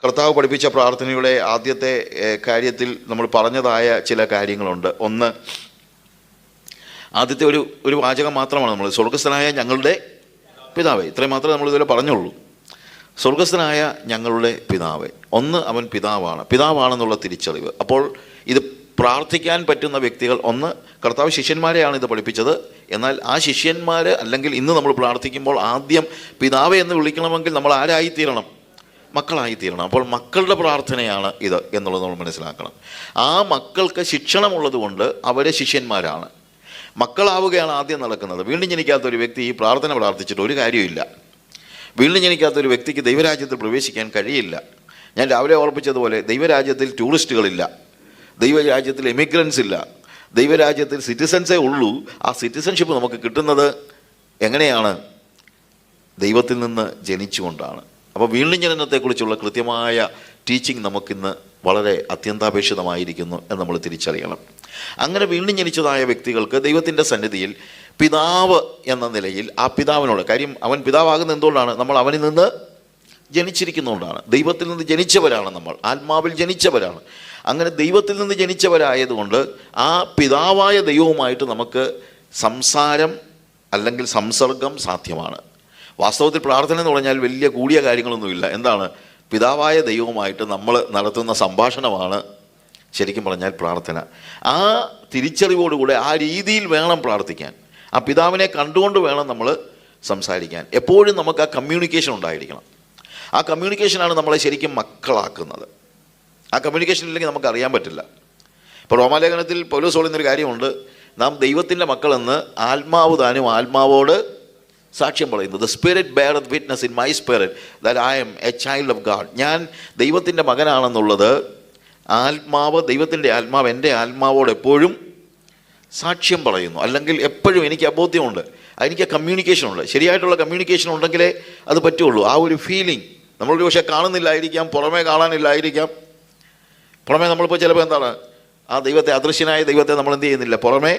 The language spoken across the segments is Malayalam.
കർത്താവ് പഠിപ്പിച്ച പ്രാർത്ഥനയുടെ ആദ്യത്തെ കാര്യത്തിൽ നമ്മൾ പറഞ്ഞതായ ചില കാര്യങ്ങളുണ്ട്. ഒന്ന്, ആദ്യത്തെ ഒരു വാചകം മാത്രമാണ് നമ്മൾ സ്വർഗസ്ഥനായ ഞങ്ങളുടെ പിതാവേ, ഇത്രയും മാത്രമേ നമ്മൾ ഇതുവരെ പറഞ്ഞുള്ളൂ. സ്വർഗസ്ഥനായ ഞങ്ങളുടെ പിതാവേ, ഒന്ന് അവൻ പിതാവാണെന്നുള്ള തിരിച്ചറിവ്. അപ്പോൾ ഇത് പ്രാർത്ഥിക്കാൻ പറ്റുന്ന വ്യക്തികൾ, ഒന്ന് കർത്താവ് ശിഷ്യന്മാരെയാണ് ഇത് പഠിപ്പിച്ചത്. എന്നാൽ ആ ശിഷ്യന്മാർ അല്ലെങ്കിൽ ഇന്ന് നമ്മൾ പ്രാർത്ഥിക്കുമ്പോൾ ആദ്യം പിതാവേ എന്ന് വിളിക്കണമെങ്കിൽ നമ്മൾ ആരായിത്തീരണം? മക്കളായിത്തീരണം. അപ്പോൾ മക്കളുടെ പ്രാർത്ഥനയാണ് ഇത് എന്നുള്ളത് നമ്മൾ മനസ്സിലാക്കണം. ആ മക്കൾക്ക് ശിക്ഷണമുള്ളത് കൊണ്ട് അവരെ ശിഷ്യന്മാരാണ്. മക്കളാവുകയാണ് ആദ്യം നടക്കുന്നത്. വീണ്ടും ജനിക്കാത്തൊരു വ്യക്തി ഈ പ്രാർത്ഥന പ്രാർത്ഥിച്ചിട്ട് ഒരു കാര്യമില്ല. വീണ്ടും ജനിക്കാത്തൊരു വ്യക്തിക്ക് ദൈവരാജ്യത്തിൽ പ്രവേശിക്കാൻ കഴിയില്ല. ഞാൻ രാവിലെ ഓർപ്പിച്ചതുപോലെ ദൈവരാജ്യത്തിൽ ടൂറിസ്റ്റുകളില്ല, ദൈവരാജ്യത്തിൽ എമിഗ്രൻസ് ഇല്ല, ദൈവരാജ്യത്തിൽ സിറ്റിസൺസേ ഉള്ളൂ. ആ സിറ്റിസൺഷിപ്പ് നമുക്ക് കിട്ടുന്നത് എങ്ങനെയാണ്? ദൈവത്തിൽ നിന്ന് ജനിച്ചുകൊണ്ടാണ്. അപ്പോൾ വീണ്ടും ജനനത്തെക്കുറിച്ചുള്ള കൃത്യമായ ടീച്ചിങ് നമുക്കിന്ന് വളരെ അത്യന്താപേക്ഷിതമായിരിക്കുന്നു എന്ന് നമ്മൾ തിരിച്ചറിയണം. അങ്ങനെ വീണ്ടും ജനിച്ചതായ വ്യക്തികൾക്ക് ദൈവത്തിൻ്റെ സന്നിധിയിൽ പിതാവ് എന്ന നിലയിൽ ആ പിതാവിനോട്, കാര്യം അവൻ പിതാവാകുന്ന എന്തുകൊണ്ടാണ്? നമ്മൾ അവനിൽ നിന്ന് ജനിച്ചിരിക്കുന്നതുകൊണ്ടാണ്. ദൈവത്തിൽ നിന്ന് ജനിച്ചവരാണ് നമ്മൾ, ആത്മാവിൽ ജനിച്ചവരാണ്. അങ്ങനെ ദൈവത്തിൽ നിന്ന് ജനിച്ചവരായതുകൊണ്ട് ആ പിതാവായ ദൈവവുമായിട്ട് നമുക്ക് സംസാരം അല്ലെങ്കിൽ സംസർഗം സാധ്യമാണ്. വാസ്തവത്തിൽ പ്രാർത്ഥന എന്ന് പറഞ്ഞാൽ വലിയ കൂടിയ കാര്യങ്ങളൊന്നുമില്ല. എന്താണ്? പിതാവായ ദൈവവുമായിട്ട് നമ്മൾ നടത്തുന്ന സംഭാഷണമാണ് ശരിക്കും പറഞ്ഞാൽ പ്രാർത്ഥന. ആ തിരിച്ചറിവോടുകൂടെ ആ രീതിയിൽ വേണം പ്രാർത്ഥിക്കാൻ. ആ പിതാവിനെ കണ്ടുകൊണ്ട് വേണം നമ്മൾ സംസാരിക്കാൻ. എപ്പോഴും നമുക്ക് ആ കമ്മ്യൂണിക്കേഷൻ ഉണ്ടായിരിക്കണം. ആ കമ്മ്യൂണിക്കേഷനാണ് നമ്മളെ ശരിക്കും മക്കളാക്കുന്നത്. ആ കമ്മ്യൂണിക്കേഷൻ ഇല്ലെങ്കിൽ നമുക്ക് അറിയാൻ പറ്റില്ല. ഇപ്പോൾ റോമാലേഖനത്തിൽ പൗലോസ് പറയുന്നൊരു കാര്യമുണ്ട്, നാം ദൈവത്തിൻ്റെ മക്കളെന്ന് ആത്മാവ് താനും ആത്മാവോട് സാക്ഷ്യം പറയുന്നു. The spirit beareth witness in my spirit that I am a child of God. ഞാൻ ദൈവത്തിൻ്റെ മകനാണെന്നുള്ളത് ആത്മാവ്, ദൈവത്തിൻ്റെ ആത്മാവ് എൻ്റെ ആത്മാവോട് എപ്പോഴും സാക്ഷ്യം പറയുന്നു. അല്ലെങ്കിൽ എപ്പോഴും എനിക്ക് അബോധ്യമുണ്ട്, എനിക്ക് കമ്മ്യൂണിക്കേഷനുണ്ട്. ശരിയായിട്ടുള്ള കമ്മ്യൂണിക്കേഷൻ ഉണ്ടെങ്കിലേ അത് പറ്റുള്ളൂ. ആ ഒരു ഫീലിംഗ് നമ്മളൊരു പക്ഷേ കാണുന്നില്ലായിരിക്കാം, പുറമേ കാണാനില്ലായിരിക്കാം. പുറമേ നമ്മളിപ്പോൾ ചിലപ്പോൾ എന്താണ്, ആ ദൈവത്തെ, അദൃശ്യനായ ദൈവത്തെ നമ്മൾ എന്ത് ചെയ്യുന്നില്ല, പുറമേ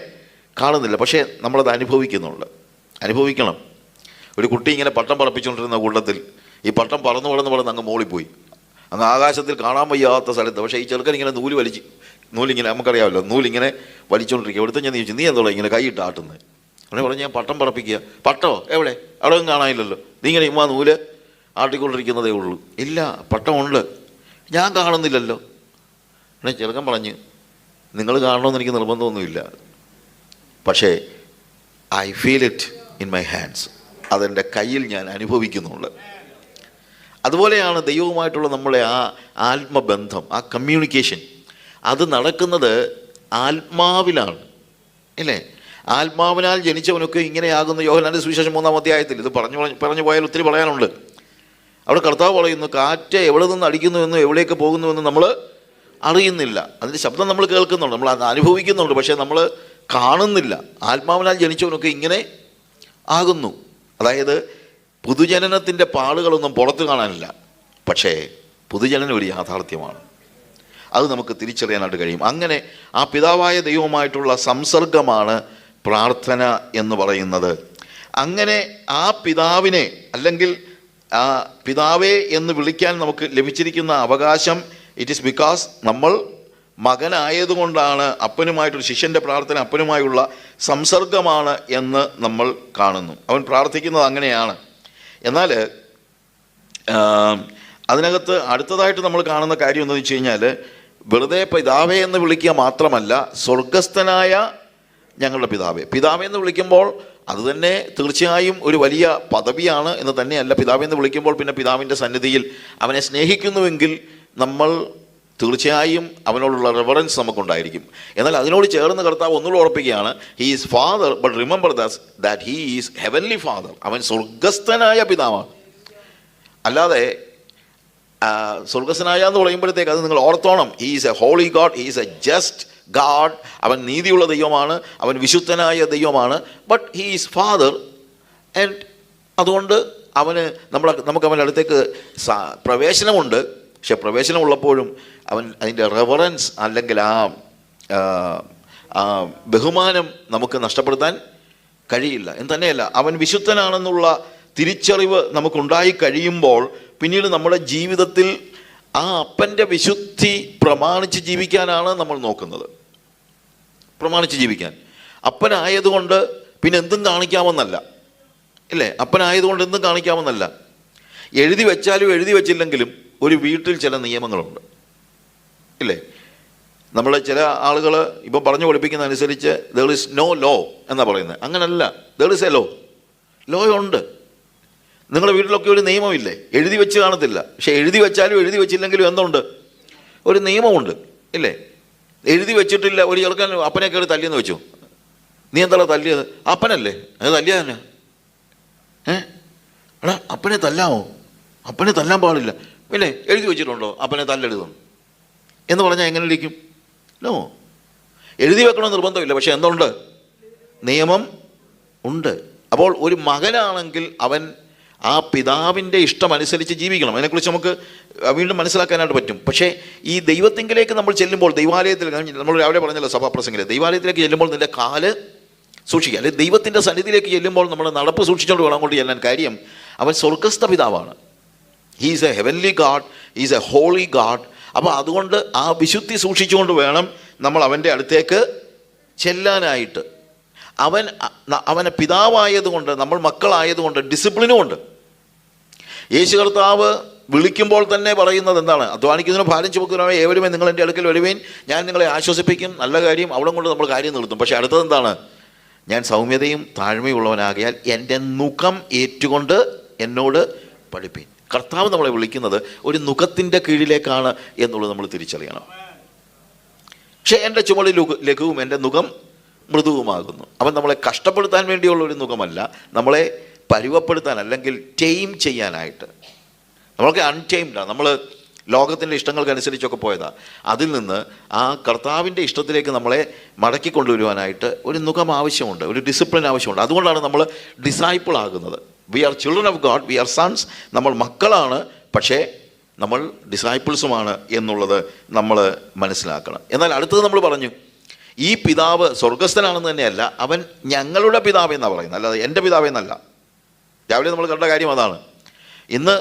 കാണുന്നില്ല. പക്ഷേ നമ്മളത് അനുഭവിക്കണം. ഒരു കുട്ടി ഇങ്ങനെ പട്ടം പറപ്പിച്ചുകൊണ്ടിരുന്ന കൂട്ടത്തിൽ ഈ പട്ടം പറന്ന് അങ്ങ് മോളിപ്പോയി, അങ്ങ് ആകാശത്തിൽ കാണാൻ വയ്യാത്ത സ്ഥലത്ത്. പക്ഷേ ഈ ചെറുക്കൻ ഇങ്ങനെ നൂലിങ്ങനെ നമുക്കറിയാമല്ലോ, നൂലിങ്ങനെ വലിച്ചുകൊണ്ടിരിക്കുക. ഇവിടുത്തെ ഞാൻ ചോദിച്ചു, നീ എന്തോളം ഇങ്ങനെ കൈയിട്ട് ആട്ടുന്നത്? അവനെ പറഞ്ഞു, ഞാൻ പട്ടം പറപ്പിക്കുക. പട്ടോ എവിടെ? അവിടെ ഒന്നും കാണാനില്ലല്ലോ, നീ ഇങ്ങനെ ഇമ്മാ നൂല് ആട്ടിക്കൊണ്ടിരിക്കുന്നതേ ഉള്ളൂ. ഇല്ല, പട്ടമുണ്ട്, ഞാൻ കാണുന്നില്ലല്ലോ. പിന്നെ ചെറുക്കൻ പറഞ്ഞ്, നിങ്ങൾ കാണണമെന്ന് എനിക്ക് നിർബന്ധമൊന്നുമില്ല, പക്ഷേ I feel it in my hands, അതെൻ്റെ കയ്യിൽ ഞാൻ അനുഭവിക്കുന്നുണ്ട്. അതുപോലെയാണ് ദൈവവുമായിട്ടുള്ള നമ്മളെ ആ ആത്മബന്ധം, ആ കമ്മ്യൂണിക്കേഷൻ, അത് നടക്കുന്നത് ആത്മാവിലാണ്, അല്ലേ? ആത്മാവിനാൽ ജനിച്ചവനൊക്കെ ഇങ്ങനെയാകുന്നു. യോഹന്നാന്റെ സുവിശേഷം 3-ാം അധ്യായത്തിൽ ഇത് പറഞ്ഞു പോയാൽ ഒത്തിരി പറയാനുണ്ട്. അവിടെ കർത്താവ് പറയുന്നു, കാറ്റ് എവിടെ നിന്ന് അടിക്കുന്നുവെന്നും എവിടേക്ക് പോകുന്നുവെന്നും നമ്മൾ അറിയുന്നില്ല. അതിൻ്റെ ശബ്ദം നമ്മൾ കേൾക്കുന്നുണ്ട്, നമ്മൾ അത് അനുഭവിക്കുന്നുണ്ട്, പക്ഷേ നമ്മൾ കാണുന്നില്ല. ആത്മാവിനാൽ ജനിച്ചവനൊക്കെ ഇങ്ങനെ ആകുന്നു. അതായത് പുതുജനനത്തിൻ്റെ പാടുകളൊന്നും പുറത്ത് കാണാനില്ല, പക്ഷേ പുതുജനനം ഒരു യാഥാർത്ഥ്യമാണ്. അത് നമുക്ക് തിരിച്ചറിയാനായിട്ട് കഴിയും. അങ്ങനെ ആ പിതാവായ ദൈവവുമായിട്ടുള്ള സംസർഗമാണ് പ്രാർത്ഥന എന്ന് പറയുന്നത്. അങ്ങനെ ആ പിതാവിനെ അല്ലെങ്കിൽ ആ പിതാവേ എന്ന് വിളിക്കാൻ നമുക്ക് ലഭിച്ചിരിക്കുന്ന അവകാശം, ഇറ്റ് ഈസ് ബിക്കോസ് നമ്മൾ മകനായതുകൊണ്ടാണ്. അപ്പനുമായിട്ടൊരു ശിഷ്യൻ്റെ പ്രാർത്ഥന അപ്പനുമായുള്ള സംസർഗമാണ് എന്ന് നമ്മൾ കാണുന്നു. അവൻ പ്രാർത്ഥിക്കുന്നത് അങ്ങനെയാണ്. എന്നാൽ അതിനകത്ത് അടുത്തതായിട്ട് നമ്മൾ കാണുന്ന കാര്യം എന്താണെന്ന് വെച്ച് കഴിഞ്ഞാൽ, വെറുതെ പിതാവേ എന്ന് വിളിക്കുക മാത്രമല്ല, സ്വർഗസ്ഥനായ ഞങ്ങളുടെ പിതാവേ എന്ന് വിളിക്കുമ്പോൾ അത് തന്നെ തീർച്ചയായും ഒരു വലിയ പദവിയാണ് എന്ന് തന്നെയല്ല. പിതാവേ എന്ന് വിളിക്കുമ്പോൾ പിന്നെ പിതാവിൻ്റെ സന്നിധിയിൽ അവനെ സ്നേഹിക്കുന്നുവെങ്കിൽ നമ്മൾ തീർച്ചയായും അവനോടുള്ള റെവറൻസ് നമുക്കുണ്ടായിരിക്കും. എന്നാൽ അതിനോട് ചേർന്ന് കർത്താവ് ഒന്നുകൂടെ ഉറപ്പിക്കുകയാണ്, he is father, but remember that he is heavenly father. അവൻ സ്വർഗസ്ഥനായ പിതാവാണ്. അല്ലാതെ സ്വർഗസ്ഥനായ എന്ന് പറയുമ്പോഴത്തേക്ക് അത് നിങ്ങൾ ഓർത്തോണം, he is a holy God, he is a just God. അവൻ നീതിയുള്ള ദൈവമാണ്, അവൻ വിശുദ്ധനായ ദൈവമാണ്. But he is father. And അതുകൊണ്ട് നമുക്ക് അവൻ്റെ അടുത്തേക്ക് പ്രവേശനമുണ്ട്. പക്ഷെ പ്രവേശനമുള്ളപ്പോഴും അവൻ അതിൻ്റെ റെവറൻസ് അല്ലെങ്കിൽ ആ ബഹുമാനം നമുക്ക് നഷ്ടപ്പെടുത്താൻ കഴിയില്ല. എന്ന് തന്നെയല്ല, അവൻ വിശുദ്ധനാണെന്നുള്ള തിരിച്ചറിവ് നമുക്കുണ്ടായി കഴിയുമ്പോൾ പിന്നീട് നമ്മുടെ ജീവിതത്തിൽ ആ അപ്പൻ്റെ വിശുദ്ധി പ്രമാണിച്ച് ജീവിക്കാനാണ് നമ്മൾ നോക്കുന്നത്. പ്രമാണിച്ച് ജീവിക്കാൻ. അപ്പനായതുകൊണ്ട് പിന്നെ എന്തും കാണിക്കാമെന്നല്ല, ഇല്ലേ? അപ്പനായതുകൊണ്ട് എന്തും കാണിക്കാമെന്നല്ല. എഴുതി വെച്ചാലും എഴുതി വെച്ചില്ലെങ്കിലും ഒരു വീട്ടിൽ ചില നിയമങ്ങളുണ്ട്, ഇല്ലേ? നമ്മൾ ചില ആളുകൾ ഇപ്പം പറഞ്ഞു പഠിപ്പിക്കുന്ന അനുസരിച്ച് there is no law എന്നാണ് പറയുന്നത്. അങ്ങനല്ല, there is a law. Law ഉണ്ട്. നിങ്ങളുടെ വീട്ടിലൊക്കെ ഒരു നിയമമില്ലേ? എഴുതി വെച്ച് കാണത്തില്ല, പക്ഷെ എഴുതി വെച്ചാലും എഴുതി വെച്ചില്ലെങ്കിലും എന്തുണ്ട്? ഒരു നിയമമുണ്ട്, ഇല്ലേ? എഴുതി വെച്ചിട്ടില്ല. ഒരു ചെറുക്കൻ അപ്പനെ കയറി തല്ലിയെന്ന് വെച്ചു, നീ എന്താ തല്ലിയത്? അപ്പനല്ലേ, അത് തല്ലിയ തന്നെ. എടാ അപ്പനെ തല്ലാമോ? അപ്പനെ തല്ലാൻ പാടില്ല. പിന്നെ എഴുതി വെച്ചിട്ടുണ്ടോ അപ്പനെ തല്ലരുതെന്ന് എന്ന് പറഞ്ഞാൽ എങ്ങനെ ഇരിക്കും? നോ, എഴുതി വെക്കണമെന്ന് നിർബന്ധമില്ല, പക്ഷെ എന്തുണ്ട്? നിയമം ഉണ്ട്. അപ്പോൾ ഒരു മകനാണെങ്കിൽ അവൻ ആ പിതാവിൻ്റെ ഇഷ്ടമനുസരിച്ച് ജീവിക്കണം. അതിനെക്കുറിച്ച് നമുക്ക് വീണ്ടും മനസ്സിലാക്കാനായിട്ട് പറ്റും. പക്ഷേ ഈ ദൈവത്തിങ്കിലേക്ക് നമ്മൾ ചെല്ലുമ്പോൾ, ദൈവാലയത്തിൽ നമ്മൾ രാവിലെ പറഞ്ഞല്ലോ സഭാപ്രസംഗിൽ, ദൈവാലയത്തിലേക്ക് ചെല്ലുമ്പോൾ നിൻ്റെ കാല് സൂക്ഷിക്കുക, അല്ലെങ്കിൽ ദൈവത്തിൻ്റെ സന്നിധിയിലേക്ക് ചെല്ലുമ്പോൾ നമ്മൾ നടപ്പ് സൂക്ഷിച്ചുകൊണ്ട് വേണം കൊണ്ട് ചെല്ലാൻ. കാര്യം അവൻ സ്വർഗസ്ഥ പിതാവാണ്. He is a heavenly God, he is a holy God. അപ്പോൾ അതുകൊണ്ട് ആ വിശുദ്ധി സൂക്ഷിച്ചുകൊണ്ട് വേണം നമ്മൾ അവൻ്റെ അടുത്തേക്ക് ചെല്ലാനായിട്ട്. അവനെ പിതാവായതുകൊണ്ട്, നമ്മൾ മക്കളായതുകൊണ്ട് ഡിസിപ്ലിനും ഉണ്ട്. യേശു കർത്താവ് വിളിക്കുമ്പോൾ തന്നെ പറയുന്നത് എന്താണ്? അധ്വാനിക്കുന്നതിനോ ഭാരം ചുമക്കുന്നതിനോ ഏവരുമേ നിങ്ങൾ എൻ്റെ അടുക്കൽ വരുവേൻ, ഞാൻ നിങ്ങളെ ആശ്വസിപ്പിക്കും. നല്ല കാര്യം, അവിടെ കൊണ്ട് നമ്മൾ കാര്യം നിർത്തും. പക്ഷേ അടുത്തത് എന്താണ്? ഞാൻ സൗമ്യതയും താഴ്മയുള്ളവനാകിയാൽ എൻ്റെ നുഖം ഏറ്റുകൊണ്ട് എന്നോട് പഠിപ്പീൻ. കർത്താവ് നമ്മളെ വിളിക്കുന്നത് ഒരു നുഖത്തിൻ്റെ കീഴിലേക്കാണ് എന്നുള്ളത് നമ്മൾ തിരിച്ചറിയണം. പക്ഷേ എൻ്റെ ചുമട് ലഘുവും എൻ്റെ നുഖം മൃദുവുമാകുന്നു. അവൻ നമ്മളെ കഷ്ടപ്പെടുത്താൻ വേണ്ടിയുള്ള ഒരു നുഖമല്ല, നമ്മളെ പരുവപ്പെടുത്താൻ, അല്ലെങ്കിൽ ടൈം ചെയ്യാനായിട്ട്. നമ്മളൊക്കെ അൺടൈംഡാണ്. നമ്മൾ ലോകത്തിൻ്റെ ഇഷ്ടങ്ങൾക്കനുസരിച്ചൊക്കെ പോയതാണ്. അതിൽ നിന്ന് ആ കർത്താവിൻ്റെ ഇഷ്ടത്തിലേക്ക് നമ്മളെ മടക്കി കൊണ്ടുവരുവാനായിട്ട് ഒരു നുഖം ആവശ്യമുണ്ട്, ഒരു ഡിസിപ്ലിൻ ആവശ്യമുണ്ട്. അതുകൊണ്ടാണ് നമ്മൾ ഡിസൈപ്പിൾ ആകുന്നത്. We are children of God, we are sons. നമ്മൾ മക്കളാണ്, പക്ഷേ നമ്മൾ ഡിസൈപ്പിൾസുമാണ് എന്നുള്ളത് നമ്മൾ മനസ്സിലാക്കണം. എന്നാൽ അടുത്തത് നമ്മൾ പറഞ്ഞു, ഈ പിതാവ് സ്വർഗസ്ഥനാണെന്ന് തന്നെയല്ല, അവൻ ഞങ്ങളുടെ പിതാവ് എന്നാണ് പറയുന്നത്, അല്ലാതെ എൻ്റെ പിതാവ് എന്നല്ല. രാവിലെ നമ്മൾ കണ്ട കാര്യം അതാണ്. ഇന്ന്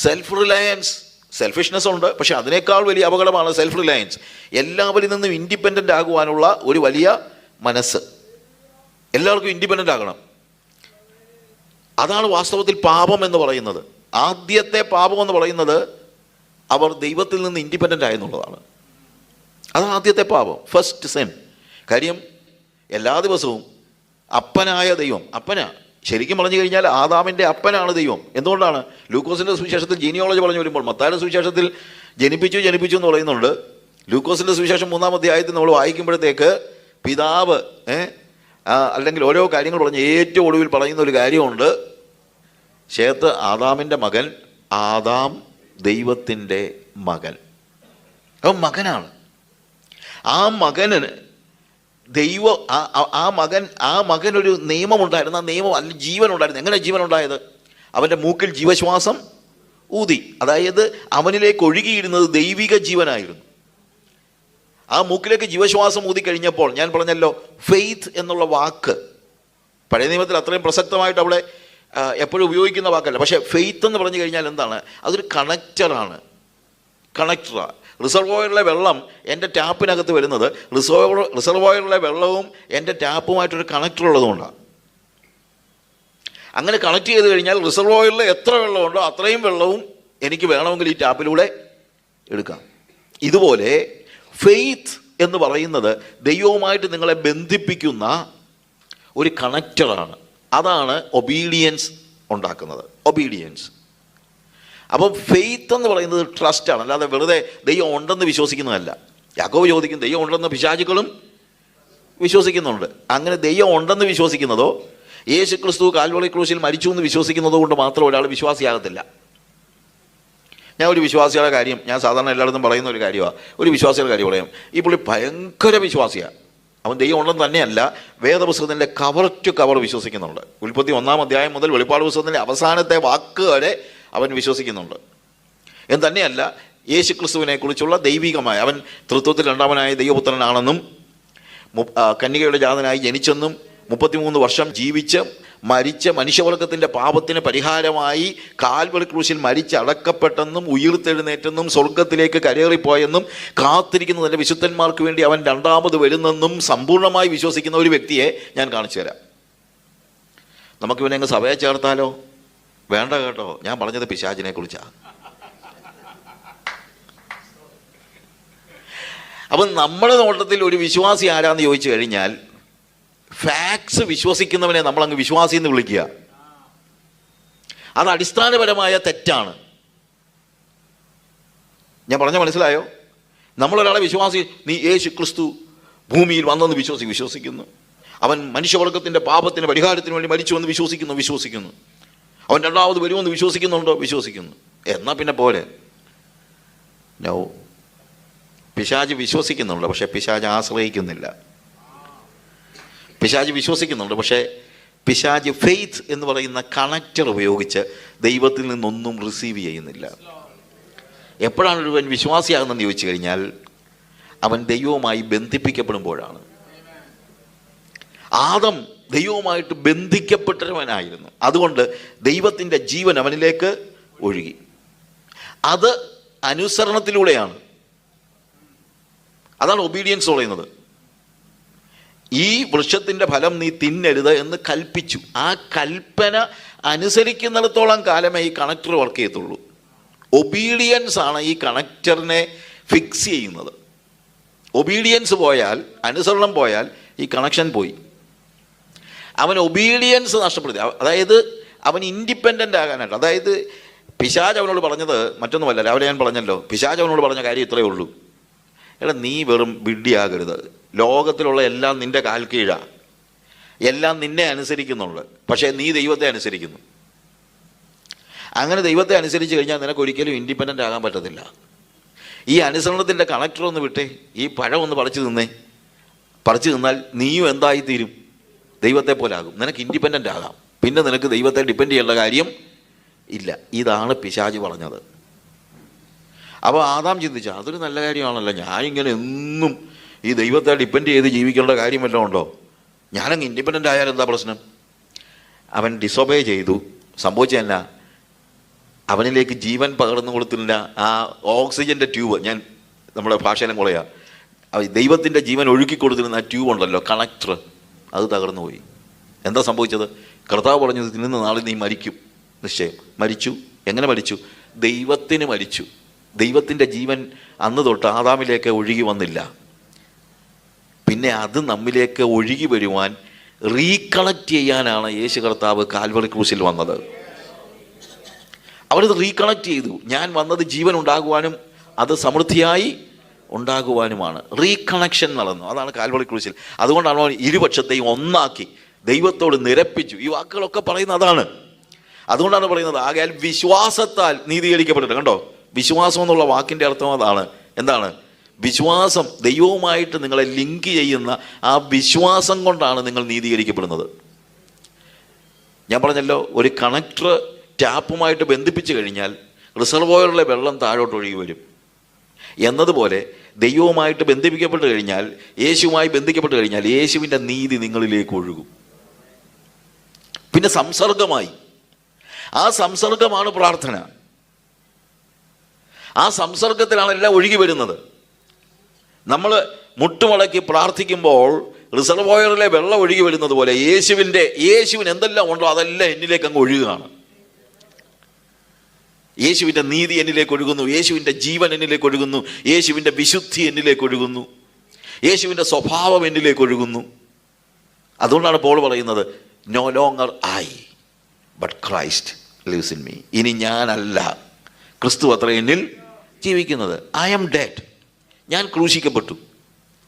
സെൽഫ് റിലയൻസ്, സെൽഫിഷ്നെസ് ഉണ്ട്, പക്ഷെ അതിനേക്കാൾ വലിയ അപകടമാണ് സെൽഫ് റിലയൻസ്. എല്ലാവരിൽ നിന്നും ഇൻഡിപെൻഡൻ്റ് ആകുവാനുള്ള ഒരു വലിയ മനസ്സ്. എല്ലാവർക്കും ഇൻഡിപെൻഡൻ്റ് ആകണം. അതാണ് വാസ്തവത്തിൽ പാപം എന്ന് പറയുന്നത്. ആദ്യത്തെ പാപം എന്ന് പറയുന്നത് അവർ ദൈവത്തിൽ നിന്ന് ഇൻഡിപെൻഡൻ്റ് ആയെന്നുള്ളതാണ്. അതാണ് ആദ്യത്തെ പാപം, ഫസ്റ്റ് സിൻ. കാര്യം എല്ലാ ദിവസവും അപ്പനായ ദൈവം, ശരിക്കും പറഞ്ഞു കഴിഞ്ഞാൽ ആദാമിൻ്റെ അപ്പനാണ് ദൈവം. എന്തുകൊണ്ടാണ്? ലൂക്കോസിൻ്റെ സുവിശേഷത്തിൽ ജീനിയോളജി പറഞ്ഞു വരുമ്പോൾ, മത്തായിയുടെ സുവിശേഷത്തിൽ ജനിപ്പിച്ചു എന്ന് പറയുന്നുണ്ട്. ലൂക്കോസിൻ്റെ സുവിശേഷം 3-ാം അധ്യായത്തിൽ നമ്മൾ വായിക്കുമ്പോഴത്തേക്ക് പിതാവ് അല്ലെങ്കിൽ ഓരോ കാര്യങ്ങൾ പറഞ്ഞ് ഏറ്റവും ഒടുവിൽ പറയുന്ന ഒരു കാര്യമുണ്ട്. ശേത്ത് ആദാമിൻ്റെ മകൻ, ആദാം ദൈവത്തിൻ്റെ മകൻ. അവൻ മകനാണ്. ആ മകന് ആ മകനൊരു നിയമമുണ്ടായിരുന്നു. ആ നിയമം അല്ല, ജീവൻ ഉണ്ടായിരുന്നു. എങ്ങനെ ജീവൻ ഉണ്ടായത്? അവൻ്റെ മൂക്കിൽ ജീവശ്വാസം ഊതി. അതായത് അവനിലേക്ക് ഒഴുകിയിരുന്നത് ദൈവിക ജീവനായിരുന്നു. ആ മൂക്കിലേക്ക് ജീവശ്വാസം ഊതി കഴിഞ്ഞപ്പോൾ, ഞാൻ പറഞ്ഞല്ലോ ഫെയ്ത്ത് എന്നുള്ള വാക്ക് പഴയ നിയമത്തിൽ അത്രയും പ്രസക്തമായിട്ട് അവിടെ എപ്പോഴും ഉപയോഗിക്കുന്ന വാക്കല്ല. പക്ഷേ ഫെയ്ത്ത് എന്ന് പറഞ്ഞു കഴിഞ്ഞാൽ എന്താണ്? അതൊരു കണക്ടറാണ്. റിസർവോയറിലെ വെള്ളം എൻ്റെ ടാപ്പിനകത്ത് വരുന്നത് റിസർവോയറിലെ വെള്ളവും എൻ്റെ ടാപ്പുമായിട്ടൊരു കണക്ടർ ഉള്ളതുകൊണ്ടാണ്. അങ്ങനെ കണക്ട് ചെയ്ത് കഴിഞ്ഞാൽ റിസർവോയറിൽ എത്ര വെള്ളമുണ്ടോ അത്രയും വെള്ളവും എനിക്ക് വേണമെങ്കിൽ ഈ ടാപ്പിലൂടെ എടുക്കാം. ഇതുപോലെ ഫെയ്ത്ത് എന്ന് പറയുന്നത് ദൈവവുമായിട്ട് നിങ്ങളെ ബന്ധിപ്പിക്കുന്ന ഒരു കണക്ടറാണ്. അതാണ് ഒബീഡിയൻസ് ഉണ്ടാക്കുന്നത്. ഒബീഡിയൻസ്. അപ്പം ഫെയ്ത്ത് എന്ന് പറയുന്നത് ട്രസ്റ്റാണ്, അല്ലാതെ വെറുതെ ദൈവം ഉണ്ടെന്ന് വിശ്വസിക്കുന്നതല്ല. യാക്കോബ് ചോദിക്കും, ദൈവം ഉണ്ടെന്ന് പിശാചുക്കളും വിശ്വസിക്കുന്നുണ്ട്. അങ്ങനെ ദൈവം ഉണ്ടെന്ന് വിശ്വസിക്കുന്നതോ യേശു ക്രിസ്തു കാൽവറി ക്രൂശിൽ മരിച്ചു എന്ന് വിശ്വസിക്കുന്നത് കൊണ്ട് മാത്രം ഒരാൾ വിശ്വാസിയാകത്തില്ല. ഞാൻ ഒരു വിശ്വാസിയുടെ കാര്യം, ഞാൻ സാധാരണ എല്ലായിടത്തും പറയുന്ന ഒരു കാര്യമാണ്, ഒരു വിശ്വാസിയുടെ കാര്യം പറയാം. ഈ പുള്ളി ഭയങ്കര വിശ്വാസിയാണ്. അവൻ ദൈവം ഉണ്ടെന്ന് തന്നെയല്ല, വേദപുസ്തകത്തിൻ്റെ കവർ ടു കവർ വിശ്വസിക്കുന്നുണ്ട്. ഉൽപ്പത്തി 1-ാം അധ്യായം മുതൽ വെളിപ്പാട് പുസ്തകത്തിൻ്റെ അവസാനത്തെ വാക്ക് വരെ അവൻ വിശ്വസിക്കുന്നുണ്ട്. എന്ന് തന്നെയല്ല, യേശു ക്രിസ്തുവിനെ കുറിച്ചുള്ള ദൈവികമായ, അവൻ തൃത്വത്തിൽ രണ്ടാമനായ ദൈവപുത്രനാണെന്നും കന്യകയുടെ ജാതനായി ജനിച്ചെന്നും 33 വർഷം ജീവിച്ച് മരിച്ച മനുഷ്യവർഗത്തിൻ്റെ പാപത്തിന് പരിഹാരമായി കാൽവറി ക്രൂശിൽ മരിച്ചടക്കപ്പെട്ടെന്നും ഉയിർത്തെഴുന്നേറ്റെന്നും സ്വർഗത്തിലേക്ക് കരേറിപ്പോയെന്നും കാത്തിരിക്കുന്ന തൻ്റെ വിശുദ്ധന്മാർക്ക് വേണ്ടി അവൻ രണ്ടാമത് വരുന്നെന്നും സമ്പൂർണ്ണമായി വിശ്വസിക്കുന്ന ഒരു വ്യക്തിയെ ഞാൻ കാണിച്ചു തരാം. നമുക്കിവനെ അങ്ങ് സഭയെ ചേർത്താലോ? വേണ്ട കേട്ടോ, ഞാൻ പറഞ്ഞത് പിശാചിനെ കുറിച്ചാണ്. അപ്പം നമ്മുടെ നോട്ടത്തിൽ ഒരു വിശ്വാസി ആരാന്ന് ചോദിച്ചു കഴിഞ്ഞാൽ, ഫാക്ട്സ് വിശ്വസിക്കുന്നവനെ നമ്മളങ്ങ് വിശ്വാസി എന്ന് വിളിക്കുക. അത് അടിസ്ഥാനപരമായ തെറ്റാണ്. ഞാൻ പറഞ്ഞ മനസ്സിലായോ? നമ്മളൊരാളെ വിശ്വാസി, നീ യേശു ക്രിസ്തു ഭൂമിയിൽ വന്നെന്ന് വിശ്വസിക്കുന്നു, അവൻ മനുഷ്യവർഗത്തിൻ്റെ പാപത്തിന് പരിഹാരത്തിന് വേണ്ടി മരിച്ചുവെന്ന് വിശ്വസിക്കുന്നു, അവൻ രണ്ടാമത് വരുമെന്ന് വിശ്വസിക്കുന്നു. എന്നാൽ പിന്നെ പോലെ നോ, പിശാച് വിശ്വസിക്കുന്നുണ്ട്, പക്ഷെ പിശാച് ആശ്രയിക്കുന്നില്ല. പിശാച് വിശ്വസിക്കുന്നുണ്ട്, പക്ഷേ പിശാച് ഫെയ്ത്ത് എന്ന് പറയുന്ന കണക്റ്റർ ഉപയോഗിച്ച് ദൈവത്തിൽ നിന്നൊന്നും റിസീവ് ചെയ്യുന്നില്ല. എപ്പോഴാണ് ഒരുവൻ വിശ്വാസിയാകുന്നതെന്ന് ചോദിച്ചു കഴിഞ്ഞാൽ, അവൻ ദൈവവുമായി ബന്ധിപ്പിക്കപ്പെടുമ്പോഴാണ്. ആദം ദൈവവുമായിട്ട് ബന്ധിക്കപ്പെട്ടവനായിരുന്നു, അതുകൊണ്ട് ദൈവത്തിൻ്റെ ജീവൻ അവനിലേക്ക് ഒഴുകി. അത് അനുസരണത്തിലൂടെയാണ്. അതാണ് ഒബീഡിയൻസ് പറയുന്നത്. ഈ വൃക്ഷത്തിൻ്റെ ഫലം നീ തിന്നരുത് എന്ന് കൽപ്പിച്ചു. ആ കൽപ്പന അനുസരിക്കുന്നിടത്തോളം കാലമേ ഈ കണക്ടർ വർക്ക് ചെയ്യത്തുള്ളൂ. ഒബീഡിയൻസ് ആണ് ഈ കണക്ടറിനെ ഫിക്സ് ചെയ്യുന്നത്. ഒബീഡിയൻസ് പോയാൽ, അനുസരണം പോയാൽ ഈ കണക്ഷൻ പോയി. അവൻ ഒബീഡിയൻസ് നഷ്ടപ്പെടുത്തി. അതായത് അവൻ ഇൻഡിപെൻഡൻ്റ് ആകാനായിട്ട്. അതായത് പിശാച് അവനോട് പറഞ്ഞത് മറ്റൊന്നുമല്ല. രാവിലെ ഞാൻ പറഞ്ഞല്ലോ, പിശാച് അവനോട് പറഞ്ഞ കാര്യം ഇത്രയേ ഉള്ളൂ: എടാ, നീ വെറും വിഡ്ഢിയാകരുത്. ലോകത്തിലുള്ള എല്ലാം നിൻ്റെ കാൽ കീഴാണ്, എല്ലാം നിന്നെ അനുസരിക്കുന്നുണ്ട്, പക്ഷേ നീ ദൈവത്തെ അനുസരിക്കുന്നു. അങ്ങനെ ദൈവത്തെ അനുസരിച്ച് കഴിഞ്ഞാൽ നിനക്ക് ഒരിക്കലും ഇൻഡിപെൻഡൻ്റ് ആകാൻ പറ്റത്തില്ല. ഈ അനുസരണത്തിൻ്റെ കണക്ടർ ഒന്ന് വിട്ടേ, ഈ പഴം ഒന്ന് പറിച്ചു തിന്നാൽ നീയും എന്തായിത്തീരും? ദൈവത്തെ പോലെ ആകും. നിനക്ക് ഇൻഡിപെൻഡൻ്റ് ആകാം, പിന്നെ നിനക്ക് ദൈവത്തെ ഡിപ്പെൻഡ് ചെയ്യേണ്ട കാര്യം ഇല്ല. ഇതാണ് പിശാച് പറഞ്ഞത്. അപ്പോൾ ആദാം ചിന്തിച്ച, അതൊരു നല്ല കാര്യമാണല്ലോ, ഞാനിങ്ങനെ എന്നും ഈ ദൈവത്തെ ഡിപ്പെൻഡ് ചെയ്ത് ജീവിക്കേണ്ട കാര്യം വല്ലതും ഉണ്ടോ? ഞാനങ്ങ് ഇൻഡിപെൻഡൻ്റ് ആയാൽ എന്താ പ്രശ്നം? അവൻ ഡിസൊബേ ചെയ്തു. സംഭവിച്ചതല്ല, അവനിലേക്ക് ജീവൻ പകർന്നു കൊടുത്തില്ല. ആ ഓക്സിജൻ്റെ ട്യൂബ്, ഞാൻ നമ്മുടെ ഭാഷയിലും കൊള്ളയാ, ദൈവത്തിൻ്റെ ജീവൻ ഒഴുക്കി കൊടുത്തിരുന്ന ആ ട്യൂബ് ഉണ്ടല്ലോ, കണക്ടർ, അത് തകർന്നു പോയി. എന്താ സംഭവിച്ചത്? കർത്താവ് പറഞ്ഞത്, തിന്നുന്ന നാളിൽ നീ മരിക്കും. നിശ്ചയം മരിച്ചു. എങ്ങനെ മരിച്ചു? ദൈവത്തിന് മരിച്ചു. ദൈവത്തിൻ്റെ ജീവൻ അന്ന് തൊട്ട് ആദാമിലേക്ക് ഒഴുകി വന്നില്ല. പിന്നെ അത് നമ്മിലേക്ക് ഒഴുകി വരുവാൻ, റീകണക്ട് ചെയ്യാനാണ് യേശു കർത്താവ് കാൽവറി ക്രൂശിൽ വന്നത്. അവരത് റീകണക്ട് ചെയ്തു. ഞാൻ വന്നത് ജീവൻ ഉണ്ടാകുവാനും അത് സമൃദ്ധിയായി ഉണ്ടാകുവാനുമാണ്. റീകണക്ഷൻ നടന്നു. അതാണ് കാൽവറി ക്രൂശിൽ. അതുകൊണ്ടാണ് അവൻ ഇരുപക്ഷത്തെയും ഒന്നാക്കി ദൈവത്തോട് നിരപ്പിച്ചു. ഈ വാക്കുകളൊക്കെ പറയുന്നത് അതാണ്. അതുകൊണ്ടാണ് പറയുന്നത്, ആകയാൽ വിശ്വാസത്താൽ നീതീകരിക്കപ്പെട്ടിട്ട്. കണ്ടോ, വിശ്വാസം എന്നുള്ള വാക്കിൻ്റെ അർത്ഥം അതാണ്. എന്താണ് വിശ്വാസം? ദൈവവുമായിട്ട് നിങ്ങളെ ലിങ്ക് ചെയ്യുന്ന ആ വിശ്വാസം കൊണ്ടാണ് നിങ്ങൾ നീതീകരിക്കപ്പെടുന്നത്. ഞാൻ പറഞ്ഞല്ലോ, ഒരു കണക്ടർ ടാപ്പുമായിട്ട് ബന്ധിപ്പിച്ചു കഴിഞ്ഞാൽ റിസർവോയറിലെ വെള്ളം താഴോട്ട് ഒഴുകി വരും എന്നതുപോലെ ദൈവവുമായിട്ട് ബന്ധിപ്പിക്കപ്പെട്ട് കഴിഞ്ഞാൽ, യേശുവുമായി ബന്ധിക്കപ്പെട്ട് കഴിഞ്ഞാൽ യേശുവിൻ്റെ നീതി നിങ്ങളിലേക്ക് ഒഴുകും. പിന്നെ സംസർഗമായി, ആ സംസർഗമാണ് പ്രാർത്ഥന. ആ സംസർഗത്തിലാണ് എല്ലാം ഒഴുകി വരുന്നത്. നമ്മൾ മുട്ടുമടക്കി പ്രാർത്ഥിക്കുമ്പോൾ റിസർവോയറിലെ വെള്ളം ഒഴുകി വരുന്നത് പോലെ യേശുവിന് എന്തെല്ലാം ഉണ്ടോ അതെല്ലാം എന്നിലേക്ക് അങ്ങ് ഒഴുകുകയാണ്. യേശുവിൻ്റെ നീതി എന്നിലേക്ക് ഒഴുകുന്നു, യേശുവിൻ്റെ ജീവൻ എന്നിലേക്ക് ഒഴുകുന്നു, യേശുവിൻ്റെ വിശുദ്ധി എന്നിലേക്ക് ഒഴുകുന്നു, യേശുവിൻ്റെ സ്വഭാവം എന്നിലേക്ക് ഒഴുകുന്നു. അതുകൊണ്ടാണ് പോൾ പറയുന്നത്, no longer I but Christ lives in me. ഇനി ഞാനല്ല, ക്രിസ്തു അത്ര എന്നിൽ ജീവിക്കുന്നത്. I am dead. ഞാൻ ക്രൂശിക്കപ്പെട്ടു.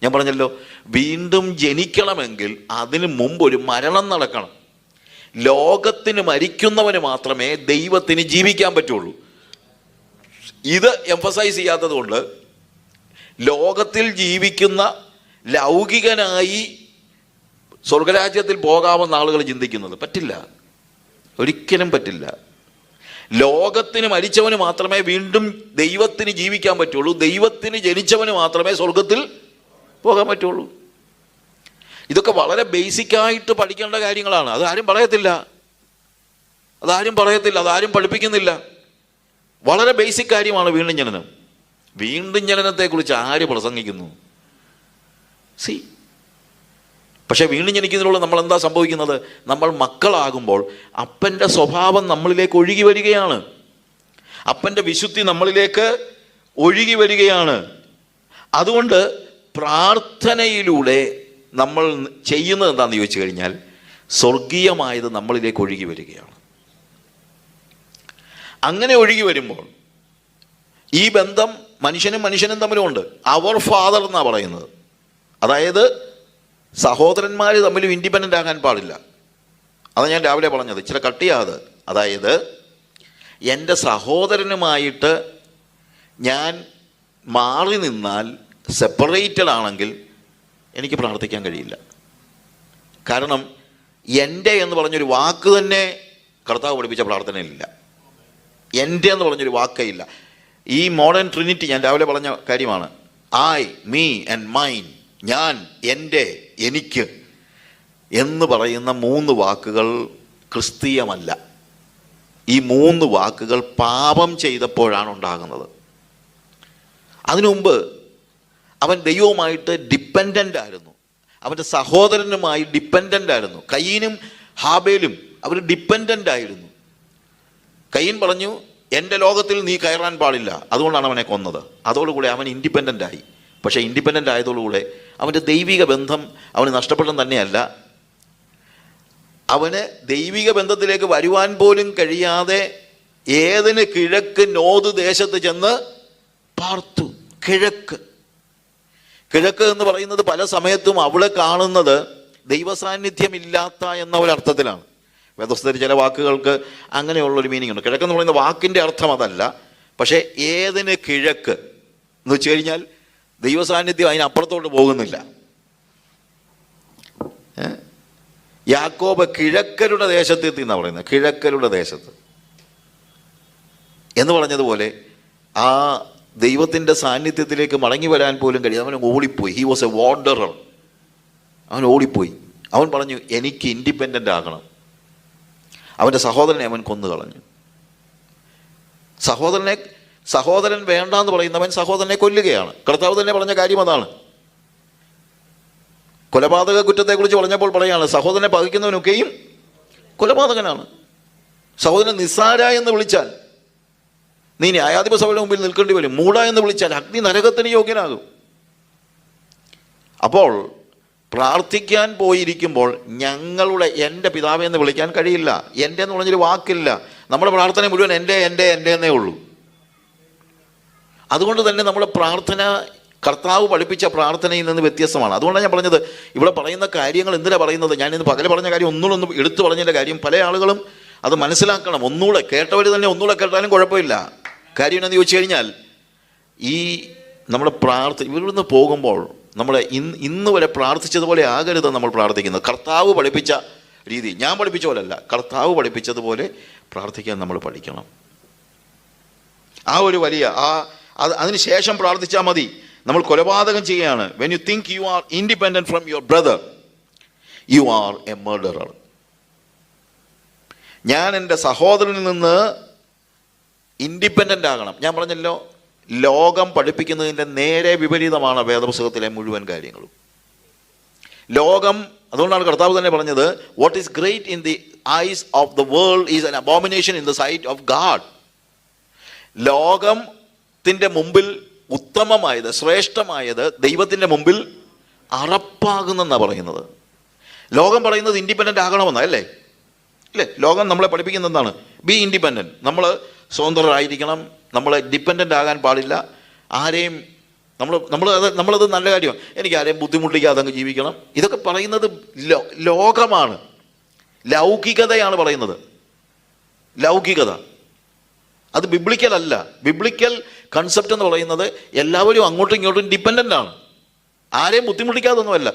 ഞാൻ പറഞ്ഞല്ലോ, വീണ്ടും ജനിക്കണമെങ്കിൽ അതിനു മുമ്പ് ഒരു മരണം നടക്കണം. ലോകത്തിന് മരിക്കുന്നവന് മാത്രമേ ദൈവത്തിന് ജീവിക്കാൻ പറ്റുള്ളൂ. ഇത് എംഫസൈസ് ചെയ്യാത്തത് കൊണ്ട് ലോകത്തിൽ ജീവിക്കുന്ന ലൗകികനായി സ്വർഗരാജ്യത്തിൽ പോകാമെന്ന ആളുകൾ ചിന്തിക്കുന്നത് പറ്റില്ല, ഒരിക്കലും പറ്റില്ല. ലോകത്തിന് മരിച്ചവന് മാത്രമേ വീണ്ടും ദൈവത്തിന് ജീവിക്കാൻ പറ്റുള്ളൂ. ദൈവത്തിന് ജനിച്ചവന് മാത്രമേ സ്വർഗത്തിൽ പോകാൻ പറ്റുള്ളൂ. ഇതൊക്കെ വളരെ ബേസിക്കായിട്ട് പഠിക്കേണ്ട കാര്യങ്ങളാണ്. അതാരും പറയത്തില്ല, അതാരും പഠിപ്പിക്കുന്നില്ല. വളരെ ബേസിക് കാര്യമാണ് വീണ്ടും ജനനം. വീണ്ടും ജനനത്തെക്കുറിച്ച് ആര് പ്രസംഗിക്കുന്നു? പക്ഷേ വീണ്ടും ജനിക്കുന്നതിലൂടെ നമ്മൾ എന്താ സംഭവിക്കുന്നത്? നമ്മൾ മക്കളാകുമ്പോൾ അപ്പൻ്റെ സ്വഭാവം നമ്മളിലേക്ക് ഒഴുകി വരികയാണ്, അപ്പൻ്റെ വിശുദ്ധി നമ്മളിലേക്ക് ഒഴുകി വരികയാണ്. അതുകൊണ്ട് പ്രാർത്ഥനയിലൂടെ നമ്മൾ ചെയ്യുന്നത് എന്താണെന്ന് ചോദിച്ചു കഴിഞ്ഞാൽ സ്വർഗീയമായത് നമ്മളിലേക്ക് ഒഴുകി വരികയാണ്. അങ്ങനെ ഒഴുകി വരുമ്പോൾ ഈ ബന്ധം മനുഷ്യനും തമ്മിലുമുണ്ട്. അവർ ഫാദർ എന്നാണ് പറയുന്നത്. അതായത് സഹോദരന്മാർ തമ്മിലും ഇൻഡിപെൻഡൻ്റ് ആകാൻ പാടില്ല. അതാണ് ഞാൻ രാവിലെ പറഞ്ഞത്, ഇച്ചിരി കട്ടിയാത്. അതായത് എൻ്റെ സഹോദരനുമായിട്ട് ഞാൻ മാറി നിന്നാൽ, സെപ്പറേറ്റഡ് ആണെങ്കിൽ എനിക്ക് പ്രാർത്ഥിക്കാൻ കഴിയില്ല. കാരണം എൻ്റെ എന്ന് പറഞ്ഞൊരു വാക്ക് തന്നെ കർത്താവ് പഠിപ്പിച്ച പ്രാർത്ഥനയിലില്ല. എൻ്റെ എന്ന് പറഞ്ഞൊരു വാക്കേ ഇല്ല. ഈ മോഡേൺ ട്രിനിറ്റി ഞാൻ രാവിലെ പറഞ്ഞ കാര്യമാണ്. ഐ, മീ ആൻഡ് മൈൻ, ഞാൻ, എൻ്റെ, എനിക്ക് എന്ന് പറയുന്ന 3 വാക്കുകൾ ക്രിസ്തീയമല്ല. ഈ 3 വാക്കുകൾ പാപം ചെയ്തപ്പോഴാണ് ഉണ്ടാകുന്നത്. അതിനു മുമ്പ് അവൻ ദൈവവുമായിട്ട് ഡിപ്പെൻഡൻ്റ് ആയിരുന്നു, അവൻ്റെ സഹോദരനുമായി ഡിപ്പെൻഡൻ്റ് ആയിരുന്നു. കയീനും ഹാബേലും അവർ ഡിപ്പെൻഡൻ്റ് ആയിരുന്നു. കയീൻ പറഞ്ഞു, എൻ്റെ ലോകത്തിൽ നീ കയറാൻ പാടില്ല, അതുകൊണ്ടാണ് അവനെ കൊന്നത്. അതോടുകൂടെ അവൻ ഇൻഡിപെൻഡൻ്റ് ആയി. പക്ഷേ ഇൻഡിപെൻഡൻ്റ് ആയതോടുകൂടെ അവൻ്റെ ദൈവിക ബന്ധം അവന് നഷ്ടപ്പെട്ടെന്ന് തന്നെയല്ല, അവന് ദൈവിക ബന്ധത്തിലേക്ക് വരുവാൻ പോലും കഴിയാതെ ഏതിന് കിഴക്ക് നോദ് ദേശത്ത് ചെന്ന് പാർത്തു. കിഴക്ക് എന്ന് പറയുന്നത് പല സമയത്തും അവിടെ കാണുന്നത് ദൈവസാന്നിധ്യമില്ലാത്ത എന്ന ഒരർത്ഥത്തിലാണ്. വേദപുസ്തകത്തിൽ ചില വാക്കുകൾക്ക് അങ്ങനെയുള്ളൊരു മീനിങ് ഉണ്ട്. കിഴക്കെന്ന് പറയുന്ന വാക്കിൻ്റെ അർത്ഥം അതല്ല. പക്ഷേ ഏതിന് കിഴക്ക് എന്ന് വെച്ച് കഴിഞ്ഞാൽ ദൈവസാന്നിധ്യം അതിനപ്പുറത്തോട്ട് പോകുന്നില്ല. യാക്കോബ് കിഴക്കരുടെ ദേശത്തെത്തി എന്നാണ് പറയുന്നത്. കിഴക്കരുടെ ദേശത്ത് എന്ന് പറഞ്ഞതുപോലെ ആ ദൈവത്തിൻ്റെ സാന്നിധ്യത്തിലേക്ക് മടങ്ങി വരാൻ പോലും കഴിയും. അവൻ ഓടിപ്പോയി. He was a wanderer. അവൻ ഓടിപ്പോയി. അവൻ പറഞ്ഞു, എനിക്ക് ഇൻഡിപെൻഡൻ്റ് ആകണം. അവൻ്റെ സഹോദരനെ അവൻ കൊന്നു കളഞ്ഞു. സഹോദരൻ വേണ്ടാന്ന് പറയുന്നവൻ സഹോദരനെ കൊല്ലുകയാണ്. കർത്താവ് തന്നെ പറഞ്ഞ കാര്യം അതാണ്. കൊലപാതക കുറ്റത്തെക്കുറിച്ച് പറഞ്ഞപ്പോൾ പറയാണ്, സഹോദരനെ പകയ്ക്കുന്നവനൊക്കെയും കൊലപാതകനാണ്. സഹോദരൻ നിസ്സാര എന്ന് വിളിച്ചാൽ നീ ന്യായാധിപ സഭയുടെ മുമ്പിൽ നിൽക്കേണ്ടി വരും. മൂട എന്ന് വിളിച്ചാൽ അഗ്നി നരകത്തിന് യോഗ്യനാകും. അപ്പോൾ പ്രാർത്ഥിക്കാൻ പോയിരിക്കുമ്പോൾ എൻ്റെ പിതാവേ എന്ന് വിളിക്കാൻ കഴിയില്ല. എൻ്റെ എന്ന് പറഞ്ഞൊരു വാക്കില്ല. നമ്മുടെ പ്രാർത്ഥന മുഴുവൻ എൻ്റെ എന്നേ ഉള്ളൂ. അതുകൊണ്ട് തന്നെ നമ്മുടെ പ്രാർത്ഥന കർത്താവ് പഠിപ്പിച്ച പ്രാർത്ഥനയിൽ നിന്ന് വ്യത്യസ്തമാണ്. അതുകൊണ്ടാണ് ഞാൻ പറഞ്ഞത്, ഇവിടെ പറയുന്ന കാര്യങ്ങൾ എന്തിനാണ് പറയുന്നത്? ഞാനിന്ന് പകൽ പറഞ്ഞ കാര്യം ഒന്നുകൂടെ എടുത്തു പറഞ്ഞതിൻ്റെ കാര്യം പല ആളുകളും അത് മനസ്സിലാക്കണം. ഒന്നുകൂടെ കേട്ടവർ തന്നെ ഒന്നുകൂടെ കേട്ടാലും കുഴപ്പമില്ല. കാര്യം എന്താണെന്ന് ചോദിച്ചു കഴിഞ്ഞാൽ, ഈ നമ്മുടെ ഇവിടുന്ന് പോകുമ്പോൾ നമ്മൾ ഇന്ന് വരെ പ്രാർത്ഥിച്ചതുപോലെ ആകരുത് നമ്മൾ പ്രാർത്ഥിക്കുന്നത്. കർത്താവ് പഠിപ്പിച്ച രീതി, ഞാൻ പഠിപ്പിച്ച പോലെയല്ല, കർത്താവ് പഠിപ്പിച്ചതുപോലെ പ്രാർത്ഥിക്കാൻ നമ്മൾ പഠിക്കണം. ആ ഒരു വലിയ അതിന് ശേഷം പ്രാർത്ഥിച്ചാൽ മതി. നമ്മൾ കൊലപാതകം ചെയ്യുകയാണ്. When you think you are independent from your brother, you are A murderer. ഞാൻ എൻ്റെ സഹോദരനിൽ നിന്ന് ഇൻഡിപെൻഡൻ്റ് ആകണം. ഞാൻ പറഞ്ഞല്ലോ, ലോകം പഠിപ്പിക്കുന്നതിൻ്റെ നേരെ വിപരീതമാണ് വേദപുസ്തകത്തിലെ മുഴുവൻ കാര്യങ്ങളും. അതുകൊണ്ടാണ് കർത്താവ് തന്നെ പറഞ്ഞത്, what is great in the eyes of the world is an abomination in the sight of God. ലോകത്തിൻ്റെ മുമ്പിൽ ഉത്തമമായത്, ശ്രേഷ്ഠമായത് ദൈവത്തിൻ്റെ മുമ്പിൽ അറപ്പാകുന്നെന്നാണ് പറയുന്നത്. ലോകം പറയുന്നത് ഇൻഡിപെൻഡൻ്റ് ആകണമെന്നാണ്, അല്ലേ? ലോകം നമ്മളെ പഠിപ്പിക്കുന്നത് എന്താണ്? B independent. നമ്മൾ സ്വതന്ത്രരായിരിക്കണം, നമ്മൾ ഡിപ്പെൻഡൻ്റ് ആകാൻ പാടില്ല. ആരെയും നമ്മളത് നല്ല കാര്യമാണ്. എനിക്ക് ആരെയും ബുദ്ധിമുട്ടിക്കാതെ അങ്ങ് ജീവിക്കണം. ഇതൊക്കെ പറയുന്നത് ലോകമാണ്, ലൗകികതയാണ് പറയുന്നത്. ലൗകികത അത് ബിബ്ലിക്കൽ അല്ല. ബിബ്ലിക്കൽ കൺസെപ്റ്റ് എന്ന് പറയുന്നത് എല്ലാവരും അങ്ങോട്ടും ഇങ്ങോട്ടും ഡിപ്പെൻഡൻ്റ് ആണ്. ആരെയും ബുദ്ധിമുട്ടിക്കാതൊന്നുമല്ല.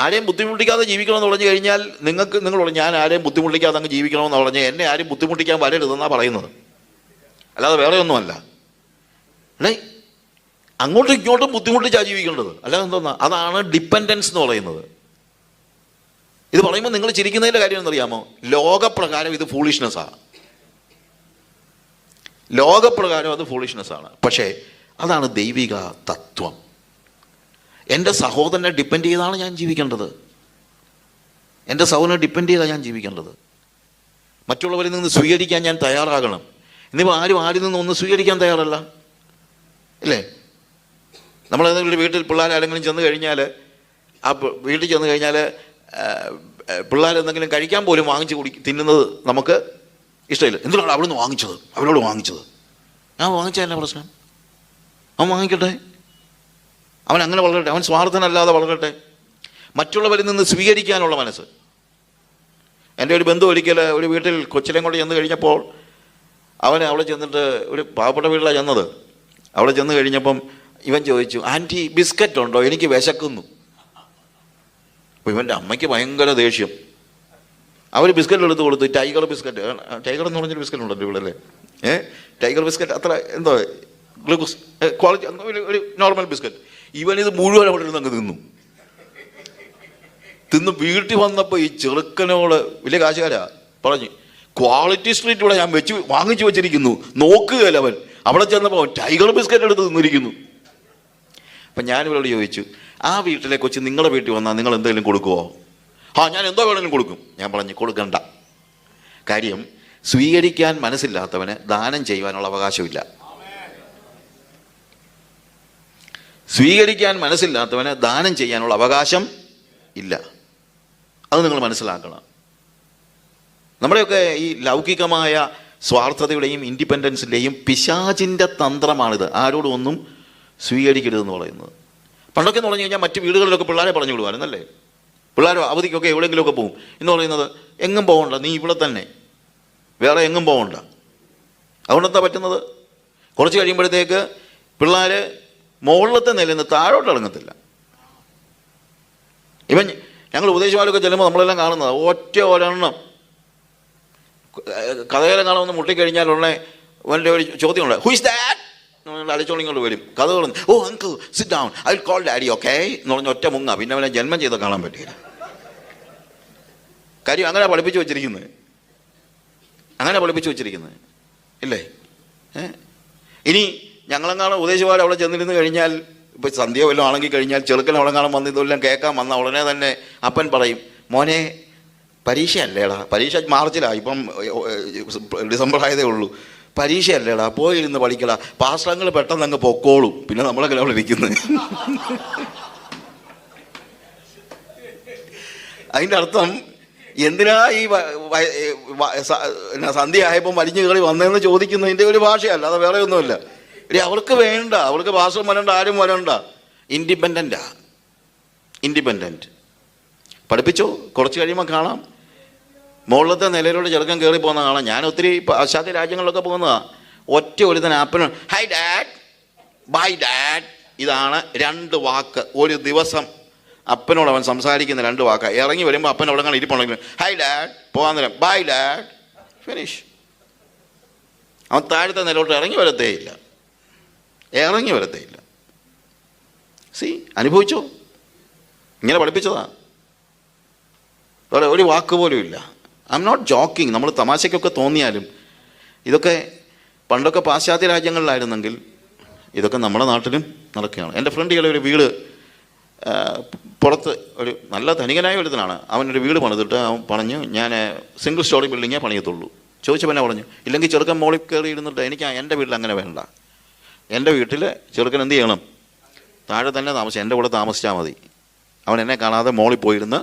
ആരെയും ബുദ്ധിമുട്ടിക്കാതെ ജീവിക്കണമെന്ന് പറഞ്ഞു കഴിഞ്ഞാൽ നിങ്ങൾ ഞാൻ ആരെയും ബുദ്ധിമുട്ടിക്കാതെ അങ്ങ് ജീവിക്കണമെന്ന് പറഞ്ഞാൽ എന്നെ ആരും ബുദ്ധിമുട്ടിക്കാൻ വരരുതെന്നാണ് പറയുന്നത്, അല്ലാതെ വേറെ ഒന്നുമല്ല. അങ്ങോട്ടും ഇങ്ങോട്ടും ബുദ്ധിമുട്ടിച്ചാണ് ജീവിക്കേണ്ടത്, അല്ലാതെ എന്തോന്നാ? അതാണ് ഡിപ്പെൻഡൻസ് എന്ന് പറയുന്നത്. ഇത് പറയുമ്പോൾ നിങ്ങൾ ചിരിക്കുന്നതിൻ്റെ കാര്യം എന്നറിയാമോ? ലോകപ്രകാരം ഇത് ഫൂളിഷ്നെസ്സാണ്. ലോകപ്രകാരം അത് ഫൂളിഷ്നെസ്സാണ്. പക്ഷേ അതാണ് ദൈവിക തത്വം. എൻ്റെ സഹോദരനെ ഡിപ്പെൻഡ് ചെയ്താണ് ഞാൻ ജീവിക്കേണ്ടത്. എൻ്റെ സഹോദരനെ ഡിപ്പെൻഡ് ചെയ്താണ് ഞാൻ ജീവിക്കേണ്ടത്. മറ്റുള്ളവരിൽ നിന്ന് സ്വീകരിക്കാൻ ഞാൻ തയ്യാറാകണം. ഇന്നിപ്പോൾ ആരിൽ നിന്നും ഒന്നും സ്വീകരിക്കാൻ തയ്യാറല്ല, ഇല്ലേ? നമ്മളേതെങ്കിലും ഒരു വീട്ടിൽ പിള്ളേരാരെങ്കിലും ചെന്ന് കഴിഞ്ഞാൽ, ആ വീട്ടിൽ ചെന്ന് കഴിഞ്ഞാൽ പിള്ളേരെന്തെങ്കിലും കഴിക്കാൻ പോലും വാങ്ങിച്ച് തിന്നുന്നത് നമുക്ക് ഇഷ്ടമില്ല. എന്തിനാണ് അവിടെ നിന്ന് വാങ്ങിച്ചത്, അവരോട് വാങ്ങിച്ചത്? ഞാൻ വാങ്ങിച്ചാൽ എന്നാ പ്രശ്നം? അവൻ വാങ്ങിക്കട്ടെ, അവൻ അങ്ങനെ വളരട്ടെ, അവൻ സ്വാർത്ഥനല്ലാതെ വളരട്ടെ. മറ്റുള്ളവരിൽ നിന്ന് സ്വീകരിക്കാനുള്ള മനസ്സ്. എൻ്റെ ഒരു ബന്ധു ഒരിക്കൽ ഒരു വീട്ടിൽ കൊച്ചിലേയും കൊണ്ട് ചെന്ന് കഴിഞ്ഞപ്പോൾ അവൻ അവിടെ ചെന്നിട്ട്, ഒരു പാവപ്പെട്ട വീട്ടിലാണ് ചെന്നത്. അവിടെ ചെന്ന് കഴിഞ്ഞപ്പം ഇവൻ ചോദിച്ചു, ആൻറ്റി ബിസ്ക്കറ്റ് ഉണ്ടോ, എനിക്ക് വിശക്കുന്നു. അപ്പോൾ ഇവൻ്റെ അമ്മയ്ക്ക് ഭയങ്കര ദേഷ്യം. അവർ ബിസ്ക്കറ്റ് എടുത്ത് കൊടുത്തു. ടൈഗർ ബിസ്ക്കറ്റ്, ടൈഗർ എന്ന് പറഞ്ഞൊരു ബിസ്ക്കറ്റ് ഉണ്ടല്ലോ ഇവിടെ അല്ലേ? ടൈഗർ ബിസ്ക്കറ്റ് അത്ര എന്തോ ഗ്ലൂക്കോസ് ക്വാളിറ്റി, ഒരു നോർമൽ ബിസ്ക്കറ്റ്. ഇവനിത് മുഴുവൻ അവിടെ ഇരുന്ന് അങ്ങ് തിന്ന് വീട്ടിൽ വന്നപ്പോൾ ഈ ചെറുക്കനോട്, വലിയ കാശുകാരാ, പറഞ്ഞു, ക്വാളിറ്റി സ്ട്രീറ്റ് ഇവിടെ ഞാൻ വാങ്ങിച്ചു വെച്ചിരിക്കുന്നു, നോക്കുകയല്ല അവൻ. അവിടെ ചെന്നപ്പോൾ ടൈഗർ ബിസ്ക്കറ്റ് എടുത്ത് തിന്നിരിക്കുന്നു. അപ്പം ഞാനിവരോട് ചോദിച്ചു, ആ വീട്ടിലെ കൊച്ച് നിങ്ങളുടെ വീട്ടിൽ വന്നാൽ നിങ്ങൾ എന്തെങ്കിലും കൊടുക്കുമോ? ഞാൻ എന്തോ വേണമെങ്കിലും കൊടുക്കും. ഞാൻ പറഞ്ഞു, കൊടുക്കണ്ട. കാര്യം, സ്വീകരിക്കാൻ മനസ്സില്ലാത്തവന് ദാനം ചെയ്യുവാനുള്ള അവകാശമില്ല. സ്വീകരിക്കാൻ മനസ്സില്ലാത്തവന് ദാനം ചെയ്യാനുള്ള അവകാശം ഇല്ല. അത് നിങ്ങൾ മനസ്സിലാക്കണം. നമ്മുടെയൊക്കെ ഈ ലൗകികമായ സ്വാർത്ഥതയുടെയും ഇൻഡിപെൻഡൻസിൻ്റെയും പിശാചിൻ്റെ തന്ത്രമാണിത്. ആരോടും ഒന്നും സ്വീകരിക്കരുതെന്ന് പറയുന്നത്. പണ്ടൊക്കെ എന്ന് പറഞ്ഞു കഴിഞ്ഞാൽ മറ്റ് വീടുകളിലൊക്കെ പിള്ളേരെ പറഞ്ഞു വിടുവായിരുന്നല്ലേ? പിള്ളേർ അവധിക്കൊക്കെ എവിടെയെങ്കിലുമൊക്കെ പോകും. എന്ന് പറയുന്നത്, എങ്ങും പോകണ്ട, നീ ഇവിടെ തന്നെ, വേറെ എങ്ങും പോകണ്ട. അതുകൊണ്ടെന്താ പറ്റുന്നത്? കുറച്ച് കഴിയുമ്പോഴത്തേക്ക് പിള്ളേർ മുകളിലത്തെ നിലയിൽ നിന്ന് താഴോട്ട് ഇറങ്ങത്തില്ല. ഇവൻ ഞങ്ങൾ ഉപദേശമാലൊക്കെ ചെല്ലുമ്പോൾ നമ്മളെല്ലാം കാണുന്നത് ഒറ്റ ഒരെണ്ണം കഥകരം കാണുമെന്ന് മുട്ടിക്കഴിഞ്ഞാൽ ഉടനെ അവൻ്റെ ഒരു ചോദ്യമുണ്ട്, ഹു ഇസ് ദാറ്റ്? അടിച്ചോളിങ്ങോട്ട് വരും. കഥ പറഞ്ഞു, oh uncle sit down, I will call daddy, okay എന്ന് പറഞ്ഞ ഒറ്റ മുങ്ങ. പിന്നെ അവനെ ജന്മം ചെയ്ത് കാണാൻ പറ്റില്ല. കാര്യം അങ്ങനെ പഠിപ്പിച്ചു വെച്ചിരിക്കുന്നത്, ഇല്ലേ? ഇനി ഞങ്ങളെങ്ങാനും ഉപദേശവാരം അവിടെ ചെന്നിരുന്ന് കഴിഞ്ഞാൽ, ഇപ്പോൾ സന്ധ്യ വല്ലതും ആണെങ്കിൽ കഴിഞ്ഞാൽ, ചെറുക്കൻ അവിടെ കാണാൻ വന്ന് ഇതെല്ലാം കേൾക്കാൻ വന്ന ഉടനെ തന്നെ അപ്പൻ പറയും, മോനെ പരീക്ഷയല്ലേടാ, പരീക്ഷ മാർച്ചിലാണ്, ഇപ്പം ഡിസംബർ ആയതേ ഉള്ളൂ, പരീക്ഷയല്ലേടാ, പോയിരുന്ന് പഠിക്കടാ, പാസ്റ്റങ്ങൾ പെട്ടെന്ന് അങ്ങ് പൊക്കോളും. പിന്നെ നമ്മളൊക്കെ അവിടെ ഇരിക്കുന്നത്. അതിൻ്റെ അർത്ഥം എന്തിനാ ഈ സന്ധ്യ ആയപ്പം വലിഞ്ഞു കയറി വന്നതെന്ന് ചോദിക്കുന്നതിൻ്റെ ഒരു ഭാഷയല്ല, അത് വേറെ ഒന്നുമില്ല. അവർക്ക് വേണ്ട, അവർക്ക് പാസ്റ്റർ വരണ്ട, ആരും വരണ്ട, ഇൻഡിപെൻഡൻറ്റ് പഠിപ്പിച്ചോ. കുറച്ച് കഴിയുമ്പോൾ കാണാം മുകളിലത്തെ നിലയിലൂടെ ചെറുക്കൻ കയറി പോകുന്ന കാണാം. ഞാൻ ഒത്തിരി പാശ്ചാത്യ രാജ്യങ്ങളിലൊക്കെ പോകുന്നതാണ്. ഒറ്റ ഒരുത്തൻ ആപ്പന് ഹൈ ഡാഡ്, ബൈ ഡാഡ്, ഇതാണ് 2 വാക്ക് ഒരു ദിവസം അപ്പനോട് അവൻ സംസാരിക്കുന്ന 2 വാക്കാണ്. ഇറങ്ങി വരുമ്പോൾ അപ്പൻ അവിടെ ഇരിപ്പുണ്ടെങ്കിൽ ഹൈ ഡാഡ്, പോകാൻ നേരം ബൈ ഡാഡ്, ഫിനിഷ്. അവൻ താഴത്തെ നിലയോട്ട് ഇറങ്ങി വരത്തേയില്ല. അനുഭവിച്ചോ? ഇങ്ങനെ പഠിപ്പിച്ചതാ. ഒരു വാക്ക് പോലും ഇല്ല. I am not joking. നമ്മൾ തമാശയ്ക്കൊക്കെ തോന്നിയാലും ഇതൊക്കെ പണ്ടൊക്കെ പാശ്ചാത്യ രാജ്യങ്ങളിലായിരുന്നെങ്കിൽ ഇതൊക്കെ നമ്മുടെ നാട്ടിലും നടക്കുകയാണ്. എൻ്റെ ഫ്രണ്ട് ഇയാളെ ഒരു വീട് പുറത്ത്, ഒരു നല്ല ധനികനായ ഒരുത്തനാണ്. അവനൊരു വീട് പണിതിട്ട് അവൻ പറഞ്ഞു, ഞാൻ സിംഗിൾ സ്റ്റോറി ബിൽഡിങ്ങേ പണിയത്തുള്ളൂ. ചോദിച്ചപ്പോൾ എന്നെ പറഞ്ഞു, ഇല്ലെങ്കിൽ ചെറുക്കൻ മോളിൽ കയറി ഇരുന്നിട്ട് എനിക്ക് എൻ്റെ വീട്ടിൽ അങ്ങനെ വേണ്ട, എൻ്റെ വീട്ടിൽ ചെറുക്കൻ എന്ത് ചെയ്യണം, താഴെ തന്നെ എൻ്റെ കൂടെ താമസിച്ചാൽ മതി. അവൻ എന്നെ കാണാതെ മോളിൽ പോയിരുന്ന്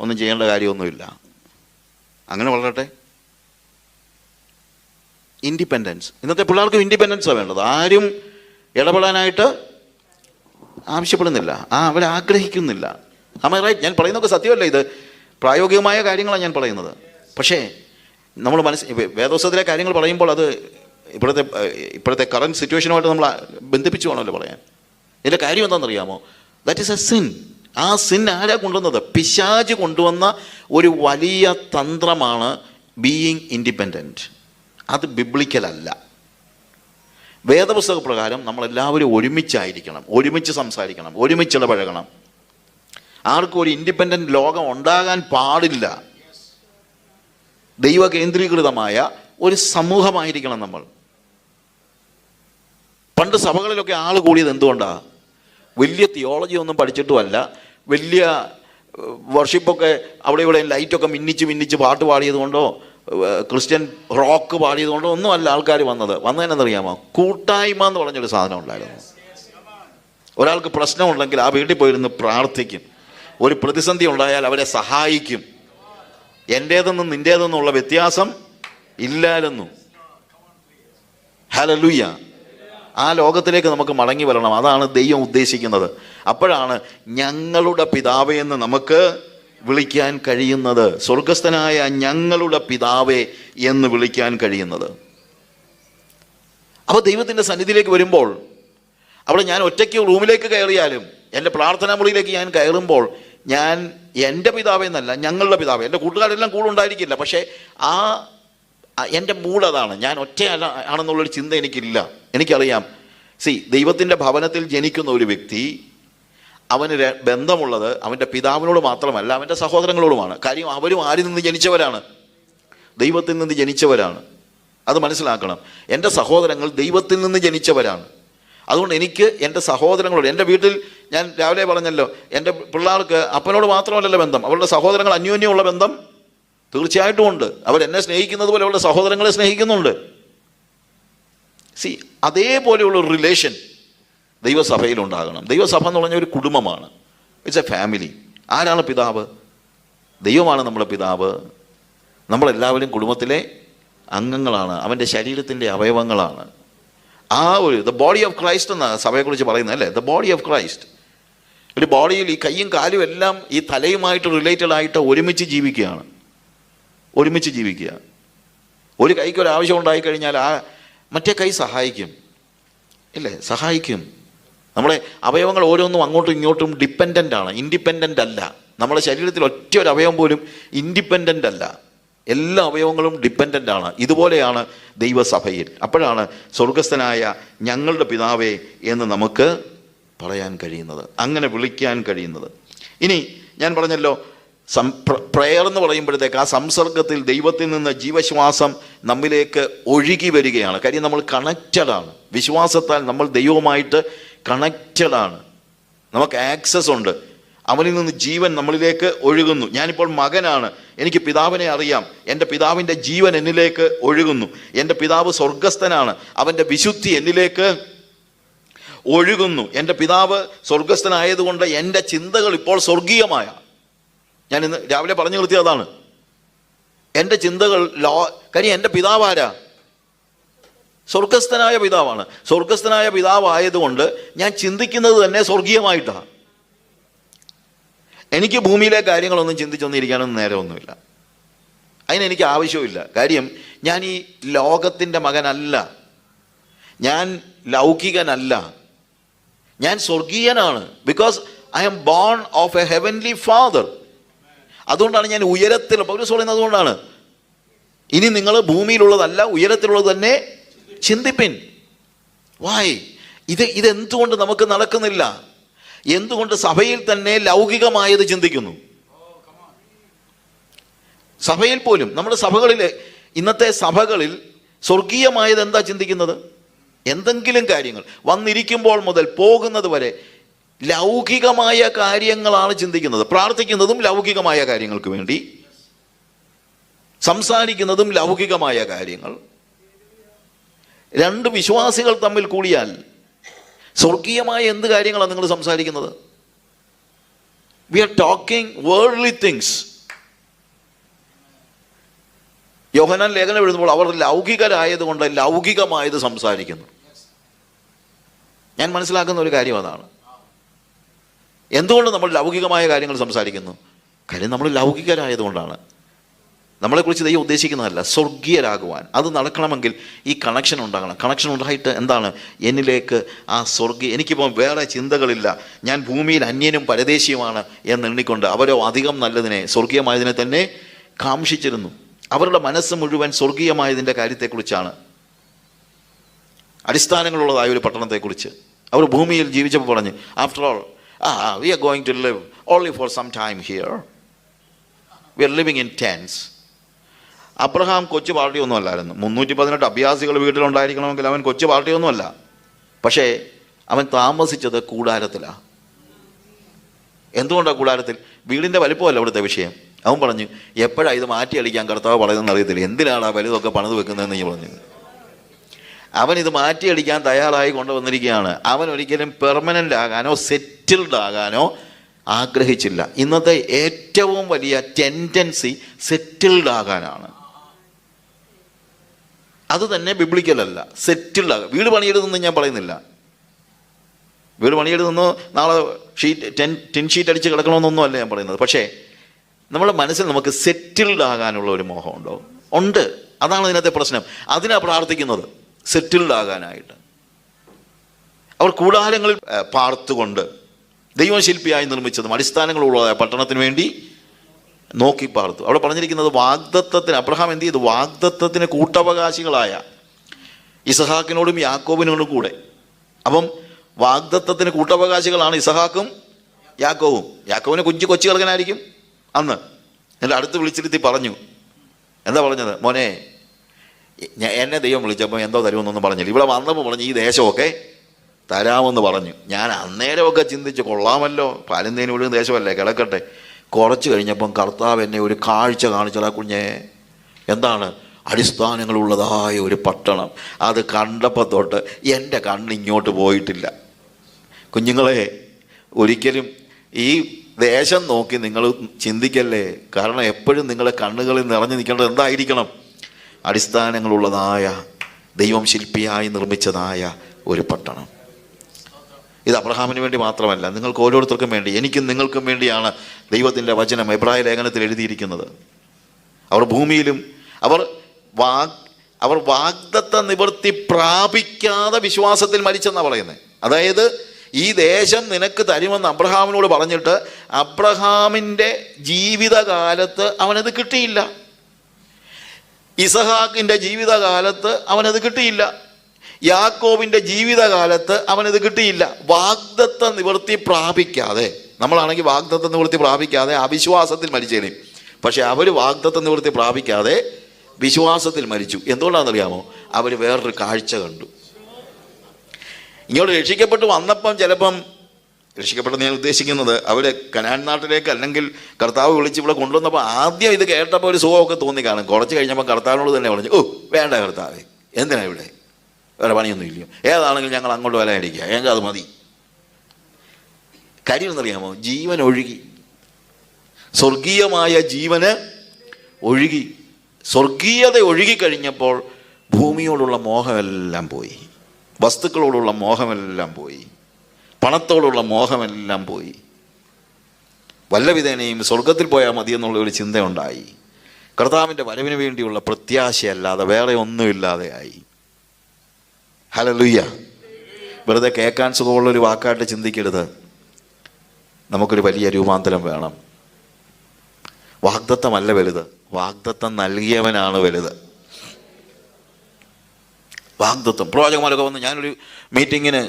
ഒന്നും ചെയ്യേണ്ട കാര്യമൊന്നുമില്ല. അങ്ങനെ വളരട്ടെ. ഇൻഡിപെൻഡൻസ്. ഇന്നത്തെ പിള്ളേർക്കും ഇൻഡിപെൻഡൻസാണ് വേണ്ടത്. ആരും ഇടപെടാനായിട്ട് ആവശ്യപ്പെടുന്നില്ല, അവരാഗ്രഹിക്കുന്നില്ല. റൈറ്റ്? ഞാൻ പറയുന്നതൊക്കെ സത്യമല്ല, ഇത് പ്രായോഗികമായ കാര്യങ്ങളാണ് ഞാൻ പറയുന്നത്. പക്ഷേ നമ്മൾ വേദോസ്തത്തിലെ കാര്യങ്ങൾ പറയുമ്പോൾ അത് ഇപ്പോഴത്തെ കറൻറ്റ് സിറ്റുവേഷനുമായിട്ട് നമ്മൾ ബന്ധിപ്പിച്ചു വേണമല്ലോ പറയാൻ. ഇതിൻ്റെ കാര്യം എന്താണെന്നറിയാമോ? That is a sin. ആ സിൻ ആരാ കൊണ്ടുവന്നത്? പിശാച് കൊണ്ടുവന്ന ഒരു വലിയ തന്ത്രമാണ് ബീയിങ് ഇൻഡിപെൻഡൻറ്റ്. അത് ബിബ്ലിക്കലല്ല. വേദപുസ്തക പ്രകാരം നമ്മളെല്ലാവരും ഒരുമിച്ചായിരിക്കണം, ഒരുമിച്ച് സംസാരിക്കണം, ഒരുമിച്ച് ഇടപഴകണം. ആർക്കും ഒരു ഇൻഡിപെൻഡൻ്റ് ലോകം ഉണ്ടാകാൻ പാടില്ല. ദൈവ കേന്ദ്രീകൃതമായ ഒരു സമൂഹമായിരിക്കണം നമ്മൾ. പണ്ട് സഭകളിലൊക്കെ ആൾ കൂടിയത് എന്തുകൊണ്ടാണ്? വലിയ തിയോളജി ഒന്നും പഠിച്ചിട്ടുമല്ല, വലിയ വർഷിപ്പൊക്കെ അവിടെ ഇവിടെ ലൈറ്റൊക്കെ മിന്നിച്ച് പാട്ട് പാടിയത് കൊണ്ടോ ക്രിസ്ത്യൻ റോക്ക് പാടിയത് കൊണ്ടോ ഒന്നുമല്ല ആൾക്കാർ വന്നതെന്നറിയാമോ? കൂട്ടായ്മ എന്ന് പറഞ്ഞൊരു സാധനം ഉണ്ടായിരുന്നു. ഒരാൾക്ക് പ്രശ്നമുണ്ടെങ്കിൽ ആ വീട്ടിൽ പോയിരുന്ന് പ്രാർത്ഥിക്കും. ഒരു പ്രതിസന്ധി ഉണ്ടായാൽ അവരെ സഹായിക്കും. എൻ്റേതെന്നും നിൻ്റേതെന്നുള്ള വ്യത്യാസം ഇല്ലായിരുന്നു. ഹല്ലേലൂയ. ആ ലോകത്തിലേക്ക് നമുക്ക് മടങ്ങി വരണം. അതാണ് ദൈവം ഉദ്ദേശിക്കുന്നത്. അപ്പോഴാണ് ഞങ്ങളുടെ പിതാവേ എന്ന് നമുക്ക് വിളിക്കാൻ കഴിയുന്നത്. സ്വർഗസ്ഥനായ ഞങ്ങളുടെ പിതാവേ എന്ന് വിളിക്കാൻ കഴിയുന്നത്. അപ്പോൾ ദൈവത്തിൻ്റെ സന്നിധിയിലേക്ക് വരുമ്പോൾ അവിടെ ഞാൻ ഒറ്റയ്ക്ക് റൂമിലേക്ക് കയറിയാലും, എൻ്റെ പ്രാർത്ഥനാ മുറിയിലേക്ക് ഞാൻ കയറുമ്പോൾ, ഞാൻ എൻ്റെ പിതാവേ എന്നല്ല, ഞങ്ങളുടെ പിതാവേ. എൻ്റെ കൂട്ടുകാരെല്ലാം കൂടെ ഉണ്ടായിരിക്കില്ല, പക്ഷേ എൻ്റെ മൂഡ് അതാണ്. ഞാൻ ഒറ്റയല്ല ആണെന്നുള്ളൊരു ചിന്ത എനിക്കില്ല. എനിക്കറിയാം, ദൈവത്തിൻ്റെ ഭവനത്തിൽ ജനിക്കുന്ന ഒരു വ്യക്തി, അവന് ബന്ധമുള്ളത് അവൻ്റെ പിതാവിനോട് മാത്രമല്ല, അവൻ്റെ സഹോദരങ്ങളോടുമാണ്. കാര്യം അവരും ആരിൽ നിന്ന് ജനിച്ചവരാണ്? ദൈവത്തിൽ നിന്ന് ജനിച്ചവരാണ്. അത് മനസ്സിലാക്കണം. എൻ്റെ സഹോദരങ്ങൾ ദൈവത്തിൽ നിന്ന് ജനിച്ചവരാണ്. അതുകൊണ്ട് എനിക്ക് എൻ്റെ സഹോദരങ്ങളോട്, എൻ്റെ വീട്ടിൽ ഞാൻ രാവിലെ പറഞ്ഞല്ലോ, എൻ്റെ പിള്ളേർക്ക് അപ്പനോട് മാത്രമല്ലല്ലോ ബന്ധം, അവരുടെ സഹോദരങ്ങൾ അന്യോന്യമുള്ള ബന്ധം തീർച്ചയായിട്ടും ഉണ്ട്. അവരെന്നെ സ്നേഹിക്കുന്നത് പോലെ അവരുടെ സഹോദരങ്ങളെ സ്നേഹിക്കുന്നുണ്ട്. അതേപോലെയുള്ള ഒരു റിലേഷൻ ദൈവസഭയിലുണ്ടാകണം. ദൈവസഭ എന്ന് പറഞ്ഞ ഒരു കുടുംബമാണ്. It's A family. ആരാണ് പിതാവ്? ദൈവമാണ് നമ്മുടെ പിതാവ്. നമ്മളെല്ലാവരും കുടുംബത്തിലെ അംഗങ്ങളാണ്, അവൻ്റെ ശരീരത്തിൻ്റെ അവയവങ്ങളാണ്. ആ ഒരു ദ ബോഡി ഓഫ് ക്രൈസ്റ്റ് എന്നാണ് സഭയെക്കുറിച്ച് പറയുന്നത്, അല്ലേ? The body of Christ. ഒരു ബോഡിയിൽ ഈ കൈയും കാലും എല്ലാം ഈ തലയുമായിട്ട് റിലേറ്റഡ് ആയിട്ട് ഒരുമിച്ച് ജീവിക്കുക. ഒരു കൈക്ക് ഒരു ആവശ്യം ഉണ്ടായിക്കഴിഞ്ഞാൽ മറ്റേ കൈ സഹായിക്കും, ഇല്ലേ? സഹായിക്കും. നമ്മളെ അവയവങ്ങൾ ഓരോന്നും അങ്ങോട്ടും ഇങ്ങോട്ടും ഡിപ്പെൻഡൻ്റ് ആണ്, ഇൻഡിപെൻഡൻ്റ് അല്ല. നമ്മുടെ ശരീരത്തിൽ ഒറ്റ ഒരു അവയവം പോലും ഇൻഡിപെൻഡൻ്റ് അല്ല. എല്ലാ അവയവങ്ങളും ഡിപ്പെൻഡൻ്റ് ആണ്. ഇതുപോലെയാണ് ദൈവസഭയിൽ. അപ്പോഴാണ് സ്വർഗസ്ഥനായ ഞങ്ങളുടെ പിതാവേ എന്ന് നമുക്ക് പറയാൻ കഴിയുന്നത്, അങ്ങനെ വിളിക്കാൻ കഴിയുന്നത്. ഇനി ഞാൻ പറഞ്ഞല്ലോ, പ്രയർ എന്ന് പറയുമ്പോഴത്തേക്ക് ആ സംസർഗത്തിൽ ദൈവത്തിൽ നിന്ന് ജീവശ്വാസം നമ്മിലേക്ക് ഒഴുകി വരികയാണ്. കാര്യം നമ്മൾ കണക്റ്റഡാണ്. വിശ്വാസത്താൽ നമ്മൾ ദൈവവുമായിട്ട് കണക്റ്റഡാണ്. നമുക്ക് ആക്സസ് ഉണ്ട്. അവനിൽ നിന്ന് ജീവൻ നമ്മളിലേക്ക് ഒഴുകുന്നു. ഞാനിപ്പോൾ മകനാണ്, എനിക്ക് പിതാവിനെ അറിയാം. എൻ്റെ പിതാവിൻ്റെ ജീവൻ എന്നിലേക്ക് ഒഴുകുന്നു. എൻ്റെ പിതാവ് സ്വർഗസ്ഥനാണ്, അവൻ്റെ വിശുദ്ധി എന്നിലേക്ക് ഒഴുകുന്നു. എൻ്റെ പിതാവ് സ്വർഗസ്ഥനായതുകൊണ്ട് എൻ്റെ ചിന്തകൾ ഇപ്പോൾ സ്വർഗീയമായ, ഞാൻ ഇന്ന് രാവിലെ പറഞ്ഞു നിർത്തിയത് അതാണ്. എൻ്റെ ചിന്തകൾ കാര്യം എൻ്റെ പിതാവ് ആരാ? സ്വർഗസ്ഥനായ പിതാവാണ്. സ്വർഗസ്ഥനായ പിതാവായതുകൊണ്ട് ഞാൻ ചിന്തിക്കുന്നത് തന്നെ സ്വർഗീയമായിട്ടാണ്. എനിക്ക് ഭൂമിയിലെ കാര്യങ്ങളൊന്നും ചിന്തിച്ചൊന്നിരിക്കാനൊന്നും നേരമൊന്നുമില്ല. അതിനെനിക്ക് ആവശ്യമില്ല. കാര്യം ഞാൻ ഈ ലോകത്തിൻ്റെ മകനല്ല, ഞാൻ ലൗകികനല്ല, ഞാൻ സ്വർഗീയനാണ്. Because I am born of a heavenly father. അതുകൊണ്ടാണ് ഞാൻ ഉയരത്തിൽ, പൗലോസ് പറയുന്നത് അതുകൊണ്ടാണ്, ഇനി നിങ്ങൾ ഭൂമിയിലുള്ളതല്ല ഉയരത്തിലുള്ളത് തന്നെ ചിന്തിപ്പിൻ. വായ് ഇതെന്തുകൊണ്ട് നമുക്ക് നടക്കുന്നില്ല? എന്തുകൊണ്ട് സഭയിൽ തന്നെ ലൗകികമായത് ചിന്തിക്കുന്നു? സഭയിൽ പോലും, നമ്മുടെ സഭകളിൽ, ഇന്നത്തെ സഭകളിൽ സ്വർഗീയമായത് എന്താ ചിന്തിക്കുന്നത്? എന്തെങ്കിലും കാര്യങ്ങൾ വന്നിരിക്കുമ്പോൾ മുതൽ പോകുന്നത് വരെ ലൗകികമായ കാര്യങ്ങളാണ് ചിന്തിക്കുന്നത്. പ്രാർത്ഥിക്കുന്നതും ലൗകികമായ കാര്യങ്ങൾക്ക് വേണ്ടി, സംസാരിക്കുന്നതും ലൗകികമായ കാര്യങ്ങൾ. രണ്ട് വിശ്വാസികൾ തമ്മിൽ കൂടിയാൽ സ്വർഗീയമായ എന്ത് കാര്യങ്ങളാണ് നിങ്ങൾ സംസാരിക്കുന്നത്? We are talking worldly things. Yohannan ലേഖനം എഴുതുമ്പോൾ അവർ ലൗകികരായതുകൊണ്ട് ലൗകികമായത് സംസാരിക്കുന്നു. ഞാൻ മനസ്സിലാക്കുന്ന ഒരു കാര്യം അതാണ്. എന്തുകൊണ്ട് നമ്മൾ ലൗകികമായ കാര്യങ്ങൾ സംസാരിക്കുന്നു? കാര്യം നമ്മൾ ലൗകികരായതുകൊണ്ടാണ്. നമ്മളെക്കുറിച്ച് ദൈവം ഉദ്ദേശിക്കുന്നതല്ല, സ്വർഗീയരാകുവാൻ. അത് നടക്കണമെങ്കിൽ ഈ കണക്ഷൻ ഉണ്ടാകണം. കണക്ഷൻ ഉണ്ടായിട്ട് എന്താണ്? എന്നിലേക്ക് ആ എനിക്കിപ്പോൾ വേറെ ചിന്തകളില്ല, ഞാൻ ഭൂമിയിൽ അന്യനും പരദേശിയുമാണ് എന്നെണ്ണിക്കൊണ്ട് അവരോ അധികം നല്ലതിനെ, സ്വർഗീയമായതിനെ തന്നെ കാംക്ഷിച്ചിരുന്നു. അവരുടെ മനസ്സ് മുഴുവൻ സ്വർഗീയമായതിൻ്റെ കാര്യത്തെക്കുറിച്ചാണ്, അടിസ്ഥാനങ്ങളുള്ളതായ ഒരു പട്ടണത്തെക്കുറിച്ച്. അവർ ഭൂമിയിൽ ജീവിച്ചപ്പോൾ പറഞ്ഞു, after all we are going to live only for some time here. We are living in tents. Abraham കൊച്ചു പാർട്ടിയൊന്നും അല്ലായിരുന്നു. 318 അഭ്യാസികൾ വീട്ടിലുണ്ടായിരിക്കണമെങ്കിൽ അവൻ കൊച്ചു പാർട്ടിയൊന്നുമല്ല. പക്ഷേ അവൻ താമസിച്ചത് കൂടാരത്തിലാണ്. എന്തുകൊണ്ടാണ് കൂടാരത്തിൽ? വീടിൻ്റെ വലിപ്പമല്ല ഇവിടുത്തെ വിഷയം. അവൻ പറഞ്ഞു, എപ്പോഴാണ് ഇത് മാറ്റി അടിക്കാൻ കർത്താവ് പറയുന്നതെന്ന് അറിയത്തില്ല, എന്തിനാണ് ആ വലുതൊക്കെ പണിത് വെക്കുന്നതെന്ന് ഞാൻ പറഞ്ഞു. അവൻ ഇത് മാറ്റിയടിക്കാൻ തയ്യാറായി കൊണ്ടുവന്നിരിക്കുകയാണ്. അവൻ ഒരിക്കലും പെർമനൻ്റ് ആകാനോ സെറ്റിൽഡ് ആകാനോ ആഗ്രഹിച്ചില്ല. ഇന്നത്തെ ഏറ്റവും വലിയ ടെൻഡൻസി സെറ്റിൽഡ് ആകാനാണ്. അത് തന്നെ ബിബ്ലിക്കലല്ല. സെറ്റിൽഡ് ആകാം. വീട് പണിയെടുത്തെന്ന് ഞാൻ പറയുന്നില്ല. വീട് പണിയെടുത്തെന്നോ നാളെ ടിൻ ഷീറ്റ് അടിച്ച് കിടക്കണമെന്നൊന്നും അല്ല ഞാൻ പറയുന്നത്. പക്ഷേ നമ്മുടെ മനസ്സിൽ നമുക്ക് സെറ്റിൽഡ് ആകാനുള്ള ഒരു മോഹമുണ്ടോ? ഉണ്ട്. അതാണ് ഇതിനകത്തെ പ്രശ്നം. അതിനാണ് പ്രാർത്ഥിക്കുന്നത്, സെറ്റിൽഡ് ആകാനായിട്ട്. അവർ കൂടാരങ്ങളിൽ പാർത്തുകൊണ്ട് ദൈവം ശില്പിയായി നിർമ്മിച്ചതും അടിസ്ഥാനങ്ങളുള്ളതായ പട്ടണത്തിന് വേണ്ടി നോക്കി പാർത്തു. അവിടെ പറഞ്ഞിരിക്കുന്നത് വാഗ്ദത്തത്തിന്, അബ്രഹാം എന്ത് ചെയ്തു? വാഗ്ദത്തത്തിന് കൂട്ടവകാശികളായ ഇസഹാക്കിനോടും യാക്കോബിനോടും കൂടെ. അപ്പം വാഗ്ദത്തത്തിന് കൂട്ടവകാശികളാണ് ഇസഹാക്കും യാക്കോവും. യാക്കോവിനെ കൊച്ചു കളകനായിരിക്കും അന്ന്. എന്നിട്ട് അടുത്ത് വിളിച്ചിരുത്തി പറഞ്ഞു. എന്താ പറഞ്ഞത്? മോനെ, എന്നെ ദൈവം വിളിച്ചപ്പോൾ എന്തോ തരുമെന്നൊന്നും പറഞ്ഞില്ല. ഇവിടെ വന്നപ്പോൾ പറഞ്ഞു ഈ ദേശമൊക്കെ തരാമെന്ന് പറഞ്ഞു. ഞാൻ അന്നേരമൊക്കെ ചിന്തിച്ച് കൊള്ളാമല്ലോ, പാലിന്തേനും ഒഴുകുന്ന ദേശമല്ലേ, കിടക്കട്ടെ. കുറച്ച് കഴിഞ്ഞപ്പം കർത്താവ് എന്നെ ഒരു കാഴ്ച കാണിച്ചതാ കുഞ്ഞേ. എന്താണ്? അടിസ്ഥാനങ്ങളുള്ളതായ ഒരു പട്ടണം. അത് കണ്ടപ്പോൾ തൊട്ട് എൻ്റെ കണ്ണിങ്ങോട്ട് പോയിട്ടില്ല. കുഞ്ഞുങ്ങളെ, ഒരിക്കലും ഈ ദേശം നോക്കി നിങ്ങൾ ചിന്തിക്കല്ലേ. കാരണം എപ്പോഴും നിങ്ങളുടെ കണ്ണുകളിൽ നിറഞ്ഞു നിൽക്കേണ്ടത് എന്തായിരിക്കണം? അടിസ്ഥാനങ്ങളുള്ളതായ ദൈവം ശില്പിയായി നിർമ്മിച്ചതായ ഒരു പട്ടണം. ഇത് അബ്രഹാമിന് വേണ്ടി മാത്രമല്ല, നിങ്ങൾക്ക് ഓരോരുത്തർക്കും വേണ്ടി, എനിക്കും നിങ്ങൾക്കും വേണ്ടിയാണ് ദൈവത്തിൻ്റെ വചനം എബ്രായ ലേഖനത്തിൽ എഴുതിയിരിക്കുന്നത്. അവർ ഭൂമിയിലും അവർ വാഗ്ദത്ത നിവൃത്തി പ്രാപിക്കാതെ വിശ്വാസത്തിൽ മരിച്ചെന്നാണ് പറയുന്നത്. അതായത് ഈ ദേശം നിനക്ക് തരുമെന്ന് അബ്രഹാമിനോട് പറഞ്ഞിട്ട് അബ്രഹാമിൻ്റെ ജീവിതകാലത്ത് അവനത് കിട്ടിയില്ല. ഇസഹാക്കിൻ്റെ ജീവിതകാലത്ത് അവനത് കിട്ടിയില്ല. യാക്കോബിൻ്റെ ജീവിതകാലത്ത് അവനത് കിട്ടിയില്ല. വാഗ്ദത്ത നിവൃത്തി പ്രാപിക്കാതെ, നമ്മളാണെങ്കിൽ വാഗ്ദത്ത നിവൃത്തി പ്രാപിക്കാതെ അവിശ്വാസത്തിൽ മരിച്ചേനെ. പക്ഷെ അവർ വാഗ്ദത്ത നിവൃത്തി പ്രാപിക്കാതെ വിശ്വാസത്തിൽ മരിച്ചു. എന്തുകൊണ്ടാണെന്നറിയാമോ? അവർ വേറൊരു കാഴ്ച കണ്ടു. ഇങ്ങോട്ട് രക്ഷിക്കപ്പെട്ട് വന്നപ്പം, ചിലപ്പം രക്ഷിക്കപ്പെട്ടെന്ന് ഞാൻ ഉദ്ദേശിക്കുന്നത് അവർ കനാൻ നാട്ടിലേക്ക് അല്ലെങ്കിൽ കർത്താവ് വിളിച്ച് ഇവിടെ കൊണ്ടുവന്നപ്പോൾ ആദ്യം ഇത് കേട്ടപ്പോൾ ഒരു സുഖമൊക്കെ തോന്നി കാണും. കുറച്ച് കഴിഞ്ഞപ്പോൾ കർത്താവിനോട് തന്നെ പറഞ്ഞു, ഓ വേണ്ട കർത്താവേ, എന്തിനാ ഇവിടെ, വേറെ പണിയൊന്നും ഇല്ലയോ, ഏതാണെങ്കിലും ഞങ്ങൾ അങ്ങോട്ട് വരാനിരിക്കുക, ഞങ്ങൾക്ക് അത് മതി. കാര്യം എന്നറിയാമോ? ജീവൻ ഒഴുകി, സ്വർഗീയമായ ജീവന് ഒഴുകി. സ്വർഗീയത ഒഴുകിക്കഴിഞ്ഞപ്പോൾ ഭൂമിയോടുള്ള മോഹമെല്ലാം പോയി, വസ്തുക്കളോടുള്ള മോഹമെല്ലാം പോയി, പണത്തോടുള്ള മോഹമെല്ലാം പോയി. വല്ലവിധേനയും സ്വർഗത്തിൽ പോയാൽ മതി എന്നുള്ള ഒരു ചിന്തയുണ്ടായി. കർത്താവിൻ്റെ വരവിന് വേണ്ടിയുള്ള പ്രത്യാശയല്ലാതെ വേറെ ഒന്നുമില്ലാതെയായി. ഹല്ലേലൂയ. വെറുതെ കേൾക്കാൻ സുഖമുള്ളൊരു വാക്കായിട്ട് ചിന്തിക്കരുത്. നമുക്കൊരു വലിയ രൂപാന്തരം വേണം. വാഗ്ദത്തമല്ല വലുത്, വാഗ്ദത്തം നൽകിയവനാണ് വലുത്. വാഗ്ദത്തം, പ്രവാചകന്മാരൊക്കെ വന്ന്, ഞാനൊരു മീറ്റിങ്ങിന്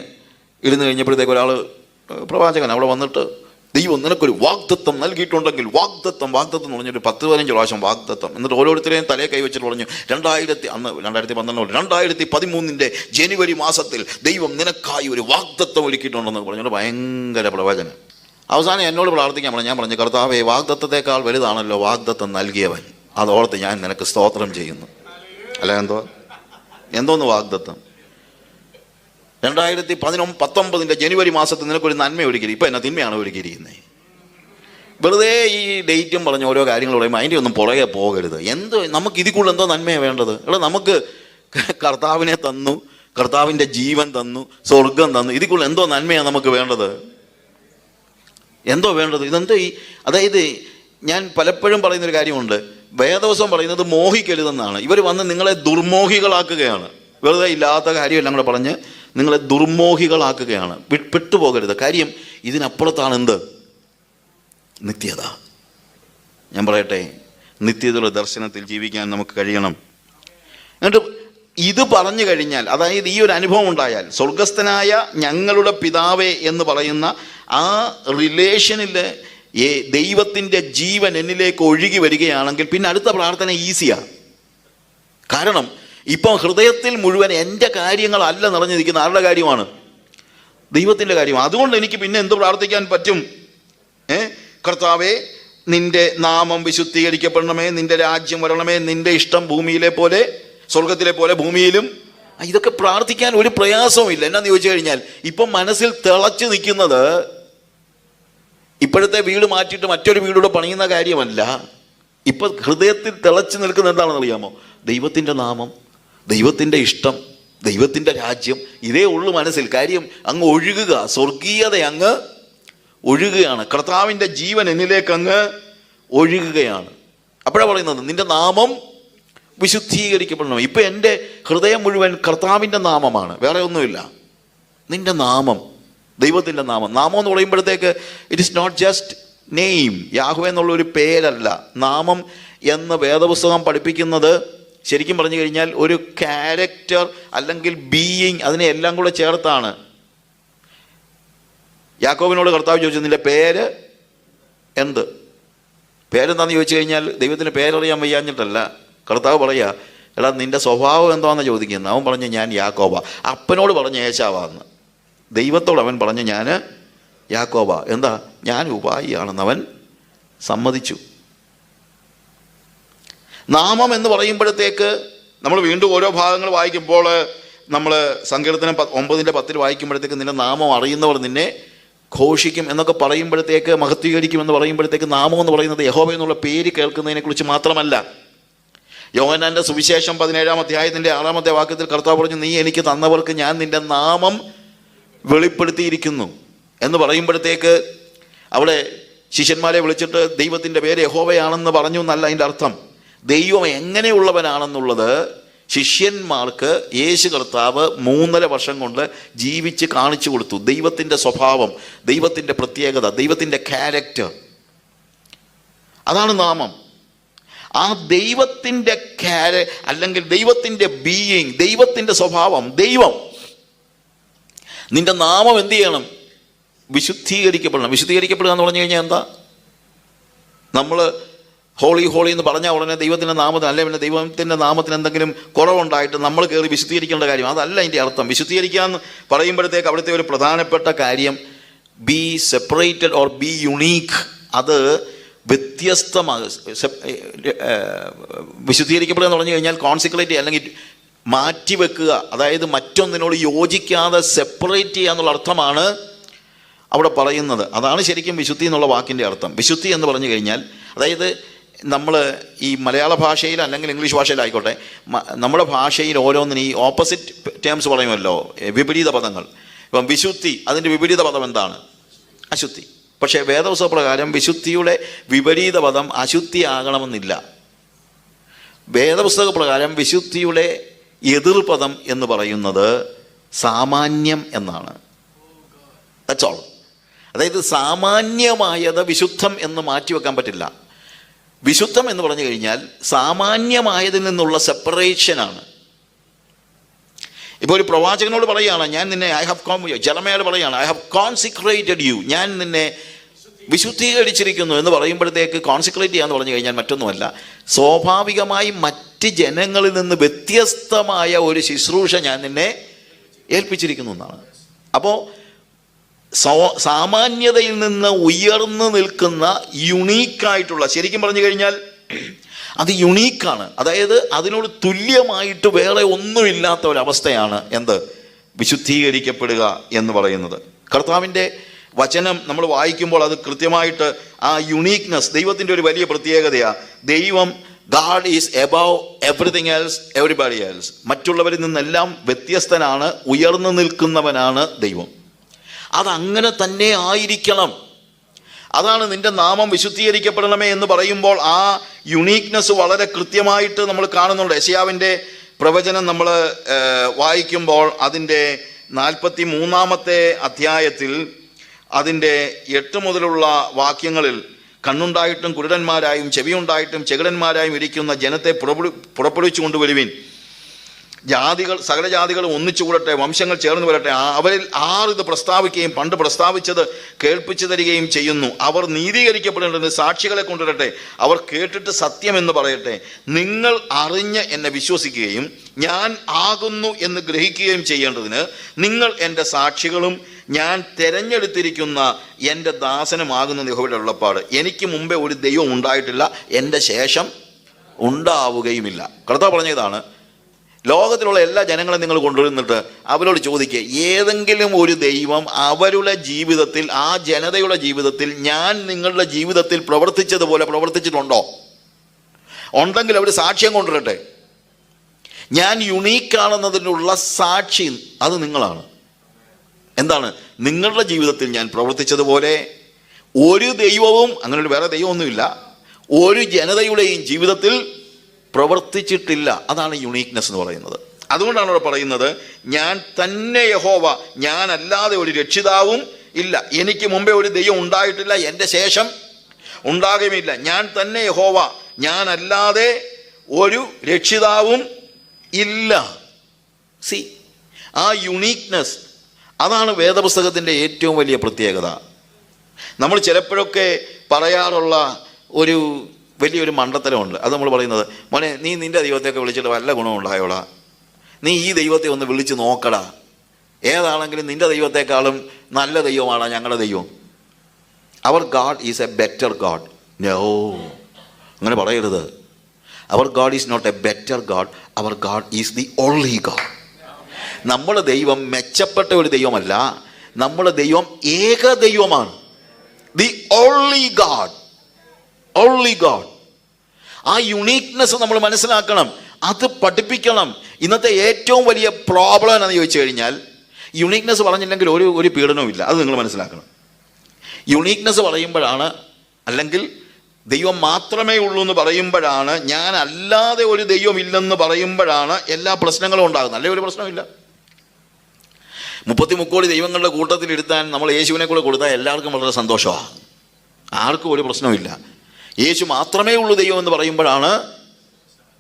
ഇരുന്ന് കഴിഞ്ഞപ്പോഴത്തേക്ക് ഒരാൾ പ്രവാചകൻ അവിടെ വന്നിട്ട്, ദൈവം നിനക്കൊരു വാഗ്ദത്തം നൽകിയിട്ടുണ്ടെങ്കിൽ വാഗ്ദത്തം എന്ന് പറഞ്ഞിട്ട് 10-15 പ്രാവശ്യം വാഗ്ദത്തം. എന്നിട്ട് ഓരോരുത്തരെയും തലയെ കൈവച്ചിട്ട് പറഞ്ഞു, 2013 ജനുവരി മാസത്തിൽ ദൈവം നിനക്കായി ഒരു വാഗ്ദത്തം ഒരുക്കിയിട്ടുണ്ടെന്ന് പറഞ്ഞിട്ട് ഭയങ്കര പ്രവചനം. അവസാനം എന്നോട് പ്രാർത്ഥിക്കാൻ പറഞ്ഞു. ഞാൻ പറഞ്ഞു, കർത്താവേ, വാഗ്ദത്തത്തേക്കാൾ വലുതാണല്ലോ വാഗ്ദത്തം നൽകിയവൻ, അതോർത്ത് ഞാൻ നിനക്ക് സ്തോത്രം ചെയ്യുന്നു. അല്ല, എന്തോന്ന് വാഗ്ദത്തം? 2019 ജനുവരി മാസത്തിൽ നിനക്കൊരു നന്മ ഒരുക്കിയിരിക്കും. ഇപ്പം എന്നാ തിന്മയാണ് ഒരുക്കിയിരിക്കുന്നത്? വെറുതെ ഈ ഡേറ്റും പറഞ്ഞ് ഓരോ കാര്യങ്ങൾ പറയുമ്പോൾ അതിൻ്റെ ഒന്നും പുറകെ പോകരുത്. നമുക്ക് ഇതിൽ കൂടുതൽ എന്തോ നന്മയാണ് വേണ്ടത്? നമുക്ക് കർത്താവിനെ തന്നു, കർത്താവിൻ്റെ ജീവൻ തന്നു, സ്വർഗം തന്നു. ഇതിൽ കൂടുതൽ എന്തോ നന്മയാണ് നമുക്ക് വേണ്ടത്? എന്തോ വേണ്ടത്? ഇതെന്തോ അതായത് ഞാൻ പലപ്പോഴും പറയുന്നൊരു കാര്യമുണ്ട്. വേദവസം പറയുന്നത് മോഹിക്കരുതെന്നാണ്. ഇവർ വന്ന് നിങ്ങളെ ദുർമോഹികളാക്കുകയാണ്. വെറുതെ ഇല്ലാത്ത കാര്യമെല്ലാം കൂടെ പറഞ്ഞ് നിങ്ങളെ ദുർമോഹികളാക്കുകയാണ്. പെട്ടുപോകരുത്. കാര്യം ഇതിനപ്പുറത്താണ് എന്ത്? നിത്യത. ഞാൻ പറയട്ടെ, നിത്യതയുടെ ദർശനത്തിൽ ജീവിക്കാൻ നമുക്ക് കഴിയണം. എന്നിട്ട് ഇത് പറഞ്ഞു കഴിഞ്ഞാൽ, അതായത് ഈ ഒരു അനുഭവം ഉണ്ടായാൽ, സ്വർഗസ്ഥനായ ഞങ്ങളുടെ പിതാവേ എന്ന് പറയുന്ന ആ റിലേഷനിൽ ദൈവത്തിൻ്റെ ജീവൻ എന്നിലേക്ക് ഒഴുകി വരികയാണെങ്കിൽ പിന്നെ അടുത്ത പ്രാർത്ഥന ഈസിയാണ്. കാരണം ഇപ്പം ഹൃദയത്തിൽ മുഴുവൻ എൻ്റെ കാര്യങ്ങളല്ല നിറഞ്ഞിരിക്കുന്ന ആരുടെ കാര്യമാണ്? ദൈവത്തിൻ്റെ കാര്യമാണ്. അതുകൊണ്ട് എനിക്ക് പിന്നെ എന്ത് പ്രാർത്ഥിക്കാൻ പറ്റും? കർത്താവേ, നിന്റെ നാമം വിശുദ്ധീകരിക്കപ്പെടണമേ, നിന്റെ രാജ്യം വരണമേ, നിന്റെ ഇഷ്ടം ഭൂമിയിലെ പോലെ സ്വർഗത്തിലെ പോലെ ഭൂമിയിലും. ഇതൊക്കെ പ്രാർത്ഥിക്കാൻ ഒരു പ്രയാസവും ഇല്ല. എന്നാന്ന് ചോദിച്ചു കഴിഞ്ഞാൽ ഇപ്പം മനസ്സിൽ തിളച്ചു നിൽക്കുന്നത് ഇപ്പോഴത്തെ വീട് മാറ്റിയിട്ട് മറ്റൊരു വീടൂടെ പണിയുന്ന കാര്യമല്ല. ഇപ്പം ഹൃദയത്തിൽ തിളച്ചു നിൽക്കുന്ന എന്താണെന്ന് അറിയാമോ? ദൈവത്തിൻ്റെ നാമം, ദൈവത്തിൻ്റെ ഇഷ്ടം, ദൈവത്തിൻ്റെ രാജ്യം. ഇതേ ഉള്ളു മനസ്സിൽ. കാര്യം അങ്ങ് ഒഴുകുക, സ്വർഗീയത അങ്ങ് ഒഴുകുകയാണ്. കർത്താവിൻ്റെ ജീവൻ എന്നിലേക്ക് അങ്ങ് ഒഴുകുകയാണ്. അപ്പോഴാണ് പറയുന്നത് നിന്റെ നാമം വിശുദ്ധീകരിക്കപ്പെടണം. ഇപ്പം എൻ്റെ ഹൃദയം മുഴുവൻ കർത്താവിൻ്റെ നാമമാണ്, വേറെ ഒന്നുമില്ല. നിന്റെ നാമം, ദൈവത്തിൻ്റെ നാമം. നാമം എന്ന് പറയുമ്പോഴത്തേക്ക് it is not just name. Yahweh എന്നുള്ളൊരു പേരല്ല. നാമം എന്ന് വേദപുസ്തകം പഠിപ്പിക്കുന്നത് ശരിക്കും പറഞ്ഞു കഴിഞ്ഞാൽ ഒരു ക്യാരക്ടർ അല്ലെങ്കിൽ ബീയിങ്, അതിനെ എല്ലാം കൂടെ ചേർത്താണ്. യാക്കോബിനോട് കർത്താവ് ചോദിച്ചു, നിന്റെ പേര് എന്ത്? പേരെന്താണെന്ന് ചോദിച്ചു കഴിഞ്ഞാൽ ദൈവത്തിന് പേരറിയാൻ വയ്യാഞ്ഞിട്ടല്ല. കർത്താവ് പറയുക, എടാ നിന്റെ സ്വഭാവം എന്താണെന്ന് ചോദിക്കുന്നത്. അവൻ പറഞ്ഞു ഞാൻ യാക്കോബ. അപ്പനോട് പറഞ്ഞ യേശാവാന്ന്. ദൈവത്തോട് അവൻ പറഞ്ഞു ഞാൻ യാക്കോബ. എന്താ? ഞാൻ ഉപായിയാണെന്ന് അവൻ സമ്മതിച്ചു. നാമം എന്ന് പറയുമ്പോഴത്തേക്ക് നമ്മൾ വീണ്ടും ഓരോ ഭാഗങ്ങൾ വായിക്കുമ്പോൾ നമ്മൾ സങ്കീർത്തനം 9:10 വായിക്കുമ്പോഴത്തേക്ക് നിന്റെ നാമം അറിയുന്നവർ നിന്നെ ഘോഷിക്കും എന്നൊക്കെ പറയുമ്പോഴത്തേക്ക്, മഹത്വീകരിക്കും എന്ന് പറയുമ്പോഴത്തേക്ക്, നാമം എന്ന് പറയുന്നത് യഹോവ എന്നുള്ള പേര് കേൾക്കുന്നതിനെക്കുറിച്ച് മാത്രമല്ല. യോഹന്നാന്റെ സുവിശേഷം 17-ാം അധ്യായത്തിൻ്റെ 6-ാമത്തെ വാക്യത്തിൽ കർത്താവ് പറഞ്ഞു, നീ എനിക്ക് തന്നവർക്ക് ഞാൻ നിന്റെ നാമം വെളിപ്പെടുത്തിയിരിക്കുന്നു എന്ന് പറയുമ്പോഴത്തേക്ക് അവിടെ ശിഷ്യന്മാരെ വിളിച്ചിട്ട് ദൈവത്തിൻ്റെ പേര് യഹോവയാണെന്ന് പറഞ്ഞു എന്നല്ല അതിൻ്റെ അർത്ഥം. ദൈവം എങ്ങനെയുള്ളവനാണെന്നുള്ളത് ശിഷ്യന്മാർക്ക് യേശു കർത്താവ് 3.5 വർഷം കൊണ്ട് ജീവിച്ച് കാണിച്ചു കൊടുത്തു. ദൈവത്തിൻ്റെ സ്വഭാവം, ദൈവത്തിൻ്റെ പ്രത്യേകത, ദൈവത്തിൻ്റെ ക്യാരക്ടർ, അതാണ് നാമം. ആ ദൈവത്തിൻ്റെ അല്ലെങ്കിൽ ദൈവത്തിൻ്റെ ബീയിങ്, ദൈവത്തിൻ്റെ സ്വഭാവം, ദൈവം. നിന്റെ നാമം എന്ത് ചെയ്യണം? വിശുദ്ധീകരിക്കപ്പെടണം. വിശുദ്ധീകരിക്കപ്പെടുക എന്ന് പറഞ്ഞു കഴിഞ്ഞാൽ എന്താ? നമ്മൾ ഹോളി ഹോളി എന്ന് പറഞ്ഞാൽ ഉടനെ ദൈവത്തിൻ്റെ നാമത്തിന്, അല്ലെ പിന്നെ ദൈവത്തിൻ്റെ നാമത്തിന് എന്തെങ്കിലും കുറവുണ്ടായിട്ട് നമ്മൾ കയറി വിശുദ്ധീകരിക്കേണ്ട കാര്യം അതല്ല അതിൻ്റെ അർത്ഥം. വിശുദ്ധീകരിക്കുക എന്ന് പറയുമ്പോഴത്തേക്ക് അവിടുത്തെ ഒരു പ്രധാനപ്പെട്ട കാര്യം B separated or B unique. അത് വ്യത്യസ്തമാണ്. വിശുദ്ധീകരിക്കപ്പെടുക എന്ന് പറഞ്ഞു കഴിഞ്ഞാൽ കോൺസിക്രേറ്റ് അല്ലെങ്കിൽ മാറ്റിവെക്കുക, അതായത് മറ്റൊന്നിനോട് യോജിക്കാതെ സെപ്പറേറ്റ് ചെയ്യുക എന്നുള്ള അർത്ഥമാണ് അവിടെ പറയുന്നത്. അതാണ് ശരിക്കും വിശുദ്ധി എന്നുള്ള വാക്കിൻ്റെ അർത്ഥം. വിശുദ്ധി എന്ന് പറഞ്ഞു കഴിഞ്ഞാൽ, അതായത് നമ്മൾ ഈ മലയാള ഭാഷയിൽ അല്ലെങ്കിൽ ഇംഗ്ലീഷ് ഭാഷയിലായിക്കോട്ടെ, നമ്മുടെ ഭാഷയിൽ ഓരോന്നിനും ഈ ഓപ്പോസിറ്റ് ടേംസ് പറയുമല്ലോ, വിപരീത പദങ്ങൾ. ഇപ്പം വിശുദ്ധി, അതിൻ്റെ വിപരീത പദം എന്താണ്? അശുദ്ധി. പക്ഷേ വേദപുസ്തക പ്രകാരം വിശുദ്ധിയുടെ വിപരീത പദം അശുദ്ധി ആകണമെന്നില്ല. വേദപുസ്തക പ്രകാരം വിശുദ്ധിയുടെ എതിർപദം എന്ന് പറയുന്നത് സാമാന്യം എന്നാണ്. That's all. അതായത് സാമാന്യമായത് വിശുദ്ധം എന്ന് മാറ്റിവെക്കാൻ പറ്റില്ല. വിശുദ്ധം എന്ന് പറഞ്ഞു കഴിഞ്ഞാൽ സാമാന്യമായതിൽ നിന്നുള്ള സെപ്പറേഷനാണ്. ഇപ്പോൾ ഒരു പ്രവാചകനോട് പറയുകയാണ്, ഞാൻ നിന്നെ ജെറമയായോട് പറയുകയാണ്, ഐ ഹാവ് കോൺസിക്രേറ്റഡ് യു, ഞാൻ നിന്നെ വിശുദ്ധീകരിച്ചിരിക്കുന്നു എന്ന് പറയുമ്പോഴത്തേക്ക് കോൺസിക്രേറ്റ് ചെയ്യാന്ന് പറഞ്ഞു കഴിഞ്ഞാൽ മറ്റൊന്നുമല്ല, സ്വാഭാവികമായി മറ്റ് ജനങ്ങളിൽ നിന്ന് വ്യത്യസ്തമായ ഒരു ശുശ്രൂഷ ഞാൻ നിന്നെ ഏൽപ്പിച്ചിരിക്കുന്നു എന്നാണ്. അപ്പോൾ സാമാന്യതയിൽ നിന്ന് ഉയർന്നു നിൽക്കുന്ന യുണീക്കായിട്ടുള്ള, ശരിക്കും പറഞ്ഞു കഴിഞ്ഞാൽ അത് യുണീക്കാണ്. അതായത് അതിനോട് തുല്യമായിട്ട് വേറെ ഒന്നുമില്ലാത്ത ഒരവസ്ഥയാണ് എന്ത്? വിശുദ്ധീകരിക്കപ്പെടുക എന്ന് പറയുന്നത്. കർത്താവിൻ്റെ വചനം നമ്മൾ വായിക്കുമ്പോൾ അത് കൃത്യമായിട്ട് ആ യുണീക്നെസ്, ദൈവത്തിൻ്റെ ഒരു വലിയ പ്രത്യേകതയാണ്. ദൈവം, God is above everything else, everybody else. മറ്റുള്ളവരിൽ നിന്നെല്ലാം വ്യത്യസ്തനാണ്, ഉയർന്നു നിൽക്കുന്നവനാണ് ദൈവം. അതങ്ങനെ തന്നെ ആയിരിക്കണം. അതാണ് നിന്റെ നാമം വിശുദ്ധീകരിക്കപ്പെടണമേ എന്ന് പറയുമ്പോൾ ആ യുണീക്നെസ് വളരെ കൃത്യമായിട്ട് നമ്മൾ കാണുന്നുണ്ട്. യെശയ്യാവിൻ്റെ പ്രവചനം നമ്മൾ വായിക്കുമ്പോൾ അതിൻ്റെ 43-ാമത്തെ അധ്യായത്തിൽ അതിൻ്റെ 8 മുതലുള്ള വാക്യങ്ങളിൽ, കണ്ണുണ്ടായിട്ടും കുരുടന്മാരായും ചെവിയുണ്ടായിട്ടും ചെകിടന്മാരായും ഇരിക്കുന്ന ജനത്തെ പുറപ്പെടുവിച്ചു കൊണ്ടുവരുവിൻ, ജാതികൾ, സകല ജാതികളും ഒന്നിച്ചു കൂടട്ടെ, വംശങ്ങൾ ചേർന്ന് വരട്ടെ. അവരിൽ 6 ഇത് പ്രസ്താവിക്കുകയും പണ്ട് പ്രസ്താവിച്ചത് കേൾപ്പിച്ചു തരികയും ചെയ്യുന്നു. അവർ നീതീകരിക്കപ്പെടേണ്ടതിന് സാക്ഷികളെ കൊണ്ടുവരട്ടെ. അവർ കേട്ടിട്ട് സത്യമെന്ന് പറയട്ടെ. നിങ്ങൾ അറിഞ്ഞ് എന്നെ വിശ്വസിക്കുകയും ഞാൻ ആകുന്നു എന്ന് ഗ്രഹിക്കുകയും ചെയ്യേണ്ടതിന് നിങ്ങൾ എൻ്റെ സാക്ഷികളും ഞാൻ തിരഞ്ഞെടുത്തിരിക്കുന്ന എൻ്റെ ദാസനുമാകുന്ന യഹോവയുടെ അരുളപ്പാട്. എനിക്ക് മുമ്പേ ഒരു ദൈവം ഉണ്ടായിട്ടില്ല, എൻ്റെ ശേഷം ഉണ്ടാവുകയുമില്ല. കർത്താവ് പറഞ്ഞതാണ്, ലോകത്തിലുള്ള എല്ലാ ജനങ്ങളെയും നിങ്ങൾ കൊണ്ടുവന്നിട്ട് അവരോട് ചോദിക്കുക, ഏതെങ്കിലും ഒരു ദൈവം അവരുടെ ജീവിതത്തിൽ, ആ ജനതയുടെ ജീവിതത്തിൽ ഞാൻ നിങ്ങളുടെ ജീവിതത്തിൽ പ്രവർത്തിച്ചതുപോലെ പ്രവർത്തിച്ചിട്ടുണ്ടോ? ഉണ്ടെങ്കിൽ അവർ സാക്ഷ്യം കൊണ്ടുവരട്ടെ. ഞാൻ യുണീക്കാണെന്നതിനുള്ള സാക്ഷി അത് നിങ്ങളാണ്. എന്താണ്? നിങ്ങളുടെ ജീവിതത്തിൽ ഞാൻ പ്രവർത്തിച്ചതുപോലെ ഒരു ദൈവവും, അങ്ങനെ വേറെ ദൈവമൊന്നുമില്ല, ഒരു ജനതയുടെയും ജീവിതത്തിൽ പ്രവർത്തിച്ചിട്ടില്ല. അതാണ് യുണീക്നെസ് എന്ന് പറയുന്നത്. അതുകൊണ്ടാണ് അവിടെ പറയുന്നത്, ഞാൻ തന്നെ യഹോവ, ഞാനല്ലാതെ ഒരു രക്ഷിതാവും ഇല്ല. എനിക്ക് മുമ്പേ ഒരു ദൈവം ഉണ്ടായിട്ടില്ല, എൻ്റെ ശേഷം ഉണ്ടാകുകയുമില്ല. ഞാൻ തന്നെ യഹോവ, ഞാനല്ലാതെ ഒരു രക്ഷിതാവും ഇല്ല. സി, ആ യുണീക്നെസ്, അതാണ് വേദപുസ്തകത്തിൻ്റെ ഏറ്റവും വലിയ പ്രത്യേകത. നമ്മൾ ചിലപ്പോഴൊക്കെ പറയാറുള്ള ഒരു വലിയൊരു മണ്ടത്തരമുണ്ട്. അത് നമ്മൾ പറയുന്നത്, മോനെ നീ നിൻ്റെ ദൈവത്തെയൊക്കെ വിളിച്ചിട്ട് വല്ല ഗുണമുണ്ടായോടാ, നീ ഈ ദൈവത്തെ ഒന്ന് വിളിച്ച് നോക്കടാ, ഏതാണെങ്കിലും നിൻ്റെ ദൈവത്തെക്കാളും നല്ല ദൈവമാണ് ഞങ്ങളുടെ ദൈവം. അവർ God is a better God. No, അങ്ങനെ പറയരുത്. അവർ God is not a better God, അവർ God is the only God. നമ്മുടെ ദൈവം മെച്ചപ്പെട്ട ഒരു ദൈവമല്ല, നമ്മുടെ ദൈവം ഏക ദൈവമാണ്. The only God, only God. ആ യുണീക്നെസ് നമ്മൾ മനസ്സിലാക്കണം, അത് പഠിപ്പിക്കണം. ഇന്നത്തെ ഏറ്റവും വലിയ പ്രോബ്ലം എന്ന് ചോദിച്ചു കഴിഞ്ഞാൽ, യുണീക്നെസ് പറഞ്ഞില്ലെങ്കിൽ ഒരു പീഡനവും ഇല്ല. അത് നിങ്ങൾ മനസ്സിലാക്കണം. യുണീക്നെസ് പറയുമ്പോഴാണ്, അല്ലെങ്കിൽ ദൈവം മാത്രമേ ഉള്ളൂ എന്ന് പറയുമ്പോഴാണ്, ഞാൻ അല്ലാതെ ഒരു ദൈവം ഇല്ലെന്ന് പറയുമ്പോഴാണ് എല്ലാ പ്രശ്നങ്ങളും ഉണ്ടാകുന്നത്. അല്ലേ ഒരു പ്രശ്നമില്ല. 33 കോടി ദൈവങ്ങളുടെ കൂട്ടത്തിലിരുത്താൻ നമ്മൾ യേശുവിനെ കൂടെ കൊടുത്താൽ എല്ലാവർക്കും വളരെ സന്തോഷമാണ്, ആർക്കും ഒരു പ്രശ്നമില്ല. യേശു മാത്രമേ ഉള്ളൂ ദൈവം എന്ന് പറയുമ്പോഴാണ്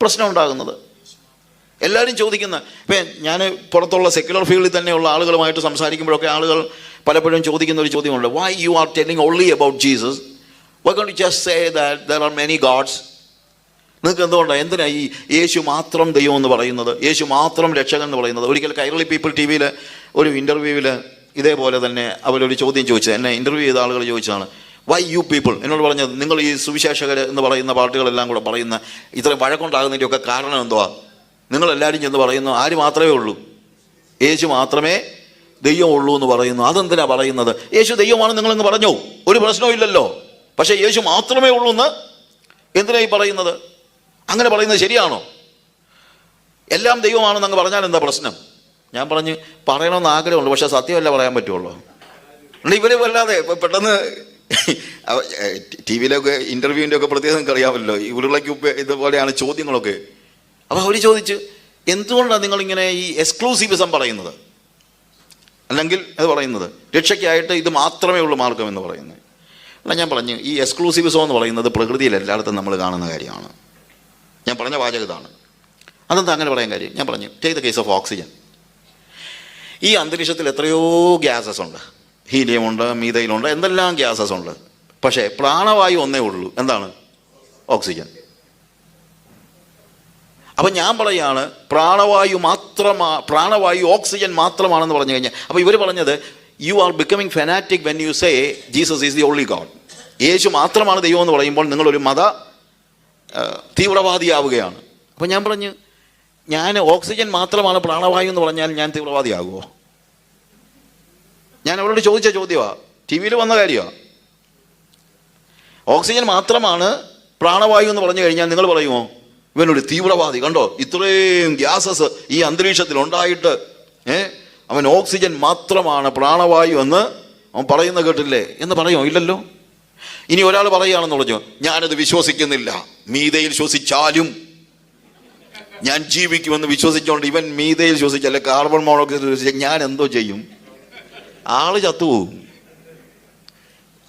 പ്രശ്നം ഉണ്ടാകുന്നത്. എല്ലാവരും ചോദിക്കുന്ന, ഇപ്പം ഞാൻ പുറത്തുള്ള സെക്യുലർ ഫീൽഡിൽ തന്നെയുള്ള ആളുകളുമായിട്ട് സംസാരിക്കുമ്പോഴൊക്കെ ആളുകൾ പലപ്പോഴും ചോദിക്കുന്ന ഒരു ചോദ്യമുണ്ട്, why you are telling only about Jesus, why can't you just say that there are many gods? നിങ്ങൾക്ക് എന്തുകൊണ്ടാണ്, എന്തിനാ ഈ യേശു മാത്രം ദൈവം എന്ന് പറയുന്നത്, യേശു മാത്രം രക്ഷകൻ എന്ന് പറയുന്നത്? ഒരിക്കൽ കൈരളി പീപ്പിൾ ടി വിയിൽ ഒരു ഇൻ്റർവ്യൂവിൽ ഇതേപോലെ തന്നെ അവരൊരു ചോദ്യം ചോദിച്ചത്, എന്നെ ഇൻ്റർവ്യൂ ചെയ്ത ആളുകൾ ചോദിച്ചതാണ്, വൈ യു പീപ്പിൾ, എന്നോട് പറഞ്ഞത്, നിങ്ങൾ ഈ സുവിശേഷകർ എന്ന് പറയുന്ന പാർട്ടികളെല്ലാം കൂടെ പറയുന്ന ഇത്രയും വഴക്കുണ്ടാകുന്നതിൻ്റെയൊക്കെ കാരണം എന്തുവാ? നിങ്ങളെല്ലാവരും ചെന്ന് പറയുന്നു ആര് മാത്രമേ ഉള്ളൂ, യേശു മാത്രമേ ദൈവമുള്ളൂ എന്ന് പറയുന്നു. അതെന്തിനാ പറയുന്നത്? യേശു ദൈവമാണ് നിങ്ങളെന്ന് പറഞ്ഞോ, ഒരു പ്രശ്നവും ഇല്ലല്ലോ. പക്ഷേ യേശു മാത്രമേ ഉള്ളൂ എന്ന് എന്തിനായി പറയുന്നത്? അങ്ങനെ പറയുന്നത് ശരിയാണോ? എല്ലാം ദൈവമാണെന്ന് അങ്ങ് പറഞ്ഞാൽ എന്താ പ്രശ്നം? ഞാൻ പറഞ്ഞു, പറയണമെന്ന് ആഗ്രഹമുണ്ട്, പക്ഷേ സത്യമല്ല പറയാൻ പറ്റുള്ളൂ. ഇവർ വല്ലാതെ പെട്ടെന്ന് ടി വിയിലൊക്കെ ഇൻ്റർവ്യൂവിൻ്റെ ഒക്കെ പ്രത്യേകം നിങ്ങൾക്ക് അറിയാമല്ലോ, ഇവരുള്ളക്ക് ഇതുപോലെയാണ് ചോദ്യങ്ങളൊക്കെ. അപ്പോൾ അവർ ചോദിച്ചു, എന്തുകൊണ്ടാണ് നിങ്ങളിങ്ങനെ ഈ എക്സ്ക്ലൂസീവിസം പറയുന്നത്, അല്ലെങ്കിൽ അത് പറയുന്നത് രക്ഷയ്ക്കായിട്ട് ഇത് മാത്രമേ ഉള്ളൂ മാർഗം എന്ന് പറയുന്നത്? അല്ല, ഞാൻ പറഞ്ഞു, ഈ എക്സ്ക്ലൂസീവിസം എന്ന് പറയുന്നത് പ്രകൃതിയിൽ എല്ലായിടത്തും നമ്മൾ കാണുന്ന കാര്യമാണ്. ഞാൻ പറഞ്ഞ വാചകം ഇതാണ്. അതെന്താ അങ്ങനെ പറയാൻ കാര്യം? ഞാൻ പറഞ്ഞു, take the case of oxygen. ഈ അന്തരീക്ഷത്തിൽ എത്രയോ ഗ്യാസസ് ഉണ്ട്, ഹീലിയമുണ്ട്, മീഥൈലുണ്ട്, എന്തെല്ലാം ഗ്യാസസ് ഉണ്ട്. പക്ഷേ പ്രാണവായു ഒന്നേ ഉള്ളൂ, എന്താണ്? ഓക്സിജൻ. അപ്പം ഞാൻ പറയുകയാണ്, പ്രാണവായു ഓക്സിജൻ മാത്രമാണെന്ന് പറഞ്ഞു കഴിഞ്ഞാൽ, അപ്പോൾ ഇവർ പറഞ്ഞത്, you are becoming fanatic when you say Jesus is the only God. യേശു മാത്രമാണ് ദൈവം എന്ന് പറയുമ്പോൾ നിങ്ങളൊരു മത തീവ്രവാദിയാവുകയാണ്. അപ്പോൾ ഞാൻ പറഞ്ഞു, ഞാൻ ഓക്സിജൻ മാത്രമാണ് പ്രാണവായു എന്ന് പറഞ്ഞാൽ ഞാൻ തീവ്രവാദിയാകുമോ? ഞാൻ അവരോട് ചോദിച്ച ചോദ്യമാണ്, ടി വിയിൽ വന്ന കാര്യമാണ്. ഓക്സിജൻ മാത്രമാണ് പ്രാണവായു എന്ന് പറഞ്ഞു കഴിഞ്ഞാൽ നിങ്ങൾ പറയുമോ ഇവനൊരു തീവ്രവാദി, കണ്ടോ ഇത്രയും ഗ്യാസസ് ഈ അന്തരീക്ഷത്തിൽ ഉണ്ടായിട്ട് അവൻ ഓക്സിജൻ മാത്രമാണ് പ്രാണവായു എന്ന് അവൻ പറയുന്ന കേട്ടില്ലേ എന്ന് പറയുമോ? ഇല്ലല്ലോ. ഇനി ഒരാൾ പറയുകയാണെന്ന് പറഞ്ഞു, ഞാനത് വിശ്വസിക്കുന്നില്ല, മീഥയിൽ ശ്വസിച്ചാലും ഞാൻ ജീവിക്കുമെന്ന് വിശ്വസിച്ചുകൊണ്ട് ഇവൻ മീഥയിൽ ശ്വസിച്ചല്ലേ കാർബൺ മോണോക്സൈഡ് ശ്വസിച്ചാൽ ഞാൻ എന്തോ ചെയ്യും? ആള് ചത്തുപോകും.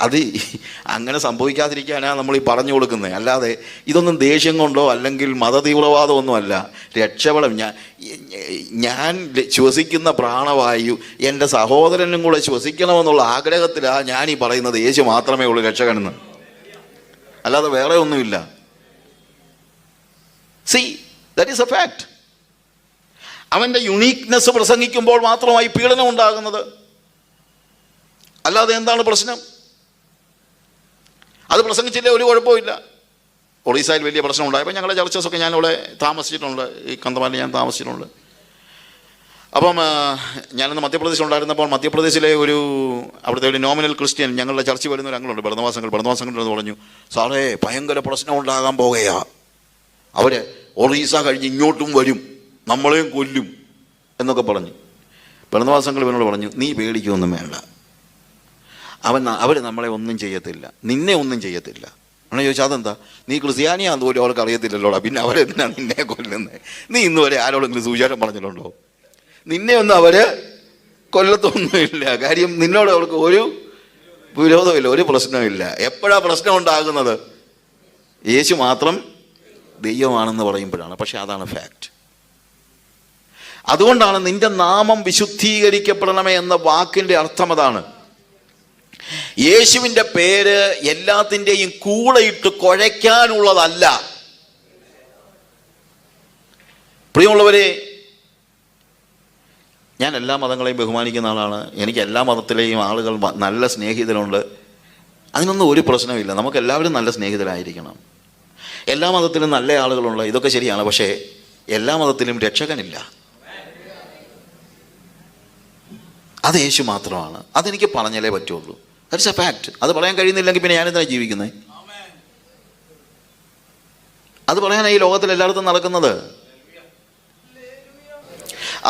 അത് അങ്ങനെ സംഭവിക്കാതിരിക്കാനാണ് നമ്മൾ ഈ പറഞ്ഞു കൊടുക്കുന്നത്. അല്ലാതെ ഇതൊന്നും ദേഷ്യം കൊണ്ടോ അല്ലെങ്കിൽ മതതീവ്രവാദമൊന്നും അല്ല. രക്ഷപ്പെടം ഞാൻ ശ്വസിക്കുന്ന പ്രാണവായു എൻ്റെ സഹോദരനും കൂടെ ശ്വസിക്കണമെന്നുള്ള ആഗ്രഹത്തിലാണ് ഞാൻ ഈ പറയുന്നത്. യേശു മാത്രമേ ഉള്ളൂ രക്ഷകനെന്ന്, അല്ലാതെ വേറെ ഒന്നുമില്ല. See, that is a fact. അവൻ്റെ യുണീക്നെസ് പ്രസംഗിക്കുമ്പോൾ മാത്രമായി പീഡനം ഉണ്ടാകുന്നത്, അല്ലാതെ എന്താണ് പ്രശ്നം? അത് പ്രസംഗിച്ചില്ലേ ഒരു കുഴപ്പമില്ല. ഒറീസയിൽ വലിയ പ്രശ്നം ഉണ്ടായപ്പോൾ ഞങ്ങളുടെ ചർച്ചസൊക്കെ ഞാനിവിടെ താമസിച്ചിട്ടുണ്ട്, ഈ കന്തമാലിൽ ഞാൻ താമസിച്ചിട്ടുണ്ട്. അപ്പം ഞാനിന്ന് മധ്യപ്രദേശിലുണ്ടായിരുന്നപ്പോൾ മധ്യപ്രദേശിലെ അവിടുത്തെ ഒരു നോമിനൽ ക്രിസ്ത്യൻ ഞങ്ങളുടെ ചർച്ച വരുന്ന ഒരു അംഗങ്ങളുണ്ട്, ഭരണവാസങ്ങൾ എന്ന് പറഞ്ഞു, സാറേ ഭയങ്കര പ്രശ്നം ഉണ്ടാകാൻ പോകുകയാ, അവർ ഒറീസ കഴിഞ്ഞ് ഇങ്ങോട്ടും വരും, നമ്മളെയും കൊല്ലും എന്നൊക്കെ പറഞ്ഞു. ഭരണവാസങ്ങൾ ഇവനോട് പറഞ്ഞു, നീ പേടിക്കൊന്നും വേണ്ട, അവർ നമ്മളെ ഒന്നും ചെയ്യത്തില്ല, നിന്നെ ഒന്നും ചെയ്യത്തില്ല. അങ്ങനെ ചോദിച്ചാൽ അതെന്താ, നീ ക്രിസ്ത്യാനിയാന്ന് പോലും അവർക്ക് അറിയത്തില്ലല്ലോടാ, പിന്നെ അവരെന്തിനാണ് നിന്നെ കൊല്ലുന്നത്? നീ ഇന്ന് വരെ ആരോടെങ്കിലും സുവിശേഷം പറഞ്ഞിട്ടുണ്ടോ? നിന്നെ ഒന്നും അവർ കൊല്ലത്തൊന്നുമില്ല. കാര്യം നിന്നോട് അവർക്ക് ഒരു വിരോധമില്ല, ഒരു പ്രശ്നമില്ല. എപ്പോഴാണ് പ്രശ്നം ഉണ്ടാകുന്നത്? യേശു മാത്രം ദൈവമാണെന്ന് പറയുമ്പോഴാണ്. പക്ഷെ അതാണ് ഫാക്റ്റ്. അതുകൊണ്ടാണ് നിന്റെ നാമം വിശുദ്ധീകരിക്കപ്പെടണമേ എന്ന വാക്കിൻ്റെ അർത്ഥം അതാണ്. യേശുവിൻ്റെ പേര് എല്ലാത്തിൻ്റെയും കൂടെയിട്ട് കുഴയ്ക്കാനുള്ളതല്ല. പ്രിയമുള്ളവരെ, ഞാൻ എല്ലാ മതങ്ങളെയും ബഹുമാനിക്കുന്ന ആളാണ്. എനിക്ക് എല്ലാ മതത്തിലെയും ആളുകൾ നല്ല സ്നേഹിതരുണ്ട്. അതിനൊന്നും ഒരു പ്രശ്നമില്ല. നമുക്ക് എല്ലാവരും നല്ല സ്നേഹിതരായിരിക്കണം. എല്ലാ മതത്തിലും നല്ല ആളുകളുണ്ട്, ഇതൊക്കെ ശരിയാണ്. പക്ഷേ എല്ലാ മതത്തിലും രക്ഷകനില്ല. അത് യേശു മാത്രമാണ്. അതെനിക്ക് പറഞ്ഞാലേ പറ്റുള്ളൂ. That's A fact. അത് പറയാൻ കഴിയുന്നില്ലെങ്കിൽ പിന്നെ ഞാനെന്താണ് ജീവിക്കുന്നത്? അത് പറയാനാണ് ഈ ലോകത്തിൽ എല്ലായിടത്തും നടക്കുന്നത്.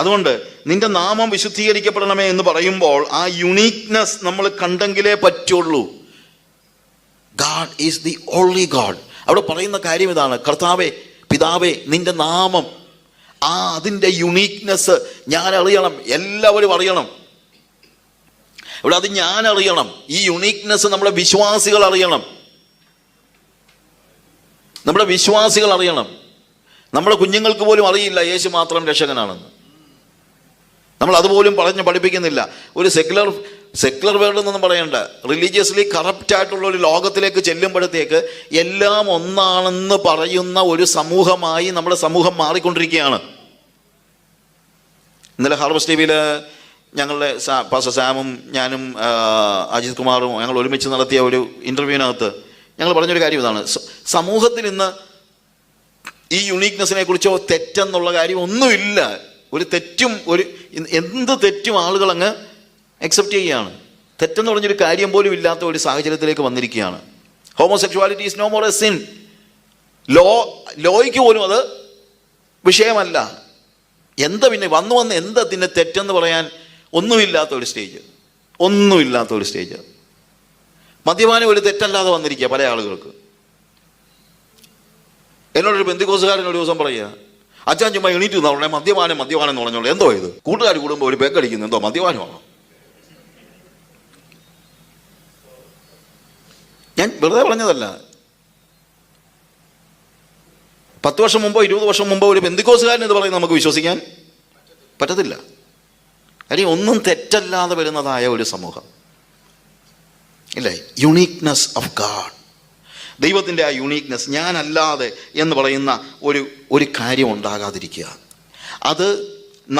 അതുകൊണ്ട് നിന്റെ നാമം വിശുദ്ധീകരിക്കപ്പെടണമേ എന്ന് പറയുമ്പോൾ ആ യുണീക്നെസ് നമ്മൾ കണ്ടെങ്കിലേ പറ്റുള്ളൂ. God is the only God. അവിടെ പറയുന്ന കാര്യം ഇതാണ്, കർത്താവേ, പിതാവേ, നിന്റെ നാമം, അതിൻ്റെ യുണീക്നെസ് ഞാൻ അറിയണം, എല്ലാവരും അറിയണം. ഇവിടെ അത് ഞാൻ അറിയണം. ഈ യുണീക്നെസ് നമ്മുടെ വിശ്വാസികൾ അറിയണം. നമ്മുടെ വിശ്വാസികൾ അറിയണം. നമ്മുടെ കുഞ്ഞുങ്ങൾക്ക് പോലും അറിയില്ല യേശു മാത്രം രക്ഷകനാണെന്ന്. നമ്മൾ അതുപോലും പഠിപ്പിക്കുന്നില്ല. ഒരു സെക്യുലർ വേൾഡ് എന്നൊന്നും പറയണ്ട, റിലീജിയസ്ലി കറപ്റ്റ് ആയിട്ടുള്ള ഒരു ലോകത്തിലേക്ക് ചെല്ലുമ്പോഴത്തേക്ക് എല്ലാം ഒന്നാണെന്ന് പറയുന്ന ഒരു സമൂഹമായി നമ്മുടെ സമൂഹം മാറിക്കൊണ്ടിരിക്കുകയാണ്. ഇന്നലെ ഹാർവസ്റ്റ് ടിവിയിൽ ഞങ്ങളുടെ പാസ്റ്റർ സാമും ഞാനും അജിത് കുമാറും ഞങ്ങൾ ഒരുമിച്ച് നടത്തിയ ഒരു ഇൻ്റർവ്യൂവിനകത്ത് ഞങ്ങൾ പറഞ്ഞൊരു കാര്യം ഇതാണ്, സമൂഹത്തിൽ ഇന്ന് ഈ യുണീക്നെസ്സിനെ കുറിച്ചോ തെറ്റെന്നുള്ള കാര്യം ഒന്നുമില്ല. ഒരു തെറ്റും എന്ത് തെറ്റും ആളുകൾ അങ്ങ് അക്സെപ്റ്റ് ചെയ്യുകയാണ്. തെറ്റെന്ന് പറഞ്ഞൊരു കാര്യം പോലും ഇല്ലാത്ത ഒരു സാഹചര്യത്തിലേക്ക് വന്നിരിക്കുകയാണ്. Homosexuality is no more a sin. ലോയ്ക്ക് പോലും അത് വിഷയമല്ല. എന്താ പിന്നെ വന്ന് എന്താ പിന്നെ തെറ്റെന്ന് പറയാൻ ഒന്നുമില്ലാത്ത ഒരു സ്റ്റേജ്. മദ്യപാനം ഒരു തെറ്റല്ലാതെ വന്നിരിക്കുക പല ആളുകൾക്ക്. എന്നോടൊരു പെന്തിക്കോസുകാരൻ ഒരു ദിവസം പറയുക, അച്ഛൻ ചുമ്മാ എണീറ്റ് ഉടനെ മദ്യപാനം എന്ന് പറഞ്ഞോളൂ. എന്തോ ഇത് കൂട്ടുകാർ കൂടുമ്പോൾ ഒരു പെക്കടിക്കുന്നു, എന്തോ മദ്യപാനമാണോ? ഞാൻ വെറുതെ പറഞ്ഞതല്ല. 10 വർഷം മുമ്പോ 20 വർഷം മുമ്പോ ഒരു പെന്തിക്കോസുകാരൻ ഇത് പറയുന്നത് നമുക്ക് വിശ്വസിക്കാൻ പറ്റത്തില്ല. കാര്യം ഒന്നും തെറ്റല്ലാതെ വരുന്നതായ ഒരു സമൂഹം ഇല്ലേ? യുണീക്നെസ് ഓഫ് ഗാഡ്, ദൈവത്തിൻ്റെ ആ യുണീക്നെസ്, ഞാനല്ലാതെ എന്ന് പറയുന്ന ഒരു കാര്യം ഉണ്ടാകാതിരിക്കുക. അത്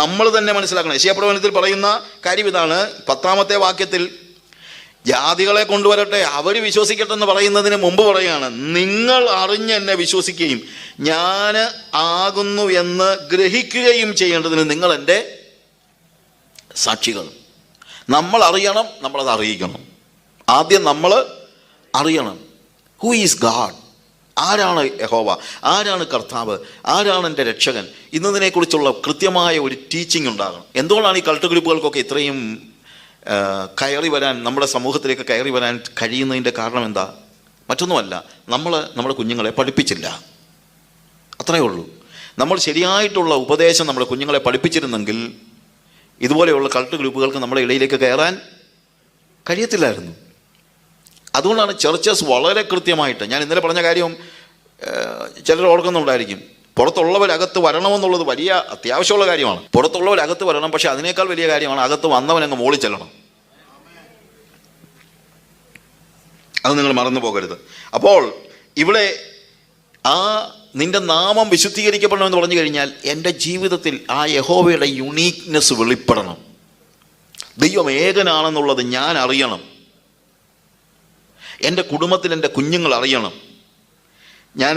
നമ്മൾ തന്നെ മനസ്സിലാക്കണം. യെശയ്യാപ്രവചനത്തിൽ പറയുന്ന കാര്യം ഇതാണ്. 10-ാമത്തെ വാക്യത്തിൽ ജാതികളെ കൊണ്ടുവരട്ടെ, അവർ വിശ്വസിക്കട്ടെ എന്ന് പറയുന്നതിന് മുമ്പ് പറയുകയാണ്, നിങ്ങൾ അറിഞ്ഞ് എന്നെ വിശ്വസിക്കുകയും ഞാൻ ആകുന്നു എന്ന് ഗ്രഹിക്കുകയും ചെയ്യേണ്ടതിന് നിങ്ങൾ എൻ്റെ സാക്ഷികൾ. നമ്മൾ അറിയണം, നമ്മളത് അറിയിക്കണം. ആദ്യം നമ്മൾ അറിയണം, ഹൂ ഈസ് ഗാഡ്, ആരാണ് യഹോവ, ആരാണ് കർത്താവ്, ആരാണ് എൻ്റെ രക്ഷകൻ എന്നതിനെക്കുറിച്ചുള്ള കൃത്യമായ ഒരു ടീച്ചിങ് ഉണ്ടാകണം. എന്തുകൊണ്ടാണ് ഈ കൾട്ട് ഗ്രൂപ്പുകൾക്കൊക്കെ ഇത്രയും കയറി വരാൻ, നമ്മുടെ സമൂഹത്തിലേക്ക് കയറി വരാൻ കഴിയുന്നതിൻ്റെ കാരണം എന്താ? മറ്റൊന്നുമല്ല, നമ്മുടെ കുഞ്ഞുങ്ങളെ പഠിപ്പിച്ചില്ല, അത്രയേ ഉള്ളൂ. നമ്മൾ ശരിയായിട്ടുള്ള ഉപദേശം നമ്മുടെ കുഞ്ഞുങ്ങളെ പഠിപ്പിച്ചിരുന്നെങ്കിൽ ഇതുപോലെയുള്ള കൾട്ട് ഗ്രൂപ്പുകൾക്ക് നമ്മുടെ ഇടയിലേക്ക് കയറാൻ കഴിയത്തില്ലായിരുന്നു. അതുകൊണ്ടാണ് ചർച്ചസ് വളരെ കൃത്യമായിട്ട്, ഞാൻ ഇന്നലെ പറഞ്ഞ കാര്യം ചിലർ ഓർക്കുന്നുണ്ടായിരിക്കും, പുറത്തുള്ളവരകത്ത് വരണമെന്നുള്ളത് വലിയ അത്യാവശ്യമുള്ള കാര്യമാണ്. പുറത്തുള്ളവരകത്ത് വരണം, പക്ഷെ അതിനേക്കാൾ വലിയ കാര്യമാണ് അകത്ത് വന്നവനങ്ങ് മോളിൽ ചെല്ലണം. അത് നിങ്ങൾ മറന്നു പോകരുത്. അപ്പോൾ ഇവിടെ ആ നിന്റെ നാമം വിശുദ്ധീകരിക്കപ്പെടണമെന്ന് പറഞ്ഞു കഴിഞ്ഞാൽ എൻ്റെ ജീവിതത്തിൽ ആ യഹോവയുടെ യുണീക്നെസ് വെളിപ്പെടണം. ദൈവം ഏകനാണെന്നുള്ളത് ഞാൻ അറിയണം. എൻ്റെ കുടുംബത്തിൽ എൻ്റെ കുഞ്ഞുങ്ങൾ അറിയണം. ഞാൻ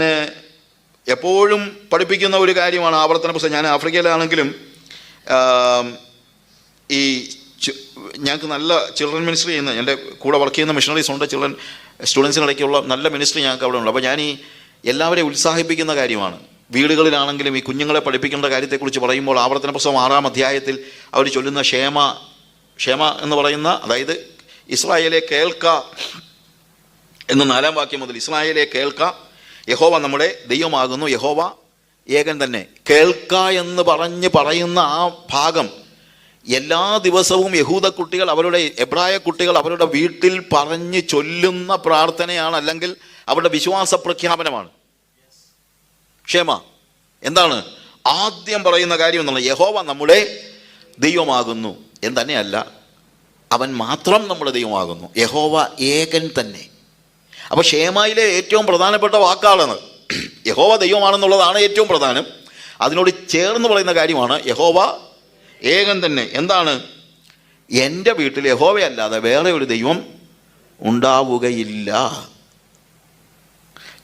എപ്പോഴും പഠിപ്പിക്കുന്ന ഒരു കാര്യമാണ് ആവർത്തന പുസ്തകം. ഞാൻ ആഫ്രിക്കയിലാണെങ്കിലും ഈ ഞങ്ങൾക്ക് നല്ല ചിൽഡ്രൻ മിനിസ്ട്രി ചെയ്യുന്ന, എൻ്റെ കൂടെ വർക്ക് ചെയ്യുന്ന മിഷണറീസ് ഉണ്ട്, ചിൽഡ്രൻ സ്റ്റുഡൻസിനിടയ്ക്കുള്ള നല്ല മിനിസ്ട്രി ഞങ്ങൾക്ക് അവിടെ ഉണ്ട്. അപ്പോൾ ഞാൻ ഈ എല്ലാവരെയും ഉത്സാഹിപ്പിക്കുന്ന കാര്യമാണ്. വീടുകളിലാണെങ്കിലും ഈ കുഞ്ഞുങ്ങളെ പഠിപ്പിക്കേണ്ട കാര്യത്തെക്കുറിച്ച് പറയുമ്പോൾ ആവർത്തന പുസ്തകം 6-ാം അധ്യായത്തിൽ അവർ ചൊല്ലുന്ന ക്ഷേമ എന്ന് പറയുന്ന, അതായത് ഇസ്രായേലെ കേൾക്ക എന്ന് 4-ാം വാക്യം മുതൽ, ഇസ്രായേലെ കേൾക്ക, യഹോവ നമ്മുടെ ദൈവമാകുന്നു, യഹോവ ഏകൻ തന്നെ. കേൾക്ക എന്ന് പറയുന്ന ആ ഭാഗം എല്ലാ ദിവസവും യഹൂദ കുട്ടികൾ, അവരുടെ എബ്രായ കുട്ടികൾ അവരുടെ വീട്ടിൽ പറഞ്ഞ് ചൊല്ലുന്ന പ്രാർത്ഥനയാണ്, അല്ലെങ്കിൽ അവരുടെ വിശ്വാസ പ്രഖ്യാപനമാണ്. ക്ഷേമ എന്താണ്? ആദ്യം പറയുന്ന കാര്യം എന്നുള്ളത് യഹോവ നമ്മുടെ ദൈവമാകുന്നു എന്ന് തന്നെയല്ല, അവൻ മാത്രം നമ്മുടെ ദൈവമാകുന്നു, യഹോവ ഏകൻ തന്നെ. അപ്പോൾ ക്ഷേമയിലെ ഏറ്റവും പ്രധാനപ്പെട്ട വാക്കാണെന്ന് യഹോവ ദൈവമാണെന്നുള്ളതാണ് ഏറ്റവും പ്രധാനം. അതിനോട് ചേർന്ന് പറയുന്ന കാര്യമാണ് യഹോവ ഏകൻ തന്നെ. എന്താണ്? എൻ്റെ വീട്ടിൽ യഹോവയല്ലാതെ വേറെ ഒരു ദൈവം ഉണ്ടാവുകയില്ല.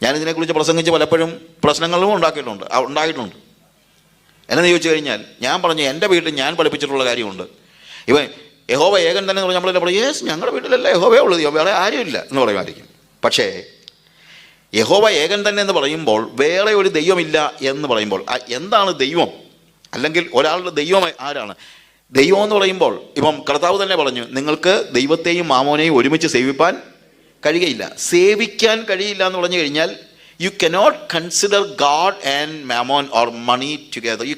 ഞാനിതിനെക്കുറിച്ച് പ്രസംഗിച്ച് പലപ്പോഴും പ്രശ്നങ്ങളും ഉണ്ടായിട്ടുണ്ട്. എന്നു ചോദിച്ചു കഴിഞ്ഞാൽ ഞാൻ പറഞ്ഞു, എൻ്റെ വീട്ടിൽ ഞാൻ പഠിപ്പിച്ചിട്ടുള്ള കാര്യമുണ്ട്. ഇവൻ യഹോവ ഏകൻ തന്നെ എന്ന് പറഞ്ഞാൽ നമ്മളെല്ലാം പറയും, യേസ് ഞങ്ങളുടെ വീട്ടിലല്ല യഹോവേ ഉള്ളത്, വേറെ ആരുമില്ല എന്ന് പറയുമായിരിക്കും. പക്ഷേ യഹോവ ഏകൻ തന്നെ എന്ന് പറയുമ്പോൾ വേറെ ഒരു ദൈവമില്ല എന്ന് പറയുമ്പോൾ എന്താണ് ദൈവം? അല്ലെങ്കിൽ ഒരാളുടെ ദൈവം ആരാണ്? ദൈവം എന്ന് പറയുമ്പോൾ ഇപ്പം കർത്താവ് തന്നെ പറഞ്ഞു, നിങ്ങൾക്ക് ദൈവത്തെയും മാമോനെയും ഒരുമിച്ച് സേവിപ്പാൻ കഴിയുകയില്ല. സേവിക്കാൻ കഴിയില്ല എന്ന് പറഞ്ഞു കഴിഞ്ഞാൽ you cannot consider God and mammon or money together. You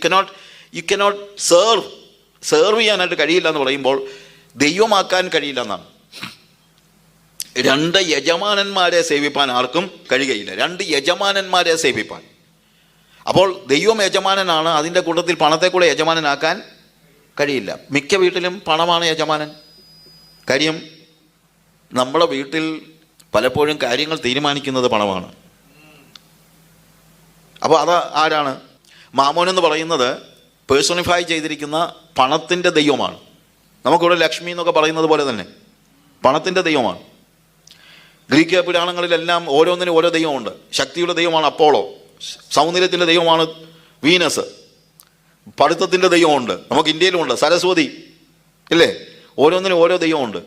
cannot serve ചെയ്യാനായിട്ട് കഴിയില്ല എന്ന് പറയുമ്പോൾ ദൈവമാക്കാൻ കഴിയില്ല എന്നാണ്. രണ്ട് യജമാനന്മാരെ സേവിപ്പാൻ ആർക്കും കഴിയുകയില്ല. രണ്ട് യജമാനന്മാരെ സേവിപ്പാൻ. അപ്പോൾ ദൈവം യജമാനനാണ്, അതിൻ്റെ കൂട്ടത്തിൽ പണത്തെ കൂടെ യജമാനനാക്കാൻ കഴിയില്ല. മിക്ക വീട്ടിലും പണമാണ് യജമാനൻ. കാര്യം നമ്മുടെ വീട്ടിൽ പലപ്പോഴും കാര്യങ്ങൾ തീരുമാനിക്കുന്നത് പണമാണ്. അപ്പോൾ അത് ആരാണ്? മാമോൻ എന്ന് പറയുന്നത് പേഴ്സണിഫൈ ചെയ്തിരിക്കുന്ന പണത്തിൻ്റെ ദൈവമാണ്. നമുക്കിവിടെ ലക്ഷ്മി എന്നൊക്കെ പറയുന്നത് പോലെ തന്നെ പണത്തിൻ്റെ ദൈവമാണ്. ഗ്രീക്ക് പുരാണങ്ങളിലെല്ലാം ഓരോന്നിനും ഓരോ ദൈവമുണ്ട്. ശക്തിയുടെ ദൈവമാണ് അപ്പോളോ, സൗന്ദര്യത്തിൻ്റെ ദൈവമാണ് വീനസ്, പഠിത്തത്തിൻ്റെ ദൈവമുണ്ട്, നമുക്ക് ഇന്ത്യയിലുമുണ്ട് സരസ്വതി, ഇല്ലേ? ഓരോന്നിനും ഓരോ ദൈവമുണ്ട്.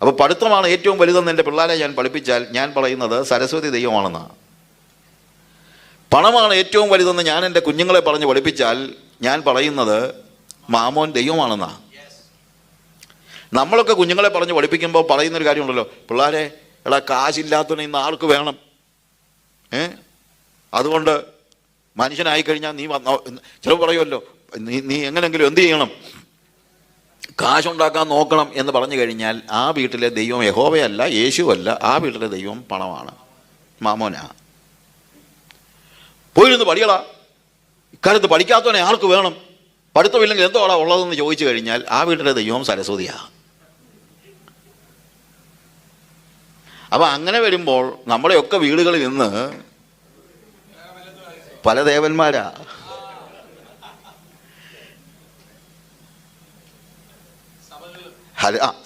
അപ്പോൾ പഠിത്തമാണ് ഏറ്റവും വലുതെന്ന് എൻ്റെ പിള്ളേരെ ഞാൻ പഠിപ്പിച്ചാൽ ഞാൻ പറയുന്നത് സരസ്വതി ദൈവമാണെന്നാണ്. പണമാണ് ഏറ്റവും വലുതെന്ന് ഞാൻ എൻ്റെ കുഞ്ഞുങ്ങളെ പറഞ്ഞ് പഠിപ്പിച്ചാൽ ഞാൻ പറയുന്നത് മാമോൻ ദൈവമാണെന്നാണ്. നമ്മളൊക്കെ കുഞ്ഞുങ്ങളെ പറഞ്ഞ് പഠിപ്പിക്കുമ്പോൾ പറയുന്നൊരു കാര്യമുണ്ടല്ലോ, പിള്ളേരെ എടാ കാശില്ലാത്തവനെ ഇന്ന് ആർക്ക് വേണം, അതുകൊണ്ട് മനുഷ്യനായിക്കഴിഞ്ഞാൽ നീ ചിലപ്പോൾ പറയുമല്ലോ, നീ എങ്ങനെയെങ്കിലും എന്ത് ചെയ്യണം, കാശുണ്ടാക്കാൻ നോക്കണം എന്ന് പറഞ്ഞു കഴിഞ്ഞാൽ ആ വീട്ടിലെ ദൈവം യഹോവയല്ല, യേശുവല്ല, ആ വീട്ടിലെ ദൈവം പണമാണ്, മാമോനാ. പോയിരുന്ന് പഠികളാ, ഇക്കാലത്ത് പഠിക്കാത്തവനെ ആർക്ക് വേണം, പഠിത്തമില്ലെങ്കിൽ എന്തോടാ ഉള്ളതെന്ന് ചോദിച്ചു കഴിഞ്ഞാൽ ആ വീട്ടിലെ ദൈവം സരസ്വതിയാ. അപ്പം അങ്ങനെ വരുമ്പോൾ നമ്മുടെയൊക്കെ വീടുകളിൽ നിന്ന് പല ദേവന്മാരാ.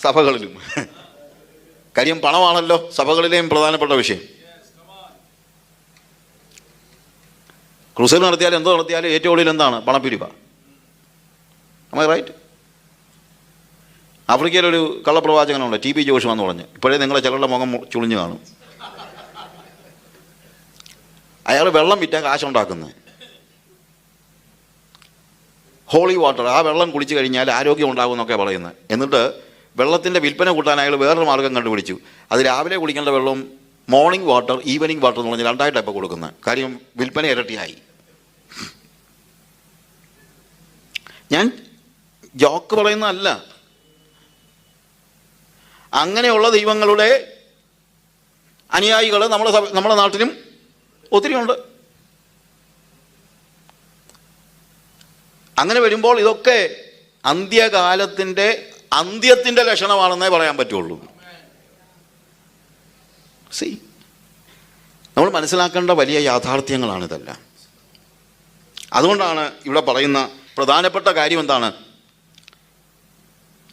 സഭകളിലും കാര്യം പണമാണല്ലോ സഭകളിലെയും പ്രധാനപ്പെട്ട വിഷയം. ക്രൂസൈഡ് നടത്തിയാലും എന്തോ നടത്തിയാലും ഏറ്റവും കൂടുതൽ എന്താണ്? പണപ്പിരിവ. റൈറ്റ്? ആഫ്രിക്കയിലൊരു കള്ളപ്രവാചകനുണ്ട്, TB ജോഷുവ എന്ന് പറഞ്ഞ്. ഇപ്പോഴേ നിങ്ങളെ ചിലരുടെ മുഖം ചുളിഞ്ഞു കാണും. അയാൾ വെള്ളം വിറ്റാ കാശുണ്ടാക്കുന്നത്. ഹോളി വാട്ടർ, ആ വെള്ളം കുടിച്ചു കഴിഞ്ഞാൽ ആരോഗ്യം ഉണ്ടാകും എന്നൊക്കെ പറയുന്നത്. എന്നിട്ട് വെള്ളത്തിൻ്റെ വിൽപ്പന കൂട്ടാൻ അയാൾ വേറൊരു മാർഗം കണ്ടുപിടിച്ചു. അത് രാവിലെ കുടിക്കേണ്ട വെള്ളം മോർണിംഗ് വാട്ടർ, ഈവനിങ് വാട്ടർ എന്ന് പറഞ്ഞാൽ രണ്ടായിട്ടാണ് ഇപ്പോൾ കൊടുക്കുന്നത്. കാര്യം വിൽപ്പന ഇരട്ടിയായി. ഞാൻ ജോക്ക് പറയുന്നതല്ല. അങ്ങനെയുള്ള ദൈവങ്ങളുടെ അനുയായികൾ നമ്മുടെ നാട്ടിലും ഒത്തിരി ഉണ്ട്. അങ്ങനെ വരുമ്പോൾ ഇതൊക്കെ അന്ത്യത്തിൻ്റെ ലക്ഷണമാണെന്നേ പറയാൻ പറ്റുള്ളൂ. നമ്മൾ മനസ്സിലാക്കേണ്ട വലിയ യാഥാർത്ഥ്യങ്ങളാണിതെല്ലാം. അതുകൊണ്ടാണ് ഇവിടെ പറയുന്ന പ്രധാനപ്പെട്ട കാര്യം എന്താണ്?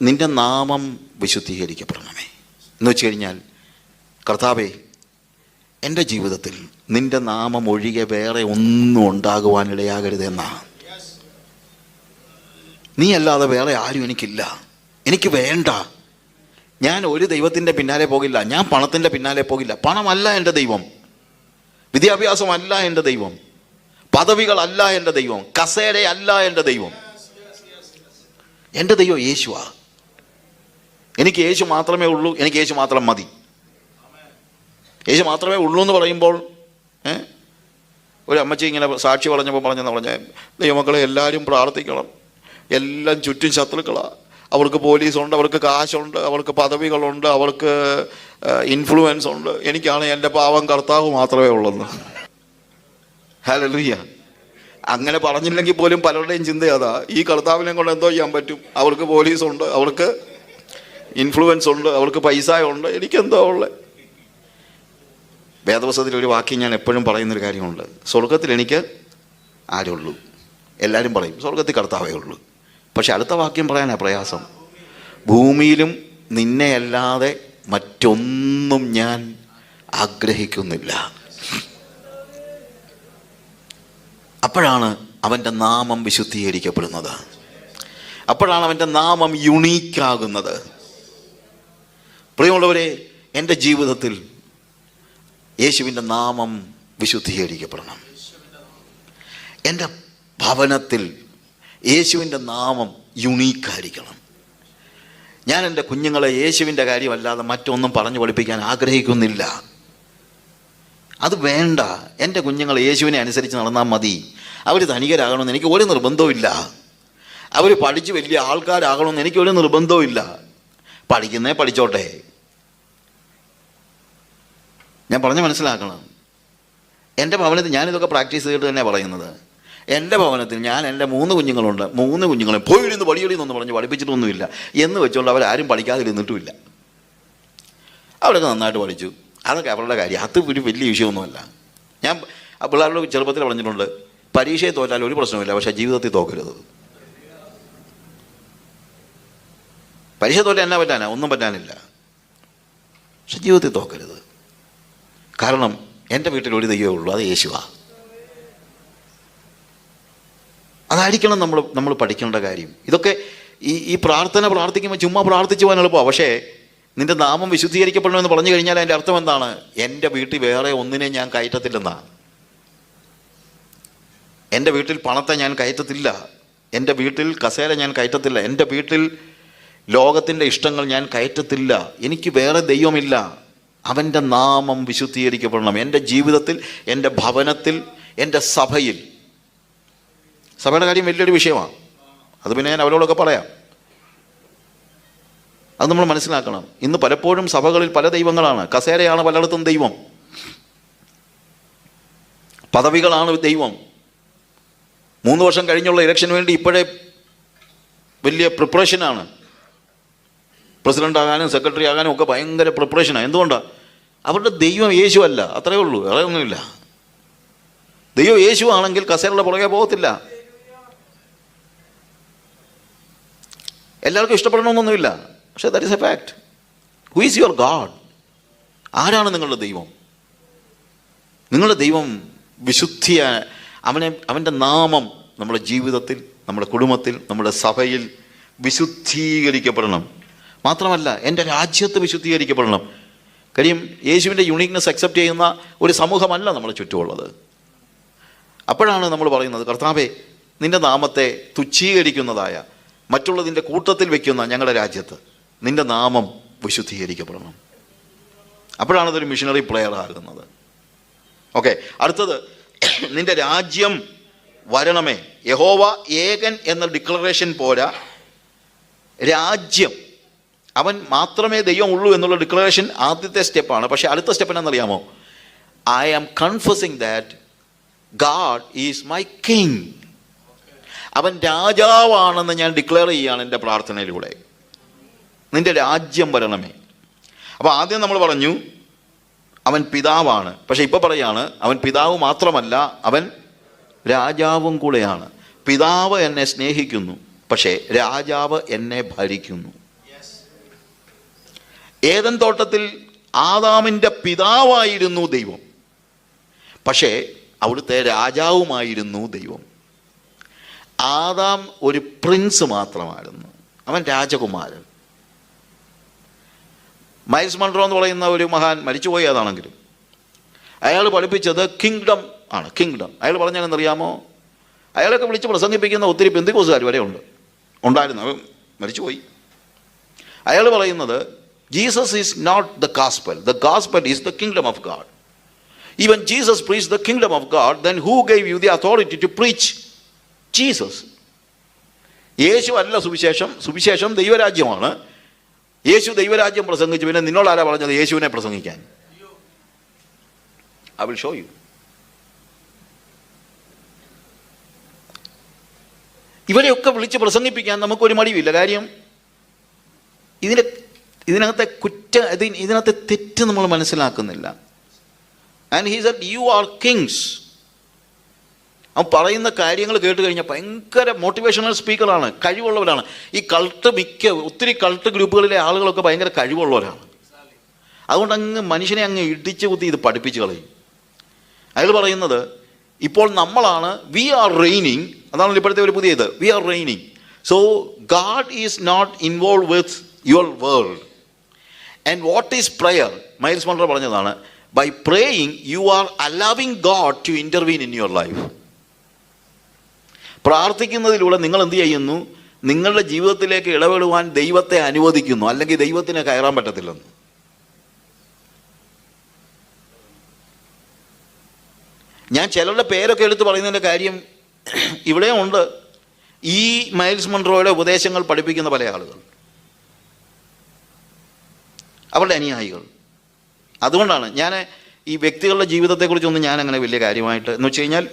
നിന്റെ നാമം വിശുദ്ധീകരിക്കപ്പെടണമേ എന്ന് വെച്ച് കഴിഞ്ഞാൽ, കർത്താവേ, എൻ്റെ ജീവിതത്തിൽ നിന്റെ നാമം ഒഴികെ വേറെ ഒന്നും ഉണ്ടാകുവാനിടയാകരുതെന്നാണ്. നീ അല്ലാതെ വേറെ ആരും എനിക്കില്ല, എനിക്ക് വേണ്ട. ഞാൻ ഒരു ദൈവത്തിൻ്റെ പിന്നാലെ പോകില്ല, ഞാൻ പണത്തിൻ്റെ പിന്നാലെ പോകില്ല. പണമല്ല എൻ്റെ ദൈവം, വിദ്യാഭ്യാസമല്ല എൻ്റെ ദൈവം, പദവികളല്ല എൻ്റെ ദൈവം, കസേരയല്ല എൻ്റെ ദൈവം. എൻ്റെ ദൈവം യേശുവാ. എനിക്ക് യേശു മാത്രമേ ഉള്ളൂ, എനിക്ക് യേശു മാത്രം മതി. യേശു മാത്രമേ ഉള്ളൂ എന്ന് പറയുമ്പോൾ ഒരു അമ്മച്ചി ഇങ്ങനെ സാക്ഷി പറഞ്ഞ ദൈവമക്കളെ എല്ലാവരും പ്രാർത്ഥിക്കണം, എല്ലാം ചുറ്റും ശത്രുക്കളാണ്. അവർക്ക് പോലീസുണ്ട്, അവർക്ക് കാശുണ്ട്, അവർക്ക് പദവികളുണ്ട്, അവർക്ക് ഇൻഫ്ലുവൻസ് ഉണ്ട്. എനിക്കാണ് എൻ്റെ പാവം കർത്താവ് മാത്രമേ ഉള്ളെന്ന്. ഹല്ലേലൂയ. അങ്ങനെ പറഞ്ഞില്ലെങ്കിൽ പോലും പലരുടെയും ചിന്ത അതാ, ഈ കർത്താവിനെ കൊണ്ട് എന്തോ ചെയ്യാൻ പറ്റും? അവർക്ക് പോലീസുണ്ട്, അവർക്ക് ഇൻഫ്ലുവൻസ് ഉണ്ട്, അവർക്ക് പൈസ ഉണ്ട്, എനിക്കെന്തോ ഉള്ളത്. വേദപുസ്തകത്തിൽ ഒരു വാക്യം ഞാൻ എപ്പോഴും പറയുന്നൊരു കാര്യമുണ്ട്. സ്വർഗത്തിൽ എനിക്ക് ആരുള്ളൂ? എല്ലാവരും പറയും സ്വർഗത്തിൽ കർത്താവേ ഉള്ളൂ. പക്ഷെ അടുത്ത വാക്യം പറയാനാ പ്രയാസം. ഭൂമിയിലും നിന്നെയല്ലാതെ മറ്റൊന്നും ഞാൻ ആഗ്രഹിക്കുന്നില്ല. അപ്പോഴാണ് അവൻ്റെ നാമം വിശുദ്ധീകരിക്കപ്പെടുന്നത്. അപ്പോഴാണ് അവൻ്റെ നാമം യുണീക്കാകുന്നത്. പ്രിയമുള്ളവരെ, എൻ്റെ ജീവിതത്തിൽ യേശുവിൻ്റെ നാമം വിശുദ്ധീകരിക്കപ്പെടണം. എൻ്റെ ഭവനത്തിൽ യേശുവിൻ്റെ നാമം യുണീക്കായിരിക്കണം. ഞാൻ എൻ്റെ കുഞ്ഞുങ്ങളെ യേശുവിൻ്റെ കാര്യമല്ലാതെ മറ്റൊന്നും പറഞ്ഞു പഠിപ്പിക്കാൻ ആഗ്രഹിക്കുന്നില്ല. അത് വേണ്ട. എൻ്റെ കുഞ്ഞുങ്ങൾ യേശുവിനെ അനുസരിച്ച് നടന്നാൽ മതി. അവർ ധനികരാകണമെന്ന് എനിക്ക് ഒരു നിർബന്ധവും. അവർ പഠിച്ച് വലിയ ആൾക്കാരാകണമെന്ന് എനിക്ക് ഒരു നിർബന്ധവും. പഠിക്കുന്നേ പഠിച്ചോട്ടെ. ഞാൻ പറഞ്ഞ് മനസ്സിലാക്കണം. എൻ്റെ ഭവനത്തിൽ ഞാനിതൊക്കെ പ്രാക്ടീസ് ചെയ്തിട്ട് തന്നെ പറയുന്നത്. എൻ്റെ ഭവനത്തിൽ ഞാൻ എൻ്റെ 3 കുഞ്ഞുങ്ങളുണ്ട്. 3 കുഞ്ഞുങ്ങളെ പോയിരുന്ന് പടിയൊളിന്നൊന്ന് പറഞ്ഞ് പഠിപ്പിച്ചിട്ടൊന്നുമില്ല എന്ന് വെച്ചുകൊണ്ട് അവരാരും പഠിക്കാതിരുന്നിട്ടുമില്ല. അവരൊക്കെ നന്നായിട്ട് പഠിച്ചു. അതൊക്കെ അവരുടെ കാര്യം. അത് ഒരു വലിയ വിഷയമൊന്നുമല്ല. ഞാൻ പിള്ളേരോട് ചെറുപ്പത്തിൽ പറഞ്ഞിട്ടുണ്ട്, പരീക്ഷയെ തോറ്റാൽ ഒരു പ്രശ്നമില്ല, പക്ഷേ ജീവിതത്തിൽ തോക്കരുത്. പരീക്ഷ തോറ്റാൽ എന്നാ പറ്റാനാ? ഒന്നും പറ്റാനില്ല. പക്ഷെ ജീവിതത്തിൽ തോക്കരുത്. കാരണം എൻ്റെ വീട്ടിൽ ഒരു ദൈവമേ ഉള്ളൂ, അത് യേശുവാ. അതായിരിക്കണം നമ്മൾ പഠിക്കേണ്ട കാര്യം. ഇതൊക്കെ ഈ പ്രാർത്ഥന പ്രാർത്ഥിക്കുമ്പോൾ ചുമ്മാ പ്രാർത്ഥിച്ചു പോകാൻ എളുപ്പമാണ്. പക്ഷേ നിൻ്റെ നാമം വിശുദ്ധീകരിക്കപ്പെടണമെന്ന് പറഞ്ഞു കഴിഞ്ഞാൽ അതിൻ്റെ അർത്ഥം എന്താണ്? എൻ്റെ വീട്ടിൽ വേറെ ഒന്നിനെ ഞാൻ കയറ്റത്തില്ലെന്നാണ്. എൻ്റെ വീട്ടിൽ പണത്തെ ഞാൻ കയറ്റത്തില്ല, എൻ്റെ വീട്ടിൽ കസേര ഞാൻ കയറ്റത്തില്ല, എൻ്റെ വീട്ടിൽ ലോകത്തിൻ്റെ ഇഷ്ടങ്ങൾ ഞാൻ കയറ്റത്തില്ല. എനിക്ക് വേറെ ദൈവമില്ല. അവൻ്റെ നാമം വിശുദ്ധീകരിക്കപ്പെടണം എൻ്റെ ജീവിതത്തിൽ, എൻ്റെ ഭവനത്തിൽ, എൻ്റെ സഭയിൽ. സഭയുടെ കാര്യം വലിയൊരു വിഷയമാണ്. അത് പിന്നെ ഞാൻ അവരോടൊക്കെ പറയാം. അത് നമ്മൾ മനസ്സിലാക്കണം. ഇന്ന് പലപ്പോഴും സഭകളിൽ പല ദൈവങ്ങളാണ്. കസേരയാണ് പലയിടത്തും ദൈവം, പദവികളാണ് ദൈവം. 3 വർഷം കഴിഞ്ഞുള്ള ഇലക്ഷന് വേണ്ടി ഇപ്പോഴേ വലിയ പ്രിപ്പറേഷനാണ്. പ്രസിഡന്റ് ആകാനും സെക്രട്ടറി ആകാനും ഒക്കെ ഭയങ്കര പ്രിപ്പറേഷനാണ്. എന്തുകൊണ്ടാണ്? അവരുടെ ദൈവം യേശു അല്ല, അത്രയേ ഉള്ളൂ, വേറെ ഒന്നുമില്ല. ദൈവം യേശു ആണെങ്കിൽ കസേരയുടെ പുറകെ പോകത്തില്ല. എല്ലാവർക്കും ഇഷ്ടപ്പെടണമെന്നൊന്നുമില്ല, പക്ഷേ that is A fact. Who is your God? ആരാണ് നിങ്ങളുടെ ദൈവം? നിങ്ങളുടെ ദൈവം അവൻ്റെ നാമം നമ്മുടെ ജീവിതത്തിൽ, നമ്മുടെ കുടുംബത്തിൽ, നമ്മുടെ സഭയിൽ വിശുദ്ധീകരിക്കപ്പെടണം. മാത്രമല്ല എൻ്റെ രാജ്യത്ത് വിശുദ്ധീകരിക്കപ്പെടണം. കാര്യം യേശുവിൻ്റെ യുണീക്നെസ് അക്സെപ്റ്റ് ചെയ്യുന്ന ഒരു സമൂഹമല്ല നമ്മുടെ ചുറ്റുമുള്ളത്. അപ്പോഴാണ് നമ്മൾ പറയുന്നത്, കർത്താവേ, നിൻ്റെ നാമത്തെ തുച്ഛീകരിക്കുന്നതായ മറ്റുള്ളതിൻ്റെ കൂട്ടത്തിൽ വയ്ക്കുന്ന ഞങ്ങളുടെ രാജ്യത്ത് നിൻ്റെ നാമം വിശുദ്ധീകരിക്കപ്പെടണം. അപ്പോഴാണ് അതൊരു മിഷണറി പ്ലെയർ ആകുന്നത്. ഓക്കെ, അടുത്തത്, നിൻ്റെ രാജ്യം വരണമേ. യഹോവ ഏകൻ എന്ന ഡിക്ലറേഷൻ പോരാ, രാജ്യം. അവൻ മാത്രമേ ദൈവം ഉള്ളൂ എന്നുള്ള ഡിക്ലറേഷൻ ആദ്യത്തെ സ്റ്റെപ്പാണ്. പക്ഷേ അടുത്ത സ്റ്റെപ്പ് എന്നാണെന്നറിയാമോ? I am confessing that God is my king. അവൻ രാജാവാണെന്ന് ഞാൻ ഡിക്ലെയർ ചെയ്യുകയാണ് എൻ്റെ പ്രാർത്ഥനയിലൂടെ. നിൻ്റെ രാജ്യം വരണമേ. അപ്പോൾ ആദ്യം നമ്മൾ പറഞ്ഞു അവൻ പിതാവാണ്. പക്ഷേ ഇപ്പോൾ പറയാണ് അവൻ പിതാവ് മാത്രമല്ല, അവൻ രാജാവും കൂടെയാണ്. പിതാവ് എന്നെ സ്നേഹിക്കുന്നു, പക്ഷേ രാജാവ് എന്നെ ഭരിക്കുന്നു. ഏദൻ തോട്ടത്തിൽ ആദാമിൻ്റെ പിതാവായിരുന്നു ദൈവം, പക്ഷേ അവിടുത്തെ രാജാവുമായിരുന്നു ദൈവം. ആദാം ഒരു പ്രിൻസ് മാത്രമായിരുന്നു, അവൻ രാജകുമാരൻ. മൈൽസ് മൺറോ എന്ന് പറയുന്ന ഒരു മഹാൻ മരിച്ചുപോയി, അതാണെങ്കിലും അയാൾ പഠിപ്പിച്ചത് കിങ്ഡം ആണ്. കിങ്ഡം അയാൾ പറഞ്ഞാലെന്നറിയാമോ? അയാളൊക്കെ വിളിച്ച് പ്രസംഗിപ്പിക്കുന്ന ഒത്തിരി പെന്തിക്കോസുകാർ വരെ ഉണ്ടായിരുന്നു, അവൻ മരിച്ചുപോയി. അയാൾ പറയുന്നത് Jesus is not the gospel, the gospel is the kingdom of God. Even Jesus preach the kingdom of God, then who gave you the authority to preach Jesus? യേശു അല്ല സുവിശേഷം, സുവിശേഷം ദൈവരാജ്യമാണ്. യേശു ദൈവരാജ്യം പ്രസംഗിച്ചു, പിന്നെ നിന്നോട് ആരാ പറഞ്ഞത് യേശുവിനെ പ്രസംഗിക്കാൻ? I will show you. ഇവരെയൊക്കെ വിളിച്ച് പ്രസംഗിപ്പിക്കാൻ നമുക്കൊരു മടിയില്ല. കാര്യം ഇതിനകത്തെ ഇതിനകത്തെ തെറ്റ് നമ്മൾ മനസ്സിലാക്കുന്നില്ല. And he said you are Kings. അവൻ പറയുന്ന കാര്യങ്ങൾ കേട്ട് കഴിഞ്ഞാൽ ഭയങ്കര മോട്ടിവേഷണൽ സ്പീക്കറാണ്, കഴിവുള്ളവരാണ്. ഈ ഒത്തിരി കൾട്ട് ഗ്രൂപ്പുകളിലെ ആളുകളൊക്കെ ഭയങ്കര കഴിവുള്ളവരാണ്. അതുകൊണ്ട് മനുഷ്യനെ ഇടിച്ചു കുത്തി ഇത് പഠിപ്പിച്ച് കളയും. അയാൾ പറയുന്നത് ഇപ്പോൾ നമ്മളാണ്, വി ആർ റെയിനിങ്. അതാണ് ഇപ്പോഴത്തെ ഒരു പുതിയ ഇത്, we are reigning. So God is not involve with your world. And what is prayer? Myles Munroe പറഞ്ഞതാണ്, by praying you are allowing God to intervene in your life. പ്രാർത്ഥിക്കുന്നതിലൂടെ നിങ്ങൾ എന്ത് ചെയ്യുന്നു? നിങ്ങളുടെ ജീവിതത്തിലേക്ക് ഇടപെടുവാൻ ദൈവത്തെ അനുവദിക്കുന്നു, അല്ലെങ്കിൽ ദൈവത്തിന് കയറാൻ പറ്റത്തില്ലെന്ന്. ഞാൻ ചിലരുടെ പേരൊക്കെ എടുത്ത് പറയുന്നതിൻ്റെ കാര്യം ഇവിടെയും ഉണ്ട്. ഈ മൈൽസ് മൺറോയുടെ ഉപദേശങ്ങൾ പഠിപ്പിക്കുന്ന പല ആളുകൾ, അവരുടെ അനുയായികൾ. അതുകൊണ്ടാണ് ഞാൻ ഈ വ്യക്തികളുടെ ജീവിതത്തെക്കുറിച്ചൊന്നും ഞാൻ അങ്ങനെ വലിയ കാര്യമായിട്ട് എന്ന് വെച്ച് കഴിഞ്ഞാൽ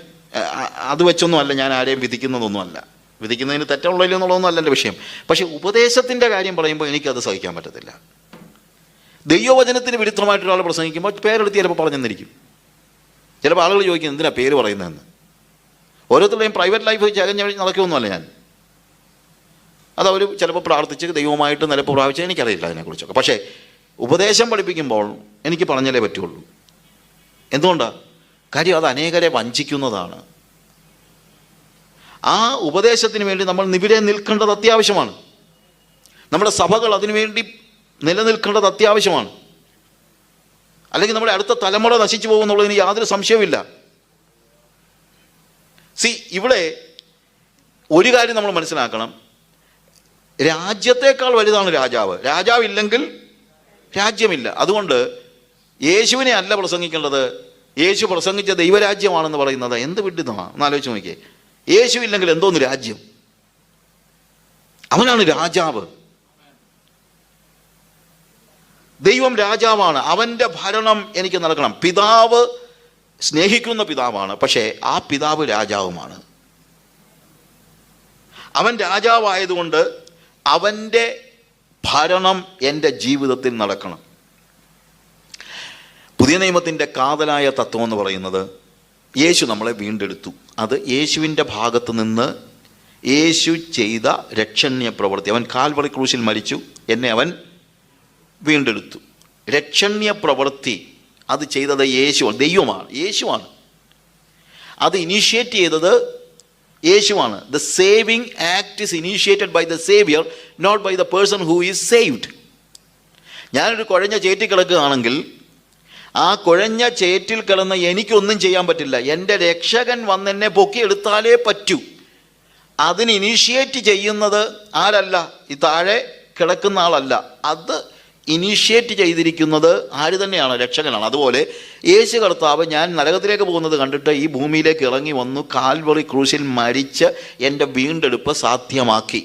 അത് വെച്ചൊന്നും അല്ല ഞാൻ ആരെയും വിധിക്കുന്നതൊന്നുമല്ല. വിധിക്കുന്നതിന് തെറ്റുള്ളതില്ല എന്നുള്ളതൊന്നും അല്ല എൻ്റെ വിഷയം. പക്ഷേ ഉപദേശത്തിൻ്റെ കാര്യം പറയുമ്പോൾ എനിക്കത് സഹിക്കാൻ പറ്റത്തില്ല. ദൈവവചനത്തിന് വിരുദ്ധമായിട്ടൊരാൾ പ്രസംഗിക്കുമ്പോൾ പേരെടുത്ത് ചിലപ്പോൾ പറഞ്ഞെന്നിരിക്കും. ചിലപ്പോൾ ആളുകൾ ചോദിക്കും എന്തിനാ പേര് പറയുന്നതെന്ന്. ഓരോരുത്തരുടെയും പ്രൈവറ്റ് ലൈഫ് ചകഞ്ഞ നടക്കുമൊന്നുമല്ല ഞാൻ. അതവർ ചിലപ്പോൾ പ്രാർത്ഥിച്ച് ദൈവമായിട്ട് നിലപ്പ് പ്രാപിച്ചാൽ എനിക്കറിയില്ല അതിനെക്കുറിച്ചൊക്കെ. പക്ഷേ ഉപദേശം പഠിപ്പിക്കുമ്പോൾ എനിക്ക് പറഞ്ഞാലേ പറ്റുള്ളൂ. എന്തുകൊണ്ടാണ്? കാര്യം അത് അനേകരെ വഞ്ചിക്കുന്നതാണ്. ആ ഉപദേശത്തിന് വേണ്ടി നമ്മൾ നിവിരെ നിൽക്കേണ്ടത് അത്യാവശ്യമാണ്. നമ്മുടെ സഭകൾ അതിനുവേണ്ടി നിലനിൽക്കേണ്ടത് അത്യാവശ്യമാണ്. അല്ലെങ്കിൽ നമ്മുടെ അടുത്ത തലമുറ നശിച്ചു പോകുന്നുള്ളതിന് യാതൊരു സംശയവുമില്ല. ഇവിടെ ഒരു കാര്യം നമ്മൾ മനസ്സിലാക്കണം, രാജ്യത്തേക്കാൾ വലുതാണ് രാജാവ്. രാജാവില്ലെങ്കിൽ രാജ്യമില്ല. അതുകൊണ്ട് യേശുവിനെ അല്ല പ്രസംഗിക്കേണ്ടത്, യേശു പ്രസംഗിച്ച ദൈവരാജ്യമാണെന്ന് പറയുന്നത് എന്ത് വിഡിതമാണ് ഒന്ന് ആലോചിച്ച് നോക്കിയേ. യേശു ഇല്ലെങ്കിൽ എന്തോന്ന് രാജ്യം? അവനാണ് രാജാവ്. ദൈവം രാജാവാണ്, അവൻ്റെ ഭരണം എനിക്ക് നടക്കണം. പിതാവ് സ്നേഹിക്കുന്ന പിതാവാണ്, പക്ഷേ ആ പിതാവ് രാജാവുമാണ്. അവൻ രാജാവായതുകൊണ്ട് അവൻ്റെ ഭരണം എൻ്റെ ജീവിതത്തിൽ നടക്കണം. പുതിയ നിയമത്തിൻ്റെ കാതലായ തത്വം എന്ന് പറയുന്നത് യേശു നമ്മളെ വീണ്ടെടുത്തു. അത് യേശുവിൻ്റെ ഭാഗത്ത് നിന്ന് യേശു ചെയ്ത രക്ഷണ്യ പ്രവൃത്തി. അവൻ കാൽവറി ക്രൂശിൽ മരിച്ചു, എന്നെ അവൻ വീണ്ടെടുത്തു. രക്ഷണ്യ പ്രവൃത്തി അത് ചെയ്തത് ദൈവമാണ്, യേശുവാണ്. അത് ഇനീഷ്യേറ്റ് ചെയ്തത് യേശുവാണ്. The saving act is initiated by the saviour, not by the person who is saved. ഞാനൊരു കുഴഞ്ഞ ചേറ്റിൽ കിടക്കുകയാണെങ്കിൽ ആ കുഴഞ്ഞ ചേറ്റിൽ കിടന്ന് എനിക്കൊന്നും ചെയ്യാൻ പറ്റില്ല. എൻ്റെ രക്ഷകൻ വന്നെന്നെ പൊക്കിയെടുത്താലേ പറ്റൂ. അതിന് ഇനീഷ്യേറ്റ് ചെയ്യുന്നത് ആരല്ല, ഈ താഴെ കിടക്കുന്ന ആളല്ല. അത് ഇനീഷ്യേറ്റ് ചെയ്തിരിക്കുന്നത് ആര് തന്നെയാണ്? രക്ഷകനാണ്. അതുപോലെ യേശു കർത്താവ് ഞാൻ നരകത്തിലേക്ക് പോകുന്നത് കണ്ടിട്ട് ഈ ഭൂമിയിലേക്ക് ഇറങ്ങി വന്നു, കാൽവറി ക്രൂശിൽ മരിച്ച് എൻ്റെ വീണ്ടെടുപ്പ് സാധ്യമാക്കി.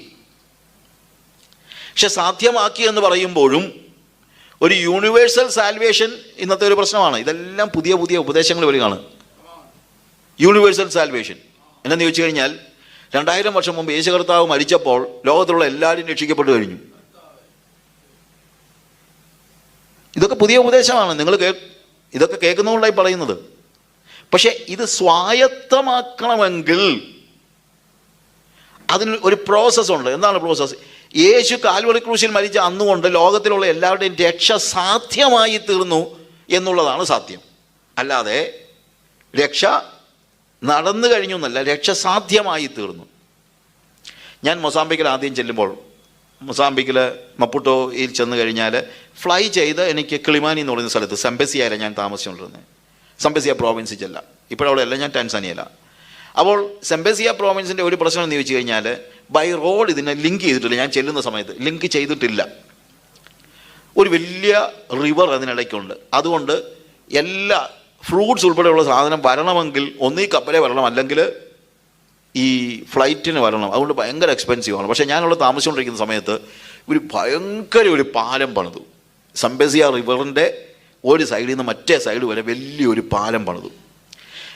പക്ഷെ സാധ്യമാക്കി എന്ന് പറയുമ്പോഴും ഒരു യൂണിവേഴ്സൽ സാൽവേഷൻ ഇന്നത്തെ ഒരു പ്രശ്നമാണ്. ഇതെല്ലാം പുതിയ പുതിയ ഉപദേശങ്ങൾ വരികയാണ്. യൂണിവേഴ്സൽ സാൽവേഷൻ എന്നു ചോദിച്ചു കഴിഞ്ഞാൽ 2000 വർഷം മുമ്പ് യേശു കർത്താവ് മരിച്ചപ്പോൾ ലോകത്തിലുള്ള എല്ലാവരും രക്ഷിക്കപ്പെട്ടു കഴിഞ്ഞു. ഇതൊക്കെ പുതിയ ഉപദേശമാണ്. നിങ്ങൾ ഇതൊക്കെ കേൾക്കുന്നതുകൊണ്ടായി പറയുന്നത്. പക്ഷെ ഇത് സ്വായത്തമാക്കണമെങ്കിൽ അതിന് ഒരു പ്രോസസ്സുണ്ട്. എന്താണ് പ്രോസസ്സ്? യേശു കാൽവറി ക്രൂശിൽ മരിച്ച അന്നുകൊണ്ട് ലോകത്തിലുള്ള എല്ലാവരുടെയും രക്ഷ സാധ്യമായി തീർന്നു എന്നുള്ളതാണ് സത്യം. അല്ലാതെ രക്ഷ നടന്നു കഴിഞ്ഞു എന്നല്ല, രക്ഷ സാധ്യമായി തീർന്നു. ഞാൻ മൊസാംബിക്കിൽ ആദ്യം ചെല്ലുമ്പോൾ, മൊസാംബിക്കിൽ മപ്പുട്ടോയിൽ ചെന്ന് കഴിഞ്ഞാൽ ഫ്ലൈ ചെയ്ത് എനിക്ക് കിളിമാനി എന്ന് പറയുന്ന സ്ഥലത്ത്, സെമ്പസിയയിലാണ് ഞാൻ താമസിച്ചുകൊണ്ടിരുന്നത്. സെമ്പസിയ പ്രോവിൻസിൽ ചെല്ലാം. ഇപ്പോഴവിടെയല്ല, ഞാൻ ടാൻസാനിയയിലാണ്. അപ്പോൾ സെമ്പസിയ പ്രോവിൻസിൻ്റെ ഒരു പ്രശ്നം എന്ന് ചോദിച്ചു കഴിഞ്ഞാൽ, ബൈ റോഡ് ഇതിനെ ലിങ്ക് ചെയ്തിട്ടില്ല. ഞാൻ ചെല്ലുന്ന സമയത്ത് ലിങ്ക് ചെയ്തിട്ടില്ല. ഒരു വലിയ റിവർ അതിനിടയ്ക്കുണ്ട്. അതുകൊണ്ട് എല്ലാ ഫ്രൂട്ട്സ് ഉൾപ്പെടെയുള്ള സാധനം വരണമെങ്കിൽ ഒന്നീ കപ്പലേ വരണം, അല്ലെങ്കിൽ ഈ ഫ്ലൈറ്റിന് വരണം. അതുകൊണ്ട് ഭയങ്കര എക്സ്പെൻസീവാണ്. പക്ഷേ ഞാനുള്ള താമസിച്ചുകൊണ്ടിരിക്കുന്ന സമയത്ത് ഒരു പാലം പണിതു. സെമ്പസിയ റിവറിൻ്റെ ഒരു സൈഡിൽ നിന്ന് മറ്റേ സൈഡ് വരെ വലിയൊരു പാലം പണിതു.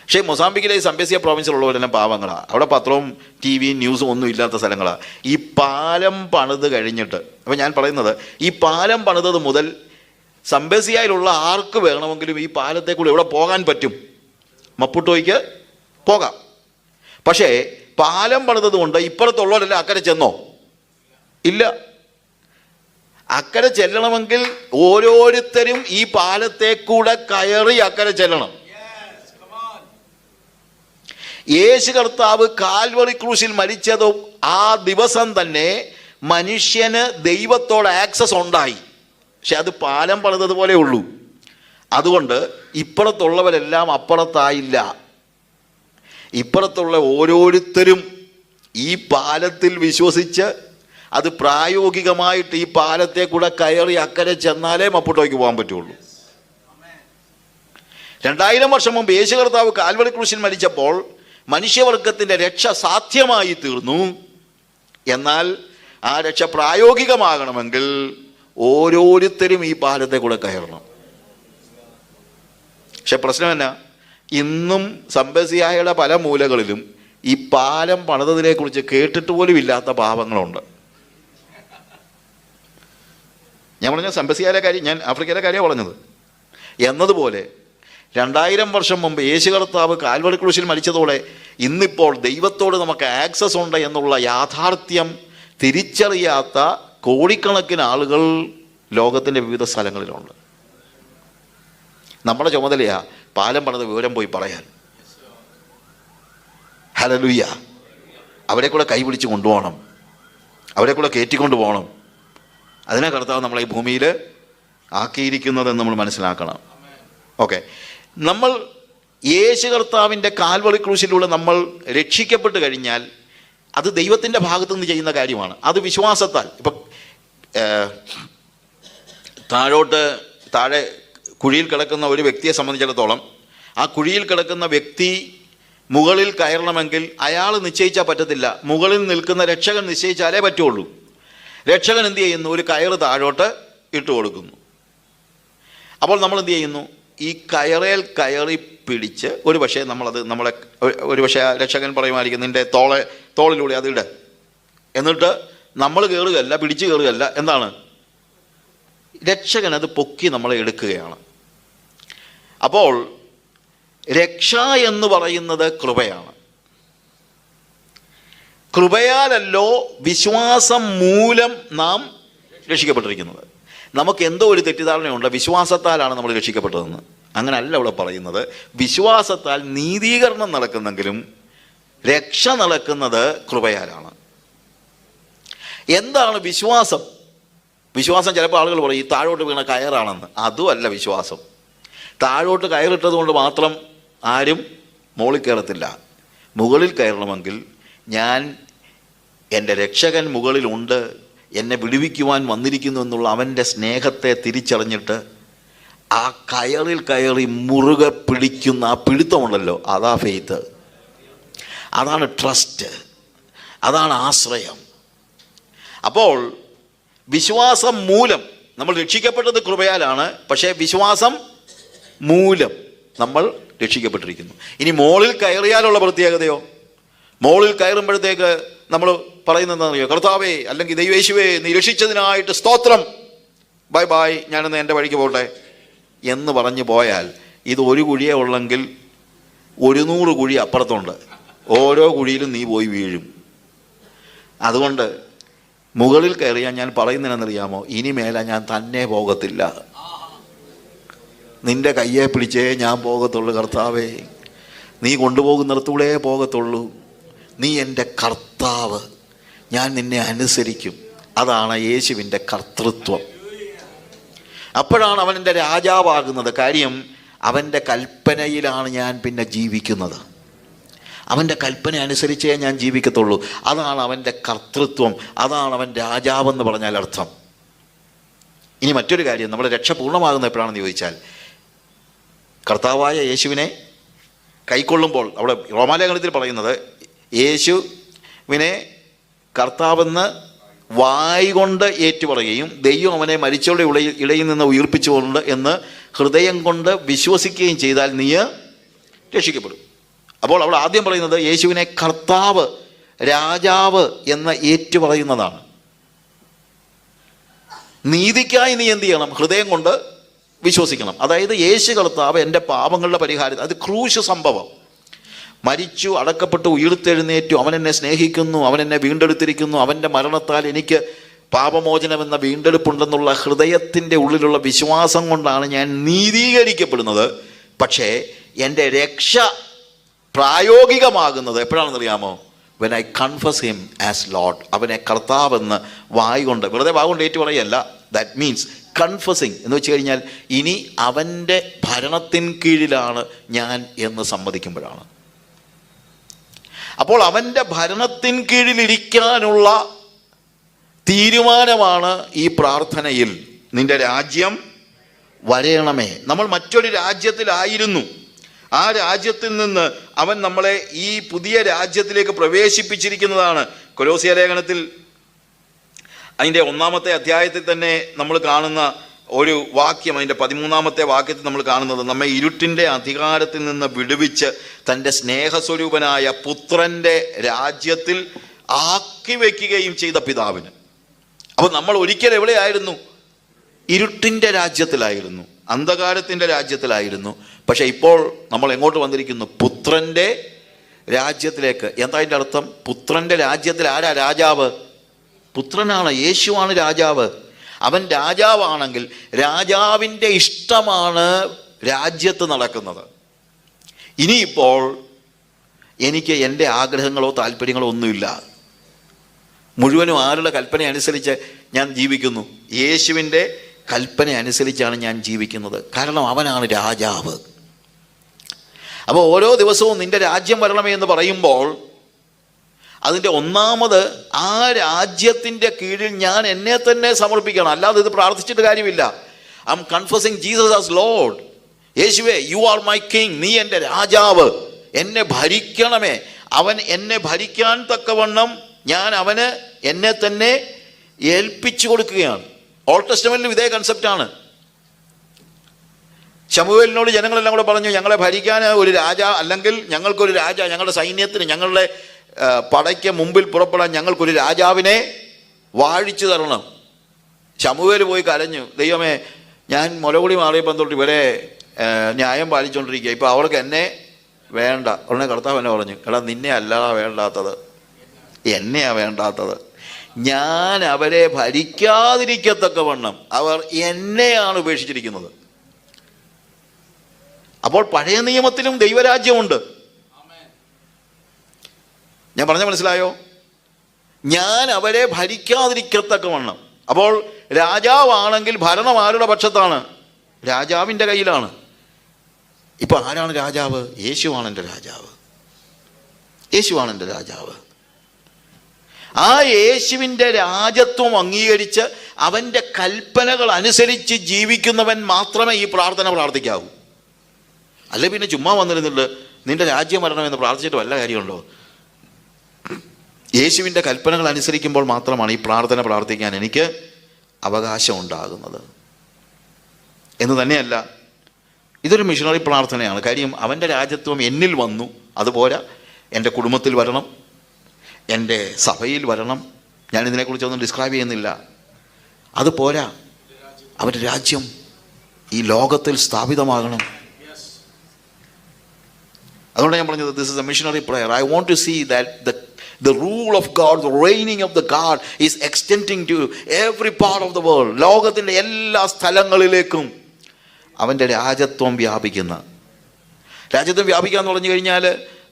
പക്ഷേ മൊസാംബിക്കിലെ ഈ സെമ്പസിയ പ്രോവിൻസിലുള്ളവരെല്ലാം പാവങ്ങളാണ്. അവിടെ പത്രവും ടി വിയും ന്യൂസും ഒന്നും ഇല്ലാത്ത സ്ഥലങ്ങളാണ്. ഈ പാലം പണിത് കഴിഞ്ഞിട്ട്, അപ്പോൾ ഞാൻ പറയുന്നത്, ഈ പാലം പണിതത് മുതൽ സെമ്പസിയയിലുള്ള ആർക്ക് വേണമെങ്കിലും ഈ പാലത്തെ കൂടെ എവിടെ പോകാൻ പറ്റും? മപ്പുട്ടോയ്ക്ക് പോകാം. പക്ഷേ പാലം പണിതത് കൊണ്ട് ഇപ്പുറത്തുള്ളവരെല്ലാം അക്കരെ ചെന്നോ? ഇല്ല. അക്കരെ ചെല്ലണമെങ്കിൽ ഓരോരുത്തരും ഈ പാലത്തെ കൂടെ കയറി അക്കരെ ചെല്ലണം. യേശു കർത്താവ് കാൽവറി ക്രൂശിൽ മരിച്ചതും ആ ദിവസം തന്നെ മനുഷ്യന് ദൈവത്തോട് ആക്സസ് ഉണ്ടായി. പക്ഷെ അത് പാലം പണിതതുപോലെ ഉള്ളൂ. അതുകൊണ്ട് ഇപ്പുറത്തുള്ളവരെല്ലാം അപ്പുറത്തായില്ല. ഇപ്പുറത്തുള്ള ഓരോരുത്തരും ഈ പാലത്തിൽ വിശ്വസിച്ച് അത് പ്രായോഗികമായിട്ട് ഈ പാലത്തെ കൂടെ കയറി അക്കരെ ചെന്നാലേ മപ്പുട്ടോയ്ക്ക് പോകാൻ പറ്റുള്ളൂ. 2000 വർഷം മുമ്പ് യേശു കർത്താവ് കാൽവറി ക്രൂശിൽ മരിച്ചപ്പോൾ മനുഷ്യവർഗത്തിൻ്റെ രക്ഷ സാധ്യമായി തീർന്നു. എന്നാൽ ആ രക്ഷ പ്രായോഗികമാകണമെങ്കിൽ ഓരോരുത്തരും ഈ പാലത്തെ കൂടെ കയറണം. പക്ഷെ പ്രശ്നം എന്നാ? ഇന്നും സെമ്പസിയയുടെ പല മൂലകളിലും ഈ പാലം പണിതതിനെ കുറിച്ച് കേട്ടിട്ട് പോലും ഇല്ലാത്ത പാവങ്ങളുണ്ട്. ഞാൻ പറഞ്ഞ സെമ്പസിയയിലെ കാര്യം, ഞാൻ ആഫ്രിക്കയിലെ കാര്യമാണ് പറഞ്ഞത്. എന്നതുപോലെ 2000 വർഷം മുമ്പ് യേശു കർത്താവ് കാൽവറി ക്രൂശിൽ മരിച്ചതോടെ ഇന്നിപ്പോൾ ദൈവത്തോട് നമുക്ക് ആക്സസ് ഉണ്ട് എന്നുള്ള യാഥാർത്ഥ്യം തിരിച്ചറിയാത്ത കോടിക്കണക്കിന് ആളുകൾ ലോകത്തിൻ്റെ വിവിധ സ്ഥലങ്ങളിലുണ്ട്. നമ്മുടെ ചുമതലയാ പാലം പണിത വിവരം പോയി പറയാൻ. ഹല്ലേലൂയ. അവരെ കൂടെ കൈപിടിച്ച് കൊണ്ടുപോകണം, അവരെ കൂടെ കയറ്റിക്കൊണ്ട് പോകണം. അതിനെ കർത്താവ് നമ്മളെ ഈ ഭൂമിയിൽ ആക്കിയിരിക്കുന്നതെന്ന് നമ്മൾ മനസ്സിലാക്കണം. ഓക്കെ, നമ്മൾ യേശു കർത്താവിൻ്റെ കാൽവറി ക്രൂശിലൂടെ നമ്മൾ രക്ഷിക്കപ്പെട്ട് കഴിഞ്ഞാൽ അത് ദൈവത്തിൻ്റെ ഭാഗത്തു നിന്ന് ചെയ്യുന്ന കാര്യമാണ്. അത് വിശ്വാസത്താൽ. ഇപ്പം താഴെ കുഴിയിൽ കിടക്കുന്ന ഒരു വ്യക്തിയെ സംബന്ധിച്ചിടത്തോളം ആ കുഴിയിൽ കിടക്കുന്ന വ്യക്തി മുകളിൽ കയറണമെങ്കിൽ അയാൾ നിശ്ചയിച്ചാൽ പറ്റത്തില്ല. മുകളിൽ നിൽക്കുന്ന രക്ഷകൻ നിശ്ചയിച്ചാലേ പറ്റുള്ളൂ. രക്ഷകൻ എന്ത് ചെയ്യുന്നു? ഒരു കയറ് താഴോട്ട് ഇട്ട് കൊടുക്കുന്നു. അപ്പോൾ നമ്മൾ എന്ത് ചെയ്യുന്നു? ഈ കയറേൽ കയറി പിടിച്ച് ഒരു പക്ഷേ ഒരു പക്ഷേ രക്ഷകൻ പറയുമായിരിക്കും, നിൻ്റെ തോളിലൂടെ അതിട. എന്നിട്ട് നമ്മൾ കയറുകയല്ല, പിടിച്ച് കയറുകയല്ല. എന്താണ്? രക്ഷകൻ അത് പൊക്കി നമ്മളെ എടുക്കുകയാണ്. അപ്പോൾ രക്ഷ എന്ന് പറയുന്നത് കൃപയാണ്. കൃപയാലല്ലോ വിശ്വാസം മൂലം നാം രക്ഷിക്കപ്പെട്ടിരിക്കുന്നത്. നമുക്ക് എന്തോ ഒരു തെറ്റിദ്ധാരണയുണ്ട്, വിശ്വാസത്താലാണ് നമ്മൾ രക്ഷിക്കപ്പെട്ടതെന്ന്. അങ്ങനല്ല ഇവിടെ പറയുന്നത്. വിശ്വാസത്താൽ നീതീകരണം നടക്കുന്നെങ്കിലും രക്ഷ നടക്കുന്നത് കൃപയാലാണ്. എന്താണ് വിശ്വാസം? വിശ്വാസം ചിലപ്പോൾ ആളുകൾ പറയും ഈ താഴോട്ട് വീണ കയറാണെന്ന്. അതുമല്ല വിശ്വാസം. താഴോട്ട് കയറിട്ടത് കൊണ്ട് മാത്രം ആരും മുകളിൽ കയറത്തില്ല. മുകളിൽ കയറണമെങ്കിൽ എൻ്റെ രക്ഷകൻ മുകളിലുണ്ട്, എന്നെ വിടുവിക്കുവാൻ വന്നിരിക്കുന്നു എന്നുള്ള അവൻ്റെ സ്നേഹത്തെ തിരിച്ചറിഞ്ഞിട്ട് ആ കയറിൽ കയറി മുറുകെ പിടിക്കുന്ന ആ പിടുത്തമുണ്ടല്ലോ, അതാ ഫെയ്ത്ത്, അതാണ് ട്രസ്റ്റ്, അതാണ് ആശ്രയം. അപ്പോൾ വിശ്വാസം മൂലം നമ്മൾ രക്ഷിക്കപ്പെട്ടത് കൃപയാലാണ്. പക്ഷേ വിശ്വാസം മൂലം നമ്മൾ രക്ഷിക്കപ്പെട്ടിരിക്കുന്നു. ഇനി മോളിൽ കയറിയാലുള്ള പ്രത്യേകതയോ? മോളിൽ കയറുമ്പോഴത്തേക്ക് നമ്മൾ പറയുന്നത് എന്താണെന്നറിയോ? കർത്താവേ, അല്ലെങ്കിൽ ദൈവേശുവേ, നീ രക്ഷിച്ചതിനായിട്ട് സ്തോത്രം, ബൈ ബൈ, ഞാനിന്ന് എൻ്റെ വഴിക്ക് പോട്ടെ എന്ന് പറഞ്ഞു പോയാൽ ഇത് ഒരു കുഴിയേ ഉള്ളെങ്കിൽ 100 കുഴി അപ്പുറത്തുണ്ട്. ഓരോ കുഴിയിലും നീ പോയി വീഴും. അതുകൊണ്ട് മുകളിൽ കയറിയാൽ ഞാൻ പറയുന്നതെന്നറിയാമോ? ഇനി മേലെ ഞാൻ തന്നെ പോകത്തില്ല, നിന്റെ കയ്യെ പിടിച്ചേ ഞാൻ പോകത്തുള്ളൂ. കർത്താവേ, നീ കൊണ്ടുപോകുന്നിടത്തൂടെ പോകത്തുള്ളൂ. നീ എൻ്റെ കർത്താവ്, ഞാൻ നിന്നെ അനുസരിക്കും. അതാണ് യേശുവിൻ്റെ കർത്തൃത്വം. അപ്പോഴാണ് അവൻ എൻ്റെ രാജാവാകുന്നത്. കാര്യം അവൻ്റെ കൽപ്പനയിലാണ് ഞാൻ പിന്നെ ജീവിക്കുന്നത്. അവൻ്റെ കൽപ്പന അനുസരിച്ചേ ഞാൻ ജീവിക്കത്തുള്ളൂ. അതാണ് അവൻ്റെ കർത്തൃത്വം, അതാണ് അവൻ രാജാവെന്ന് പറഞ്ഞാൽ അർത്ഥം. ഇനി മറ്റൊരു കാര്യം, നമ്മുടെ രക്ഷ പൂർണ്ണമാകുന്ന എപ്പോഴാണെന്ന് ചോദിച്ചാൽ, കർത്താവായ യേശുവിനെ കൈക്കൊള്ളുമ്പോൾ, അവിടെ റോമാലേഖനത്തിൽ പറയുന്നത് യേശുവിനെ കർത്താവെന്ന് വായ് കൊണ്ട് ഏറ്റുപറയുകയും ദൈവം അവനെ മരിച്ചവരുടെ ഇടയിൽ നിന്ന് ഉയർപ്പിച്ചുകൊണ്ട് എന്ന് ഹൃദയം കൊണ്ട് വിശ്വസിക്കുകയും ചെയ്താൽ നീ രക്ഷിക്കപ്പെടും. അപ്പോൾ അവിടെ ആദ്യം പറയുന്നത് യേശുവിനെ കർത്താവ്, രാജാവ് എന്ന് ഏറ്റുപറയുന്നതാണ്. നീതിക്കായി നീ എന്ത് ചെയ്യണം? ഹൃദയം കൊണ്ട് വിശ്വസിക്കണം. അതായത് യേശു കർത്താവ് എൻ്റെ പാപങ്ങളുടെ പരിഹാരം. അത് ക്രൂശ് സംഭവം. മരിച്ചു, അടക്കപ്പെട്ടു, ഉയർത്തെഴുന്നേറ്റു, അവൻ എന്നെ സ്നേഹിക്കുന്നു, അവൻ എന്നെ വീണ്ടെടുത്തിരിക്കുന്നു, അവൻ്റെ മരണത്താൽ എനിക്ക് പാപമോചനമെന്ന വീണ്ടെടുപ്പുണ്ടെന്നുള്ള ഹൃദയത്തിൻ്റെ ഉള്ളിലുള്ള വിശ്വാസം കൊണ്ടാണ് ഞാൻ നീതീകരിക്കപ്പെടുന്നത്. പക്ഷേ എൻ്റെ രക്ഷ പ്രായോഗികമാകുന്നത് എപ്പോഴാണെന്നറിയാമോ? When I confess him as Lord. അവനെ കർത്താവെന്ന് വായ് കൊണ്ട്, വെറുതെ വായ് കൊണ്ട് ഏറ്റു പറയല്ല. ദാറ്റ് മീൻസ് കൺഫസിങ് എന്ന് വെച്ച് കഴിഞ്ഞാൽ ഇനി അവൻ്റെ ഭരണത്തിന് കീഴിലാണ് ഞാൻ എന്ന് സമ്മതിക്കുമ്പോഴാണ്. അപ്പോൾ അവൻ്റെ ഭരണത്തിന് കീഴിലിരിക്കാനുള്ള തീരുമാനമാണ് ഈ പ്രാർത്ഥനയിൽ, നിന്റെ രാജ്യം വരയണമേ. നമ്മൾ മറ്റൊരു രാജ്യത്തിലായിരുന്നു. ആ രാജ്യത്തിൽ നിന്ന് അവൻ നമ്മളെ ഈ പുതിയ രാജ്യത്തിലേക്ക് പ്രവേശിപ്പിച്ചിരിക്കുന്നതാണ്. കൊലോസ്യ ലേഖനത്തിൽ അതിൻ്റെ 1-ാമത്തെ അധ്യായത്തിൽ തന്നെ നമ്മൾ കാണുന്ന ഒരു വാക്യം, അതിൻ്റെ 13-ാമത്തെ വാക്യത്തിൽ നമ്മൾ കാണുന്നത്, നമ്മെ ഇരുട്ടിൻ്റെ അധികാരത്തിൽ നിന്ന് വിടുവിച്ച് തൻ്റെ സ്നേഹസ്വരൂപനായ പുത്രൻ്റെ രാജ്യത്തിൽ ആക്കി വയ്ക്കുകയും ചെയ്ത പിതാവിന്. അപ്പോൾ നമ്മൾ ഒരിക്കൽ എവിടെയായിരുന്നു? ഇരുട്ടിൻ്റെ രാജ്യത്തിലായിരുന്നു, അന്ധകാരത്തിൻ്റെ രാജ്യത്തിലായിരുന്നു. പക്ഷേ ഇപ്പോൾ നമ്മൾ എങ്ങോട്ട് വന്നിരിക്കുന്നു? പുത്രൻ്റെ രാജ്യത്തിലേക്ക്. എന്താ അതിൻ്റെ അർത്ഥം? പുത്രൻ്റെ രാജ്യത്തിൽ ആരാ രാജാവ്? പുത്രനാണ്. യേശുവാണ് രാജാവ്. അവൻ രാജാവാണെങ്കിൽ രാജാവിൻ്റെ ഇഷ്ടമാണ് രാജ്യത്ത് നടക്കുന്നത്. ഇനിയിപ്പോൾ എനിക്ക് എൻ്റെ ആഗ്രഹങ്ങളോ താല്പര്യങ്ങളോ ഒന്നുമില്ല. മുഴുവനും ആരുടെ കൽപ്പന അനുസരിച്ച് ഞാൻ ജീവിക്കുന്നു? യേശുവിൻ്റെ കൽപ്പന അനുസരിച്ചാണ് ഞാൻ ജീവിക്കുന്നത്. കാരണം അവനാണ് രാജാവ്. അപ്പോൾ ഓരോ ദിവസവും നിൻ്റെ രാജ്യം വരണമേ എന്ന് പറയുമ്പോൾ അതിൻ്റെ ഒന്നാമത് ആ രാജ്യത്തിൻ്റെ കീഴിൽ ഞാൻ എന്നെ തന്നെ സമർപ്പിക്കണം. അല്ലാതെ ഇത് പ്രാർത്ഥിച്ചിട്ട് കാര്യമില്ല. I M confusing Jesus as Lord. യേശുവേ, യു ആർ മൈ കിങ്. നീ എൻ്റെ രാജാവ്, എന്നെ ഭരിക്കണമേ. അവൻ എന്നെ ഭരിക്കാൻ തക്കവണ്ണം ഞാൻ അവന് എന്നെ തന്നെ ഏൽപ്പിച്ചു കൊടുക്കുകയാണ്. ഓൾഡ് ടെസ്റ്റമെന്റിലും ഇതേ കൺസെപ്റ്റാണ്. ശമൂവേലിനോട് ജനങ്ങളെല്ലാം കൂടെ പറഞ്ഞു, ഞങ്ങളെ ഭരിക്കാൻ ഒരു രാജ, അല്ലെങ്കിൽ ഞങ്ങൾക്കൊരു രാജ, ഞങ്ങളുടെ സൈന്യത്തിന്, ഞങ്ങളുടെ പടയ്ക്ക് മുമ്പിൽ പുറപ്പെടാൻ ഞങ്ങൾക്കൊരു രാജാവിനെ വാഴിച്ചു തരണം. ശമൂവേൽ പോയി കരഞ്ഞു, ദൈവമേ, ഞാൻ മുലകുടി മാറിയപ്പം തൊട്ട് ഇവിടെ ന്യായം പാലിച്ചുകൊണ്ടിരിക്കുക, ഇപ്പോൾ അവർക്ക് എന്നെ വേണ്ട. ഉടനെ കർത്താവ് എന്നെ പറഞ്ഞു, എടാ, നിന്നെ അല്ലടാ വേണ്ടാത്തത്, എന്നെയാ വേണ്ടാത്തത്. ഞാൻ അവരെ ഭരിക്കാതിരിക്കത്തക്കവണ്ണം അവർ എന്നെയാണ് ഉപേക്ഷിച്ചിരിക്കുന്നത്. അപ്പോൾ പഴയ നിയമത്തിലും ദൈവരാജ്യമുണ്ട്. ഞാൻ പറഞ്ഞ മനസ്സിലായോ? ഞാൻ അവരെ ഭരിക്കാതിരിക്കത്തക്കവണ്ണം. അപ്പോൾ രാജാവാണെങ്കിൽ ഭരണം ആരുടെ പക്ഷത്താണ്? രാജാവിൻ്റെ കയ്യിലാണ്. ഇപ്പം ആരാണ് രാജാവ്? യേശുവാണ് എൻ്റെ രാജാവ്. യേശുവാണ് എൻ്റെ രാജാവ്. ആ യേശുവിൻ്റെ രാജത്വം അംഗീകരിച്ച് അവൻ്റെ കൽപ്പനകൾ അനുസരിച്ച് ജീവിക്കുന്നവൻ മാത്രമേ ഈ പ്രാർത്ഥന പ്രാർത്ഥിക്കാവൂ. അല്ലെ പിന്നെ ചുമ്മാ വന്നിരുന്നിട്ട് നിന്റെ രാജ്യം വരണമെന്ന് പ്രാർത്ഥിച്ചിട്ട് വല്ല കാര്യമുണ്ടോ? യേശുവിൻ്റെ കൽപ്പനകൾ അനുസരിക്കുമ്പോൾ മാത്രമാണ് ഈ പ്രാർത്ഥന പ്രാർത്ഥിക്കാൻ എനിക്ക് അവകാശം ഉണ്ടാകുന്നത് എന്ന് തന്നെയല്ല, ഇതൊരു മിഷണറി പ്രാർത്ഥനയാണ്. കാര്യം അവൻ്റെ രാജ്യത്വം എന്നിൽ വന്നു, അതുപോലെ എൻ്റെ കുടുംബത്തിൽ വരണം, എൻ്റെ സഭയിൽ വരണം. ഞാനിതിനെക്കുറിച്ചൊന്നും ഡിസ്ക്രൈബ് ചെയ്യുന്നില്ല. അതുപോരാ, അവൻ്റെ രാജ്യം ഈ ലോകത്തിൽ സ്ഥാപിതമാകണം. അതുകൊണ്ട് ഞാൻ പറഞ്ഞത്, this is a missionary prayer. I want to see that the rule of God, the reigning of the God is extending to every part of the world. ലോകത്തിൻ്റെ എല്ലാ സ്ഥലങ്ങളിലേക്കും അവൻ്റെ രാജ്യത്വം വ്യാപിക്കുന്ന. രാജ്യത്വം വ്യാപിക്കുക എന്ന് പറഞ്ഞു കഴിഞ്ഞാൽ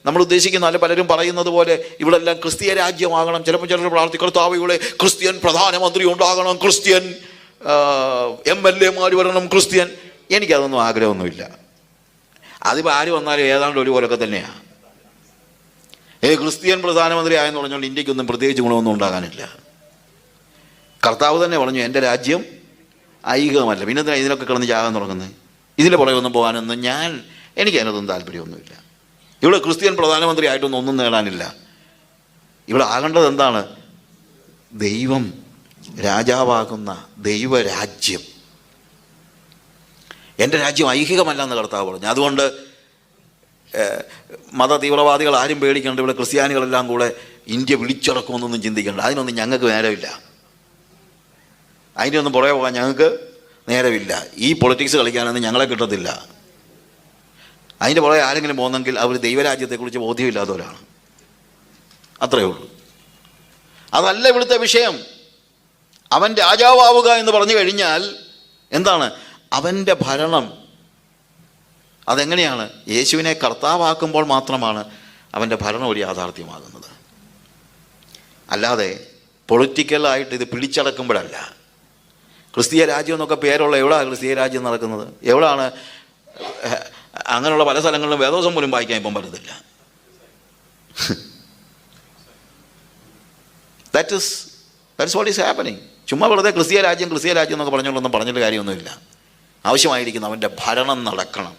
നമ്മൾ ഉദ്ദേശിക്കുന്ന, അല്ല പലരും പറയുന്നത് പോലെ ഇവിടെ എല്ലാം ക്രിസ്തീയ രാജ്യമാകണം. ചിലപ്പോൾ ചിലർ പ്രാർത്ഥിക്കർത്താവ് ഇവിടെ ക്രിസ്ത്യൻ പ്രധാനമന്ത്രി ഉണ്ടാകണം, ക്രിസ്ത്യൻ MLA വരണം, ക്രിസ്ത്യൻ. എനിക്കതൊന്നും ആഗ്രഹമൊന്നുമില്ല. അതിപ്പോൾ ആര് വന്നാലും ഏതാണ്ട് ഒരുപോലൊക്കെ തന്നെയാണ്. ക്രിസ്ത്യൻ പ്രധാനമന്ത്രി ആയെന്ന് പറഞ്ഞുകൊണ്ട് ഇന്ത്യക്കൊന്നും പ്രത്യേകിച്ച് ഗുണമൊന്നും ഉണ്ടാകാനില്ല. കർത്താവ് തന്നെ പറഞ്ഞു, എൻ്റെ രാജ്യം ഐഹികമല്ല, പിന്നെ എന്തിനാണ് ഇതിനൊക്കെ കിടന്ന് ചാകാൻ തുടങ്ങുന്നത്? ഇതിൻ്റെ പുറകെ ഒന്നും പോകാനൊന്നും എനിക്കതിനൊന്നും താല്പര്യമൊന്നുമില്ല. ഇവിടെ ക്രിസ്ത്യൻ പ്രധാനമന്ത്രി ആയിട്ടൊന്നും ഒന്നും നേടാനില്ല. ഇവിടെ ആകേണ്ടത് എന്താണ്? ദൈവം രാജാവാകുന്ന ദൈവരാജ്യം. എൻ്റെ രാജ്യം ഐഹികമല്ല എന്ന് കർത്താവ് പറഞ്ഞു. അതുകൊണ്ട് മത തീവ്രവാദികൾ ആരും പേടിക്കേണ്ട, ഇവിടെ ക്രിസ്ത്യാനികളെല്ലാം കൂടെ ഇന്ത്യ വിളിച്ചടക്കുമെന്നൊന്നും ചിന്തിക്കേണ്ട. അതിനൊന്നും ഞങ്ങൾക്ക് നേരമില്ല. അതിൻ്റെ ഒന്നും പുറകെ പോകാൻ ഞങ്ങൾക്ക് നേരമില്ല. ഈ പൊളിറ്റിക്സ് കളിക്കാനൊന്നും ഞങ്ങളെ കിട്ടത്തില്ല. അതിൻ്റെ പുറകെ ആരെങ്കിലും പോകുന്നെങ്കിൽ അവർ ദൈവരാജ്യത്തെക്കുറിച്ച് ബോധ്യമില്ലാത്തവരാണ്. അത്രയേ ഉള്ളൂ. അതല്ല ഇവിടുത്തെ വിഷയം. അവൻ രാജാവാവുക എന്ന് പറഞ്ഞു കഴിഞ്ഞാൽ എന്താണ്? അവൻ്റെ ഭരണം. അതെങ്ങനെയാണ്? യേശുവിനെ കർത്താവാക്കുമ്പോൾ മാത്രമാണ് അവൻ്റെ ഭരണം ഒരു യാഥാർത്ഥ്യമാകുന്നത്. അല്ലാതെ പൊളിറ്റിക്കലായിട്ട് ഇത് പിടിച്ചടക്കുമ്പോഴല്ല. ക്രിസ്തീയ രാജ്യം എന്നൊക്കെ പേരുള്ള എവിടെയാണ് ക്രിസ്തീയ രാജ്യം നടക്കുന്നത്? എവിടെയാണ്? അങ്ങനെയുള്ള പല സ്ഥലങ്ങളിലും വേദോസം പോലും വായിക്കാൻ ഇപ്പം പറ്റത്തില്ല. That's what is happening. ചുമ്മാ വെറുതെ ക്രിസ്തീയ രാജ്യം എന്നൊക്കെ പറഞ്ഞുകൊണ്ടൊന്നും പറഞ്ഞിട്ട് കാര്യമൊന്നുമില്ല. ആവശ്യമായിരിക്കുന്നു അവൻ്റെ ഭരണം നടക്കണം,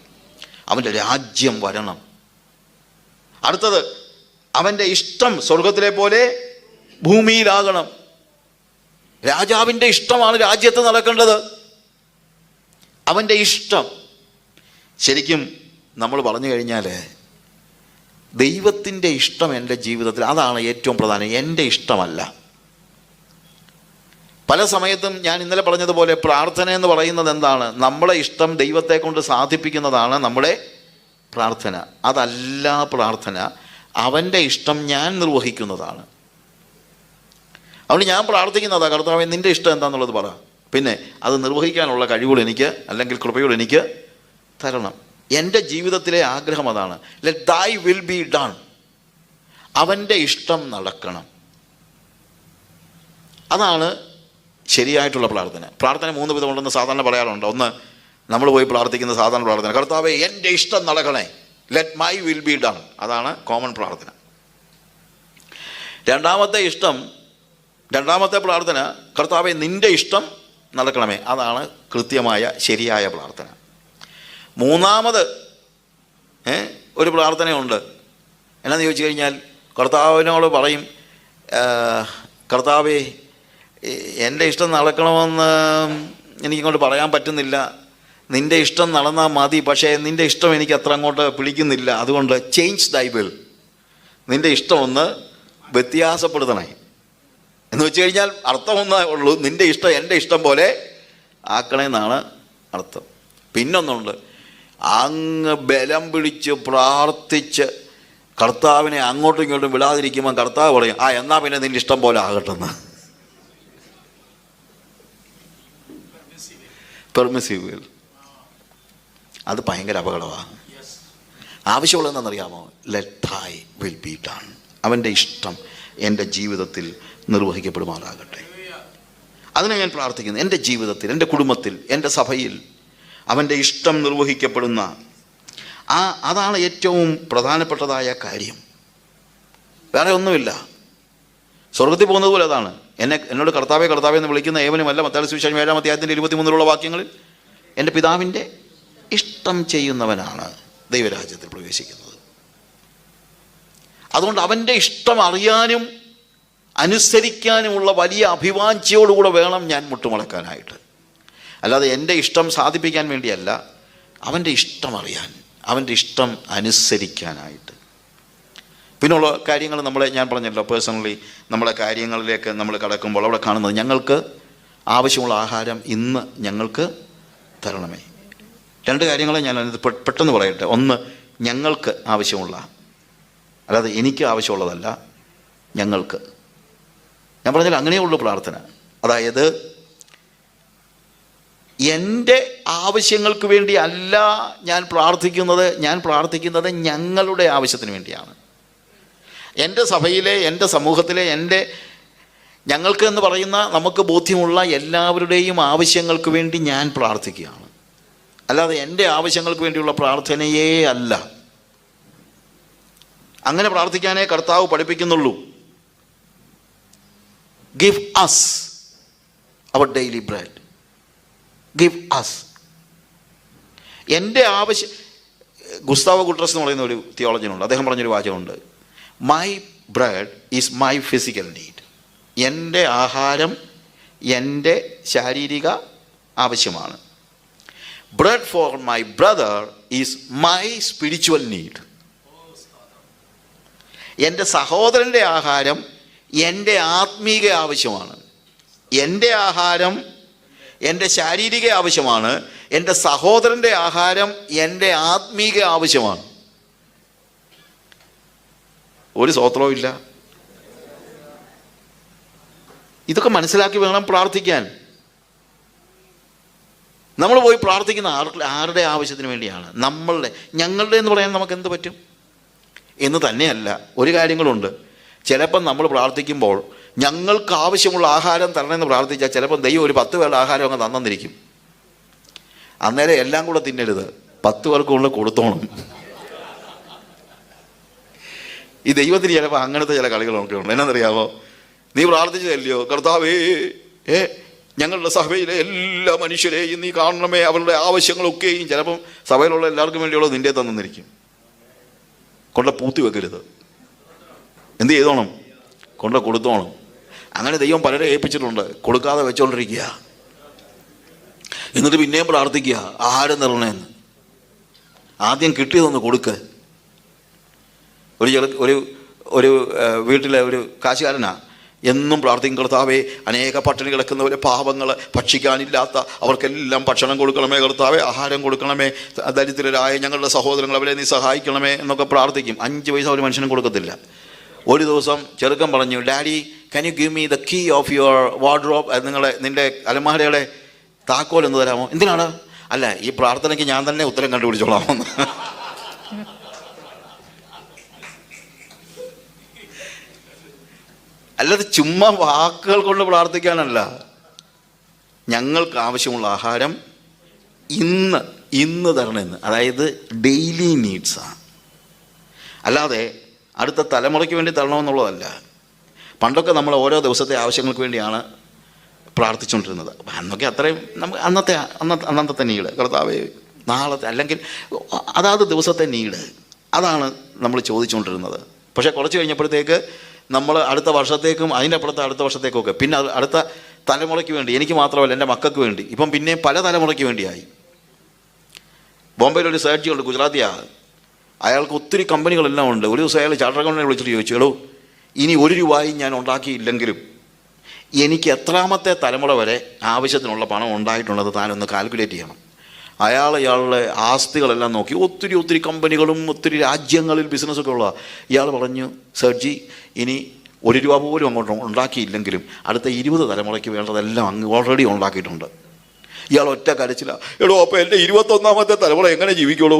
അവൻ്റെ രാജ്യം വരണം. അടുത്തത്, അവൻ്റെ ഇഷ്ടം സ്വർഗത്തിലെ പോലെ ഭൂമിയിലാകണം. രാജാവിൻ്റെ ഇഷ്ടമാണ് രാജ്യത്ത് നടക്കേണ്ടത്. അവൻ്റെ ഇഷ്ടം. ശരിക്കും നമ്മൾ പറഞ്ഞു കഴിഞ്ഞാൽ ദൈവത്തിൻ്റെ ഇഷ്ടം എൻ്റെ ജീവിതത്തിൽ, അതാണ് ഏറ്റവും പ്രധാനം. എൻ്റെ ഇഷ്ടമല്ല. പല സമയത്തും ഞാൻ ഇന്നലെ പറഞ്ഞതുപോലെ പ്രാർത്ഥന എന്ന് പറയുന്നത് എന്താണ്? നമ്മളെ ഇഷ്ടം ദൈവത്തെ കൊണ്ട് സാധിപ്പിക്കുന്നതാണ് നമ്മുടെ പ്രാർത്ഥന. അതല്ല പ്രാർത്ഥന, അവൻ്റെ ഇഷ്ടം ഞാൻ നിർവഹിക്കുന്നതാണ്. അതുകൊണ്ട് ഞാൻ പ്രാർത്ഥിക്കുന്നതാണ്, കർത്താവേ നിൻ്റെ ഇഷ്ടം എന്താണെന്നുള്ളത് പറ, പിന്നെ അത് നിർവഹിക്കാനുള്ള കഴിവുകൾ എനിക്ക്, അല്ലെങ്കിൽ കൃപകൾ എനിക്ക് തരണം. എൻ്റെ ജീവിതത്തിലെ ആഗ്രഹം അതാണ്. ലെറ്റ് ദൈ വിൽ ബി ഡൺ. അവൻ്റെ ഇഷ്ടം നടക്കണം. അതാണ് ശരിയായിട്ടുള്ള പ്രാർത്ഥന. പ്രാർത്ഥന 3 വിധമുണ്ടെന്ന് സാധാരണ പറയാറുണ്ട്. ഒന്ന്, നമ്മൾ പോയി പ്രാർത്ഥിക്കുന്ന സാധാരണ പ്രാർത്ഥന, കർത്താവേ എൻ്റെ ഇഷ്ടം നടക്കണേ, let my will be done. അതാണ് കോമൺ പ്രാർത്ഥന. രണ്ടാമത്തെ പ്രാർത്ഥന, കർത്താവേ നിൻ്റെ ഇഷ്ടം നടക്കണമേ. അതാണ് കൃത്യമായ ശരിയായ പ്രാർത്ഥന. മൂന്നാമത് ഒരു പ്രാർത്ഥനയുണ്ട്. എന്നാന്ന് ചോദിച്ചു കഴിഞ്ഞാൽ, കർത്താവിനോട് പറയും, കർത്താവേ എൻ്റെ ഇഷ്ടം നടക്കണമെന്ന് എനിക്കിങ്ങോട്ട് പറയാൻ പറ്റുന്നില്ല, നിൻ്റെ ഇഷ്ടം നടന്നാൽ മതി, പക്ഷേ നിൻ്റെ ഇഷ്ടം എനിക്ക് അത്ര അങ്ങോട്ട് പിടിക്കുന്നില്ല, അതുകൊണ്ട് ചേഞ്ച് ദൈ വിൽ, നിൻ്റെ ഇഷ്ടം ഒന്ന് വ്യത്യാസപ്പെടുത്തണേ എന്ന് വെച്ച് കഴിഞ്ഞാൽ അർത്ഥം ഒന്നേ ഉള്ളൂ, നിൻ്റെ ഇഷ്ടം എൻ്റെ ഇഷ്ടം പോലെ ആക്കണമെന്നാണ് അർത്ഥം. പിന്നൊന്നുണ്ട്, അങ്ങ് ബലം പിടിച്ച് പ്രാർത്ഥിച്ച് കർത്താവിനെ അങ്ങോട്ടും ഇങ്ങോട്ടും വിടാതിരിക്കുമ്പോൾ കർത്താവ് പറയും, എന്നാ പിന്നെ നിൻ്റെ ഇഷ്ടം പോലെ ആകട്ടെന്ന്. Permissive will. അത് ഭയങ്കര അപകടമാണ്. ആവശ്യമുള്ള എന്താണെന്നറിയാമോ? ലെറ്റ് ദൈ വിൽ ബി ഡൺ. അവൻ്റെ ഇഷ്ടം എൻ്റെ ജീവിതത്തിൽ നിർവഹിക്കപ്പെടുമാറാകട്ടെ. അതിനെ ഞാൻ പ്രാർത്ഥിക്കുന്നു. എൻ്റെ ജീവിതത്തിൽ, എൻ്റെ കുടുംബത്തിൽ, എൻ്റെ സഭയിൽ അവൻ്റെ ഇഷ്ടം നിർവഹിക്കപ്പെടുന്ന അതാണ് ഏറ്റവും പ്രധാനപ്പെട്ടതായ കാര്യം. വേറെ ഒന്നുമില്ല. സ്വർഗത്തിൽ പോകുന്നത് പോലെ അതാണ്. എന്നോട് കർത്താവേ കർത്താവേ എന്ന് വിളിക്കുന്ന ഏവനുമല്ല, മത്തായി സുവിശേഷം 7-ാം അധ്യായത്തിൻ്റെ 23 വാക്യങ്ങളിൽ, എൻ്റെ പിതാവിൻ്റെ ഇഷ്ടം ചെയ്യുന്നവനാണ് ദൈവരാജ്യത്തിൽ പ്രവേശിക്കുന്നത്. അതുകൊണ്ട് അവൻ്റെ ഇഷ്ടം അറിയാനും അനുസരിക്കാനുമുള്ള വലിയ അഭിവാഞ്ചയോടുകൂടെ വേണം ഞാൻ മുട്ടുമടക്കാനായിട്ട്. അല്ലാതെ എൻ്റെ ഇഷ്ടം സാധിപ്പിക്കാൻ വേണ്ടിയല്ല, അവൻ്റെ ഇഷ്ടം അറിയാൻ, അവൻ്റെ ഇഷ്ടം അനുസരിക്കാനായിട്ട്. പിന്നെയുള്ള കാര്യങ്ങൾ ഞാൻ പറഞ്ഞല്ലോ, പേഴ്സണലി നമ്മളെ കാര്യങ്ങളിലേക്ക് നമ്മൾ കടക്കുമ്പോൾ അവിടെ കാണുന്നത്, ഞങ്ങൾക്ക് ആവശ്യമുള്ള ആഹാരം ഇന്ന് ഞങ്ങൾക്ക് തരണമേ. രണ്ട് കാര്യങ്ങളെ ഞാൻ പെട്ടെന്ന് പറയട്ടെ. ഒന്ന്, ഞങ്ങൾക്ക് ആവശ്യമുള്ള, അല്ലാതെ എനിക്ക് ആവശ്യമുള്ളതല്ല, ഞങ്ങൾക്ക്. ഞാൻ പറഞ്ഞാൽ അങ്ങനെയുള്ളൂ പ്രാർത്ഥന. അതായത് എൻ്റെ ആവശ്യങ്ങൾക്ക് വേണ്ടി അല്ല ഞാൻ പ്രാർത്ഥിക്കുന്നത് ഞങ്ങളുടെ ആവശ്യത്തിന് വേണ്ടിയാണ്. എൻ്റെ സഭയിലെ, എൻ്റെ സമൂഹത്തിലെ, ഞങ്ങൾക്ക് എന്ന് പറയുന്ന നമുക്ക് ബോധ്യമുള്ള എല്ലാവരുടെയും ആവശ്യങ്ങൾക്ക് വേണ്ടി ഞാൻ പ്രാർത്ഥിക്കുകയാണ്. അല്ലാതെ എൻ്റെ ആവശ്യങ്ങൾക്ക് വേണ്ടിയുള്ള പ്രാർത്ഥനയേ അല്ല. അങ്ങനെ പ്രാർത്ഥിക്കാനേ കർത്താവ് പഠിപ്പിക്കുന്നുള്ളൂ. Give us our daily bread. Give us. എൻ്റെ ആവശ്യം, ഗുസ്താവോ ഗുട്രസ് എന്ന് പറയുന്ന ഒരു തിയോളജിനുണ്ട്, അദ്ദേഹം പറഞ്ഞൊരു വാചകമുണ്ട്, my bread is my physical need. എൻ്റെ ആഹാരം എൻ്റെ ശാരീരിക ആവശ്യമാണ്. Bread for my brother is my spiritual need. എൻ്റെ സഹോദരൻ്റെ ആഹാരം എൻ്റെ ആത്മീക ആവശ്യമാണ്. എൻ്റെ ആഹാരം എൻ്റെ ശാരീരിക ആവശ്യമാണ്, എൻ്റെ സഹോദരൻ്റെ ആഹാരം എൻ്റെ ആത്മീക ആവശ്യമാണ്. ഒരു സ്വത്രവും ഇല്ല. ഇതൊക്കെ മനസ്സിലാക്കി വേണം പ്രാർത്ഥിക്കാൻ. നമ്മൾ പോയി പ്രാർത്ഥിക്കുന്ന ആരുടെ ആവശ്യത്തിന് വേണ്ടിയാണ്? ഞങ്ങളുടെ എന്ന് പറയാൻ നമുക്ക് എന്ത് പറ്റും എന്ന് തന്നെയല്ല. ഒരു കാര്യങ്ങളുണ്ട്, ചിലപ്പം നമ്മൾ പ്രാർത്ഥിക്കുമ്പോൾ ഞങ്ങൾക്ക് ആവശ്യമുള്ള ആഹാരം തരണമെന്ന് പ്രാർത്ഥിച്ചാൽ ചിലപ്പം ദൈവം ഒരു 10 പേരുടെ ആഹാരം അങ്ങ് തന്നിരിക്കും. അന്നേരം എല്ലാം കൂടെ തിന്നരുത്, 10 പേർക്ക് കൊണ്ട് കൊടുത്തോണം. ഈ ദൈവത്തിന് ചിലപ്പോൾ അങ്ങനത്തെ ചില കളികളൊക്കെ ഉണ്ട്. എന്നാന്നറിയാമോ? നീ പ്രാർത്ഥിച്ചതല്ലയോ, കർത്താവേ ഞങ്ങളുടെ സഭയിലെ എല്ലാ മനുഷ്യരെയും നീ കാണണമേ, അവരുടെ ആവശ്യങ്ങളൊക്കെയും ചിലപ്പം സഭയിലുള്ള എല്ലാവർക്കും വേണ്ടിയുള്ളത് നിൻ്റെ തന്നിരിക്കും. കൊണ്ട് പൂത്തി വെക്കരുത്. എന്ത് ചെയ്തോണം? കൊണ്ട് കൊടുത്തോണം. അങ്ങനെ ദൈവം പലരെ ഏൽപ്പിച്ചിട്ടുണ്ട്, കൊടുക്കാതെ വെച്ചോണ്ടിരിക്കുക. എന്നിട്ട് പിന്നെയും പ്രാർത്ഥിക്കുക ആഹാരം തരണമെന്ന്. ആദ്യം കിട്ടിയതൊന്ന് കൊടുക്കുക. ഒരു വീട്ടിലെ ഒരു കാശുകാരനാ എന്നും പ്രാർത്ഥിക്കും, കർത്താവേ അനേക പട്ടിണി കിടക്കുന്നവരെ, പാവങ്ങൾ, ഭക്ഷിക്കാനില്ലാത്ത അവർക്കെല്ലാം ഭക്ഷണം കൊടുക്കണമേ, കർത്താവേ ആഹാരം കൊടുക്കണമേ, ദരിദ്രരായ ഞങ്ങളുടെ സഹോദരങ്ങൾ അവരെ നീ സഹായിക്കണമേ എന്നൊക്കെ പ്രാർത്ഥിക്കും. 5 പൈസ ഒരു മനുഷ്യനും കൊടുക്കത്തില്ല. ഒരു ദിവസം ചെറുക്കൻ പറഞ്ഞു, daddy can you give me the key of your wardrobe, നിൻ്റെ അലമാരയുടെ താക്കോൽ എന്ന് തരാമോ? എന്തിനാണ്? അല്ല, ഈ പ്രാർത്ഥനയ്ക്ക് ഞാൻ തന്നെ ഉത്തരം കണ്ടുപിടിച്ചോളാമെന്ന്. അല്ലാതെ ചുമ്മാ വാക്കുകൾ കൊണ്ട് പ്രാർത്ഥിക്കാനല്ല. ഞങ്ങൾക്ക് ആവശ്യമുള്ള ആഹാരം ഇന്ന് തരണമെന്ന്, അതായത് ഡെയിലി നീഡ്സാണ്. അല്ലാതെ അടുത്ത തലമുറയ്ക്ക് വേണ്ടി തരണമെന്നുള്ളതല്ല. പണ്ടൊക്കെ നമ്മൾ ഓരോ ദിവസത്തെ ആവശ്യങ്ങൾക്ക് വേണ്ടിയാണ് പ്രാർത്ഥിച്ചുകൊണ്ടിരുന്നത്. അന്നൊക്കെ അത്രയും നമുക്ക് അന്നത്തെ നീഡ്, കർത്താവേ നാളത്തെ, അല്ലെങ്കിൽ അതാത് ദിവസത്തെ നീഡ്, അതാണ് നമ്മൾ ചോദിച്ചുകൊണ്ടിരുന്നത്. പക്ഷേ കുറച്ച് കഴിഞ്ഞപ്പോഴത്തേക്ക് നമ്മൾ അടുത്ത വർഷത്തേക്കും അതിൻ്റെ അപ്പുറത്തെ അടുത്ത വർഷത്തേക്കൊക്കെ, പിന്നെ അടുത്ത തലമുറയ്ക്ക് വേണ്ടി, എനിക്ക് മാത്രമല്ല എൻ്റെ മക്കൾക്ക് വേണ്ടി, ഇപ്പം പിന്നെയും പല തലമുറയ്ക്ക് വേണ്ടിയായി. ബോംബെയിലൊരു സേർജിയുണ്ട്, ഗുജറാത്തിയാണ്. അയാൾക്ക് ഒത്തിരി കമ്പനികളെല്ലാം ഉണ്ട്. ഒരു ദിവസം അയാൾ ചാർട്ടർ അക്കൗണ്ടന്റിനെ വിളിച്ചിട്ട് ചോദിച്ചു, എടോ ഇനി 1 രൂപയും ഞാൻ ഉണ്ടാക്കിയില്ലെങ്കിലും എനിക്ക് എത്രാമത്തെ തലമുറ വരെ ആവശ്യത്തിനുള്ള പണം ഉണ്ടായിട്ടുള്ളത് താനൊന്ന് കാൽക്കുലേറ്റ് ചെയ്യണം. അയാളുടെ ആസ്തികളെല്ലാം നോക്കി, ഒത്തിരി കമ്പനികളും ഒത്തിരി രാജ്യങ്ങളിൽ ബിസിനസ്സൊക്കെ ഉള്ള ഇയാൾ പറഞ്ഞു, സർജി ഇനി 1 രൂപ പോലും അങ്ങോട്ട് ഉണ്ടാക്കിയില്ലെങ്കിലും അടുത്ത 20 തലമുറയ്ക്ക് വേണ്ടതെല്ലാം അങ്ങ് ഓൾറെഡി ഉണ്ടാക്കിയിട്ടുണ്ട്. ഇയാൾ ഒറ്റ കരച്ചില്ല, എടോ അപ്പോൾ എൻ്റെ 21ാമത്തെ തലമുറ എങ്ങനെ ജീവിക്കുള്ളൂ?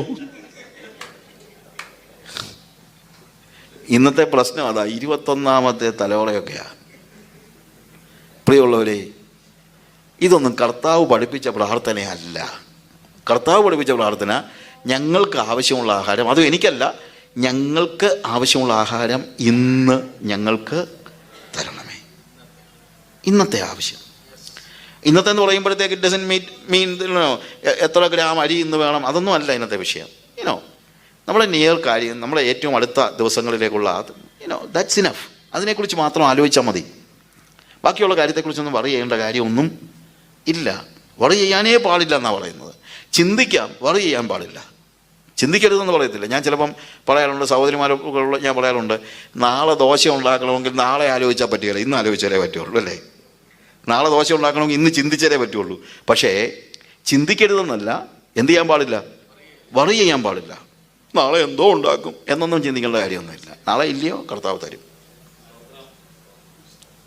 ഇന്നത്തെ പ്രശ്നം അതാ, 21ാമത്തെ തലമുറയൊക്കെയാണ്. പ്രിയമുള്ളവരെ, ഇതൊന്നും കർത്താവ് പഠിപ്പിച്ച പ്രാർത്ഥനയല്ല. കർത്താവ് പഠിപ്പിച്ച പ്രാർത്ഥന, ഞങ്ങൾക്ക് ആവശ്യമുള്ള ആഹാരം, അതും എനിക്കല്ല, ഞങ്ങൾക്ക് ആവശ്യമുള്ള ആഹാരം ഇന്ന് ഞങ്ങൾക്ക് തരണമേ. ഇന്നത്തെ ആവശ്യം. ഇന്നത്തെ എന്ന് പറയുമ്പോഴത്തേക്ക് ഇറ്റ് ഡസൻറ്റ് മീൻ എത്ര ഗ്രാം അരി ഇന്ന് വേണം, അതൊന്നും അല്ല ഇന്നത്തെ വിഷയം. നമ്മളെ നിയർ കാര്യം, നമ്മളെ ഏറ്റവും അടുത്ത ദിവസങ്ങളിലേക്കുള്ള ദാറ്റ്സ് ഇനഫ്. അതിനെക്കുറിച്ച് മാത്രം ആലോചിച്ചാൽ മതി. ബാക്കിയുള്ള കാര്യത്തെക്കുറിച്ചൊന്നും വറി ചെയ്യേണ്ട കാര്യമൊന്നും ഇല്ല. വറി ചെയ്യാനേ പാടില്ല എന്നാണ് പറയുന്നത്. ചിന്തിക്കാം, വറി ചെയ്യാൻ പാടില്ല. ചിന്തിക്കരുതെന്ന് പറയത്തില്ല. ഞാൻ ചിലപ്പം പറയാറുണ്ട്, സഹോദരിമാരൊക്കെ ഞാൻ പറയാറുണ്ട്, നാളെ ദോശ ഉണ്ടാക്കണമെങ്കിൽ നാളെ ആലോചിച്ചാൽ പറ്റുകയില്ല, ഇന്ന് ആലോചിച്ചാലേ പറ്റുള്ളൂ അല്ലേ. നാളെ ദോശ ഉണ്ടാക്കണമെങ്കിൽ ഇന്ന് ചിന്തിച്ചാലേ പറ്റുള്ളൂ. പക്ഷേ ചിന്തിക്കരുതെന്നല്ല, എന്ത് ചെയ്യാൻ പാടില്ല, വറി ചെയ്യാൻ പാടില്ല. നാളെ എന്തോ ഉണ്ടാക്കും എന്നൊന്നും ചിന്തിക്കേണ്ട കാര്യമൊന്നുമില്ല. നാളെ ഇല്ലയോ, കർത്താവ് തരും.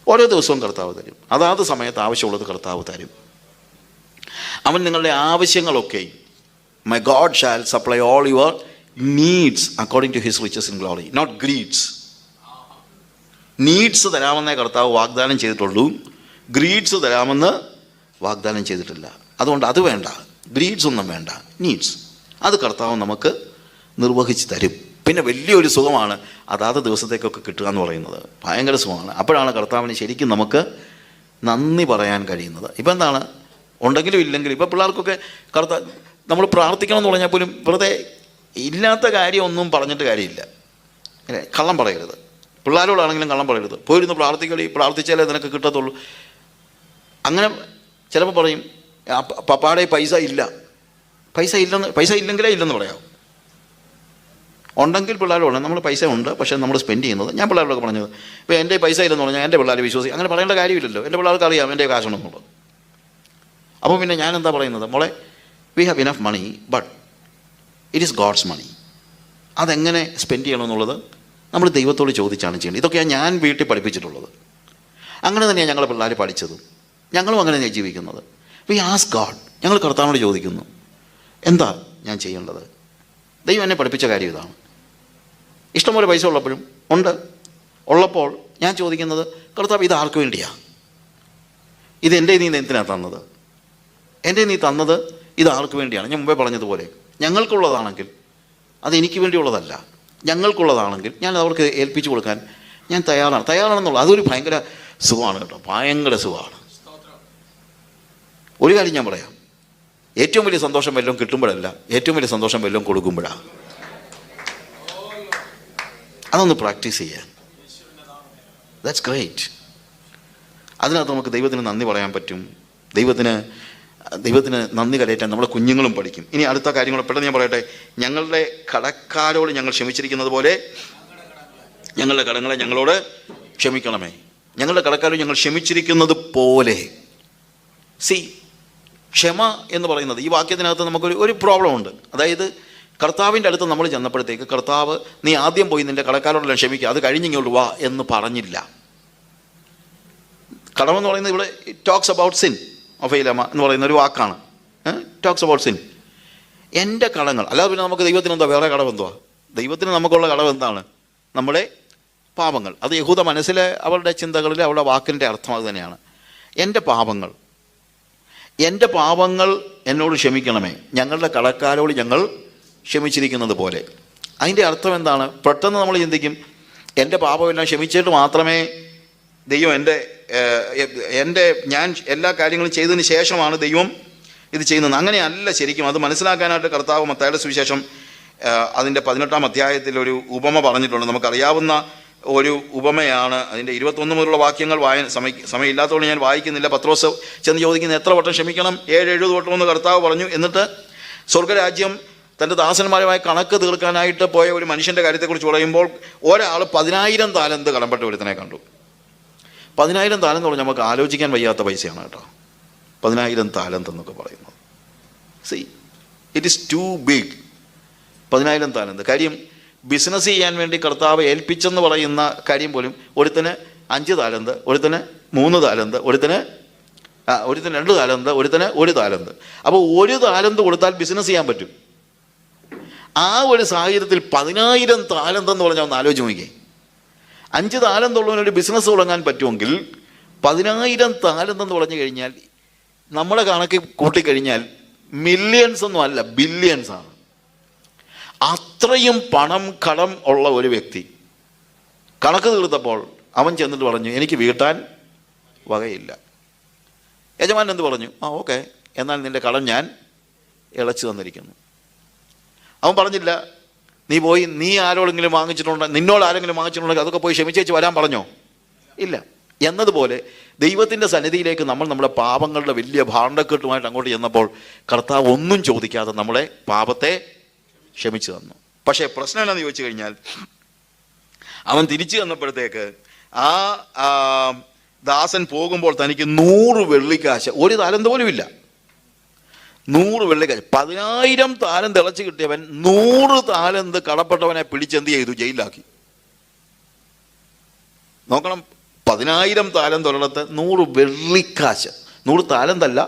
ഓരോ ദിവസവും കർത്താവ് തരും. അതാത് സമയത്ത് ആവശ്യമുള്ളത് കർത്താവ് തരും. അവൻ നിങ്ങളുടെ ആവശ്യങ്ങളൊക്കെ, my God shall supply all your needs according to his riches in glory, not greeds. Needs തരാമെന്നേ കർത്താവ് വാഗ്ദാനം ചെയ്തിട്ടുള്ളൂ, ഗ്രീഡ്സ് തരാമെന്ന് വാഗ്ദാനം ചെയ്തിട്ടില്ല. അതുകൊണ്ട് അത് വേണ്ട, ഗ്രീഡ്സ് ഒന്നും വേണ്ട, നീഡ്സ് അത് കർത്താവ് നമുക്ക് നിർവഹിച്ച് തരും. പിന്നെ വലിയൊരു സുഖമാണ് അതാത് ദിവസത്തേക്കൊക്കെ കിട്ടുക എന്ന് പറയുന്നത്. ഭയങ്കര സുഖമാണ്. അപ്പോഴാണ് കർത്താവിന് ശരിക്കും നമുക്ക് നന്ദി പറയാൻ കഴിയുന്നത്. ഇപ്പം എന്താണ്, ഉണ്ടെങ്കിലും ഇല്ലെങ്കിലും, ഇപ്പോൾ പിള്ളേർക്കൊക്കെ നമ്മൾ പ്രാർത്ഥിക്കണം എന്ന് പറഞ്ഞാൽ പോലും വെറുതെ ഇല്ലാത്ത കാര്യമൊന്നും പറഞ്ഞിട്ട് കാര്യമില്ല. അല്ലേ, കള്ളം പറയരുത്. പിള്ളേരോടാണെങ്കിലും കള്ളം പറയരുത്. പോയിരുന്നു പ്രാർത്ഥിച്ചാലേ നിനക്ക് കിട്ടത്തുള്ളൂ. അങ്ങനെ ചിലപ്പോൾ പറയും, പപ്പാടെ പൈസ ഇല്ലെങ്കിലേ ഇല്ലെന്ന് പറയാം. ഉണ്ടെങ്കിൽ പിള്ളേരോട് നമ്മൾ പൈസ ഉണ്ട്, പക്ഷേ നമ്മൾ സ്പെൻഡ് ചെയ്യുന്നത്, ഞാൻ പിള്ളേരോടൊക്കെ പറഞ്ഞത്, ഇപ്പോൾ എൻ്റെ പൈസ ഇല്ലെന്ന് പറഞ്ഞാൽ എൻ്റെ പിള്ളേർ വിശ്വസിക്കും. അങ്ങനെ പറയേണ്ട കാര്യമില്ലല്ലോ. എൻ്റെ പിള്ളേർക്ക് അറിയാം എൻ്റെ കാശുണ്ടെന്നുള്ളത്. അപ്പോൾ പിന്നെ ഞാൻ എന്താ പറയുന്നത്, മോളെ we have enough money but it is God's money. അതെങ്ങനെ സ്പെൻഡ് ചെയ്യണമെന്നുള്ളത് നമ്മൾ ദൈവത്തോട് ചോദിച്ചാണ് ചെയ്യേണ്ടത്. ഇതൊക്കെയാണ് ഞാൻ വീട്ടിൽ പഠിപ്പിച്ചിട്ടുള്ളത്. അങ്ങനെ തന്നെയാണ് ഞങ്ങളെ പിള്ളേർ പഠിച്ചതും. ഞങ്ങളും അങ്ങനെ തന്നെയാണ് ജീവിക്കുന്നത്. V ask God. ഞങ്ങൾ കർത്താവിനോട് ചോദിക്കുന്നു, എന്താ ഞാൻ ചെയ്യേണ്ടത്? ദൈവം എന്നെ പഠിപ്പിച്ച കാര്യം ഇതാണ്. ഇഷ്ടംപോലെ പൈസ ഉള്ളപ്പോൾ ഞാൻ ചോദിക്കുന്നത്, കർത്താവ് ഇത് ആർക്ക് വേണ്ടിയാണ്? ഇത് എൻ്റെ നീ എന്തിനാണ് തന്നത്? എൻ്റെ നീ തന്നത് ഇത് ആർക്ക് വേണ്ടിയാണ്? ഞാൻ മുമ്പേ പറഞ്ഞതുപോലെ, ഞങ്ങൾക്കുള്ളതാണെങ്കിൽ അത് എനിക്ക് വേണ്ടിയുള്ളതല്ല. ഞങ്ങൾക്കുള്ളതാണെങ്കിൽ ഞാൻ അവർക്ക് ഏൽപ്പിച്ചു കൊടുക്കാൻ ഞാൻ തയ്യാറാണെന്നുള്ളത്. അതൊരു ഭയങ്കര സുഖമാണ് കേട്ടോ, ഭയങ്കര സുഖമാണ്. ഒരു കാര്യം ഞാൻ പറയാം, ഏറ്റവും വലിയ സന്തോഷം വല്ലതും കിട്ടുമ്പോഴല്ല, ഏറ്റവും വലിയ സന്തോഷം വല്ലതും കൊടുക്കുമ്പോഴാണ്. അതൊന്ന് പ്രാക്ടീസ് ചെയ്യാൻ, ദാറ്റ്സ് ഗ്രേറ്റ്. അതിനകത്ത് നമുക്ക് ദൈവത്തിന് നന്ദി പറയാൻ പറ്റും. ദൈവത്തിന് നന്ദി കരയറ്റാൻ നമ്മുടെ കുഞ്ഞുങ്ങളും പഠിക്കും. ഇനി അടുത്ത കാര്യങ്ങൾ പെട്ടെന്ന് ഞാൻ പറയട്ടെ. ഞങ്ങളുടെ കടക്കാരോട് ഞങ്ങൾ ക്ഷമിച്ചിരിക്കുന്നത് പോലെ ഞങ്ങളുടെ കടങ്ങളെ ഞങ്ങളോട് ക്ഷമിക്കണമേ. ഞങ്ങളുടെ കടക്കാരോട് ഞങ്ങൾ ക്ഷമിച്ചിരിക്കുന്നത് പോലെ. ക്ഷമ എന്ന് പറയുന്നത് ഈ വാക്യത്തിനകത്ത് നമുക്കൊരു പ്രോബ്ലം ഉണ്ട്. അതായത് കർത്താവിൻ്റെ അടുത്ത് നമ്മൾ ചെന്നപ്പോഴത്തേക്ക് കർത്താവ്, നീ ആദ്യം പോയി നിൻ്റെ കടക്കാരോടെല്ലാം ക്ഷമിക്കുക, അത് കഴിഞ്ഞിങ്ങോട്ട് വാ എന്ന് പറഞ്ഞില്ല. കടമെന്ന് പറയുന്നത് ഇവിടെ ടോക്സ് അബൌട്ട് സിൻ ഒഫൈലമ എന്ന് പറയുന്ന ഒരു വാക്കാണ്. Talks about sin. എൻ്റെ കടങ്ങൾ, അല്ലാതെ പിന്നെ നമുക്ക് ദൈവത്തിന് എന്താ വേറെ കടമെന്തുവാ? ദൈവത്തിന് നമുക്കുള്ള കടമെന്താണ്? നമ്മുടെ പാപങ്ങൾ. അത് യഹൂദ മനസ്സിലെ അവരുടെ ചിന്തകളിൽ അവരുടെ വാക്കിൻ്റെ അർത്ഥം അത് തന്നെയാണ്. എൻ്റെ പാപങ്ങൾ എന്നോട് ക്ഷമിക്കണമേ, ഞങ്ങളുടെ കടക്കാരോട് ഞങ്ങൾ ക്ഷമിച്ചിരിക്കുന്നത് പോലെ. അതിൻ്റെ അർത്ഥം എന്താണ്? പെട്ടെന്ന് നമ്മൾ ചിന്തിക്കും, എൻ്റെ പാപമെല്ലാം ക്ഷമിച്ചിട്ട് മാത്രമേ ദൈവം ഞാൻ എല്ലാ കാര്യങ്ങളും ചെയ്തതിന് ശേഷമാണ് ദൈവം ഇത് ചെയ്യുന്നത്. അങ്ങനെയല്ല ശരിക്കും. അത് മനസ്സിലാക്കാനായിട്ട് കർത്താവ് മത്തായിയുടെ സുവിശേഷം അതിൻ്റെ 18-ാം അധ്യായത്തിൽ ഒരു ഉപമ പറഞ്ഞിട്ടുണ്ട്. നമുക്കറിയാവുന്ന ഒരു ഉപമയാണ്. അതിൻ്റെ 21 മുതലുള്ള വാക്യങ്ങൾ സമയമില്ലാത്തതുകൊണ്ട് ഞാൻ വായിക്കുന്നില്ല. പത്രോസ് ചെന്ന് ചോദിക്കുന്നത്, എത്ര വട്ടം ക്ഷമിക്കണം? 70 വട്ടമെന്ന് കർത്താവ് പറഞ്ഞു. എന്നിട്ട് സ്വർഗരാജ്യം തൻ്റെ ദാസന്മാരുമായി കണക്ക് തീർക്കാനായിട്ട് പോയ ഒരു മനുഷ്യൻ്റെ കാര്യത്തെക്കുറിച്ച് പറയുമ്പോൾ ഒരാൾ 10,000 താലന്ത് കടംപെട്ട ഒരുത്തനെ കണ്ടു. 10,000 താലന്ത് പറഞ്ഞാൽ നമുക്ക് ആലോചിക്കാൻ വയ്യാത്ത പൈസയാണ് കേട്ടോ. 10,000 താലന്ത് എന്നൊക്കെ പറയുന്നത്. It is to big. 10,000 താലന്ത്. കാര്യം ബിസിനസ് ചെയ്യാൻ വേണ്ടി കർത്താവ് ഏൽപ്പിച്ചെന്ന് പറയുന്ന കാര്യം പോലും ഒരുത്തന് 5 താലന്ത്, ഒരുത്തന് 3 താലന്ത്, ഒരുത്തന് 2 താലന്ത്, ഒരുത്തന് 1 താലന്ത്. അപ്പോൾ 1 താലന്ത് കൊടുത്താൽ ബിസിനസ് ചെയ്യാൻ പറ്റും. ആ ഒരു സാഹചര്യത്തിൽ 10,000 താലന്ത് എന്ന് പറഞ്ഞാൽ ഒന്ന് ആലോചിച്ച് നോക്കിയേ. 5 താലന്തുള്ളവനൊരു ബിസിനസ് തുടങ്ങാൻ പറ്റുമെങ്കിൽ 10,000 താലന്ത് എന്ന് പറഞ്ഞു കഴിഞ്ഞാൽ നമ്മുടെ കണക്ക് കൂട്ടിക്കഴിഞ്ഞാൽ മില്യൺസ് ഒന്നും അല്ല, ബില്യൺസാണ്. അത്രയും പണം കടം ഉള്ള ഒരു വ്യക്തി കണക്ക് തീർത്തപ്പോൾ അവൻ ചെന്നിട്ട് പറഞ്ഞു, എനിക്ക് വീട്ടാൻ വകയില്ല. യജമാനൻ എന്ത് പറഞ്ഞു? ഓക്കെ, എന്നാൽ നിൻ്റെ കടം ഞാൻ ഇളച്ചു തന്നിരിക്കുന്നു. അവൻ പറഞ്ഞില്ല, നീ പോയി നീ ആരോടെങ്കിലും വാങ്ങിച്ചിട്ടുണ്ടെങ്കിൽ, നിന്നോട് ആരെങ്കിലും വാങ്ങിച്ചിട്ടുണ്ടെങ്കിൽ അതൊക്കെ പോയി ക്ഷമിച്ചേച്ച് വരാൻ പറഞ്ഞോ? ഇല്ല. എന്നതുപോലെ ദൈവത്തിൻ്റെ സന്നിധിയിലേക്ക് നമ്മൾ നമ്മുടെ പാപങ്ങളുടെ വലിയ ഭാണ്ഡക്കെട്ടുമായിട്ട് അങ്ങോട്ട് ചെന്നപ്പോൾ കർത്താവ് ഒന്നും ചോദിക്കാതെ നമ്മളെ പാപത്തെ ക്ഷമിച്ചു തന്നു. പക്ഷേ പ്രശ്നം എന്നാന്ന് ചോദിച്ചു കഴിഞ്ഞാൽ, അവൻ തിരിച്ചു തന്നപ്പോഴത്തേക്ക് ആ ദാസൻ പോകുമ്പോൾ തനിക്ക് 100 വെള്ളിക്കാശ്, ഒരു താലന്ത് പോലും ഇല്ല, 100 വെള്ളിക്കാശ്, 10,000 താലന്ത് ഇളച്ച് കിട്ടിയവൻ 100 താലന്ത് കടപ്പെട്ടവനെ പിടിച്ചെന്ത് ചെയ്തു? ജയിലാക്കി. നോക്കണം, 10,000 താലന്ത് ഒരിടത്ത് 100 വെള്ളിക്കാശ്, 100 താലന്തല്ല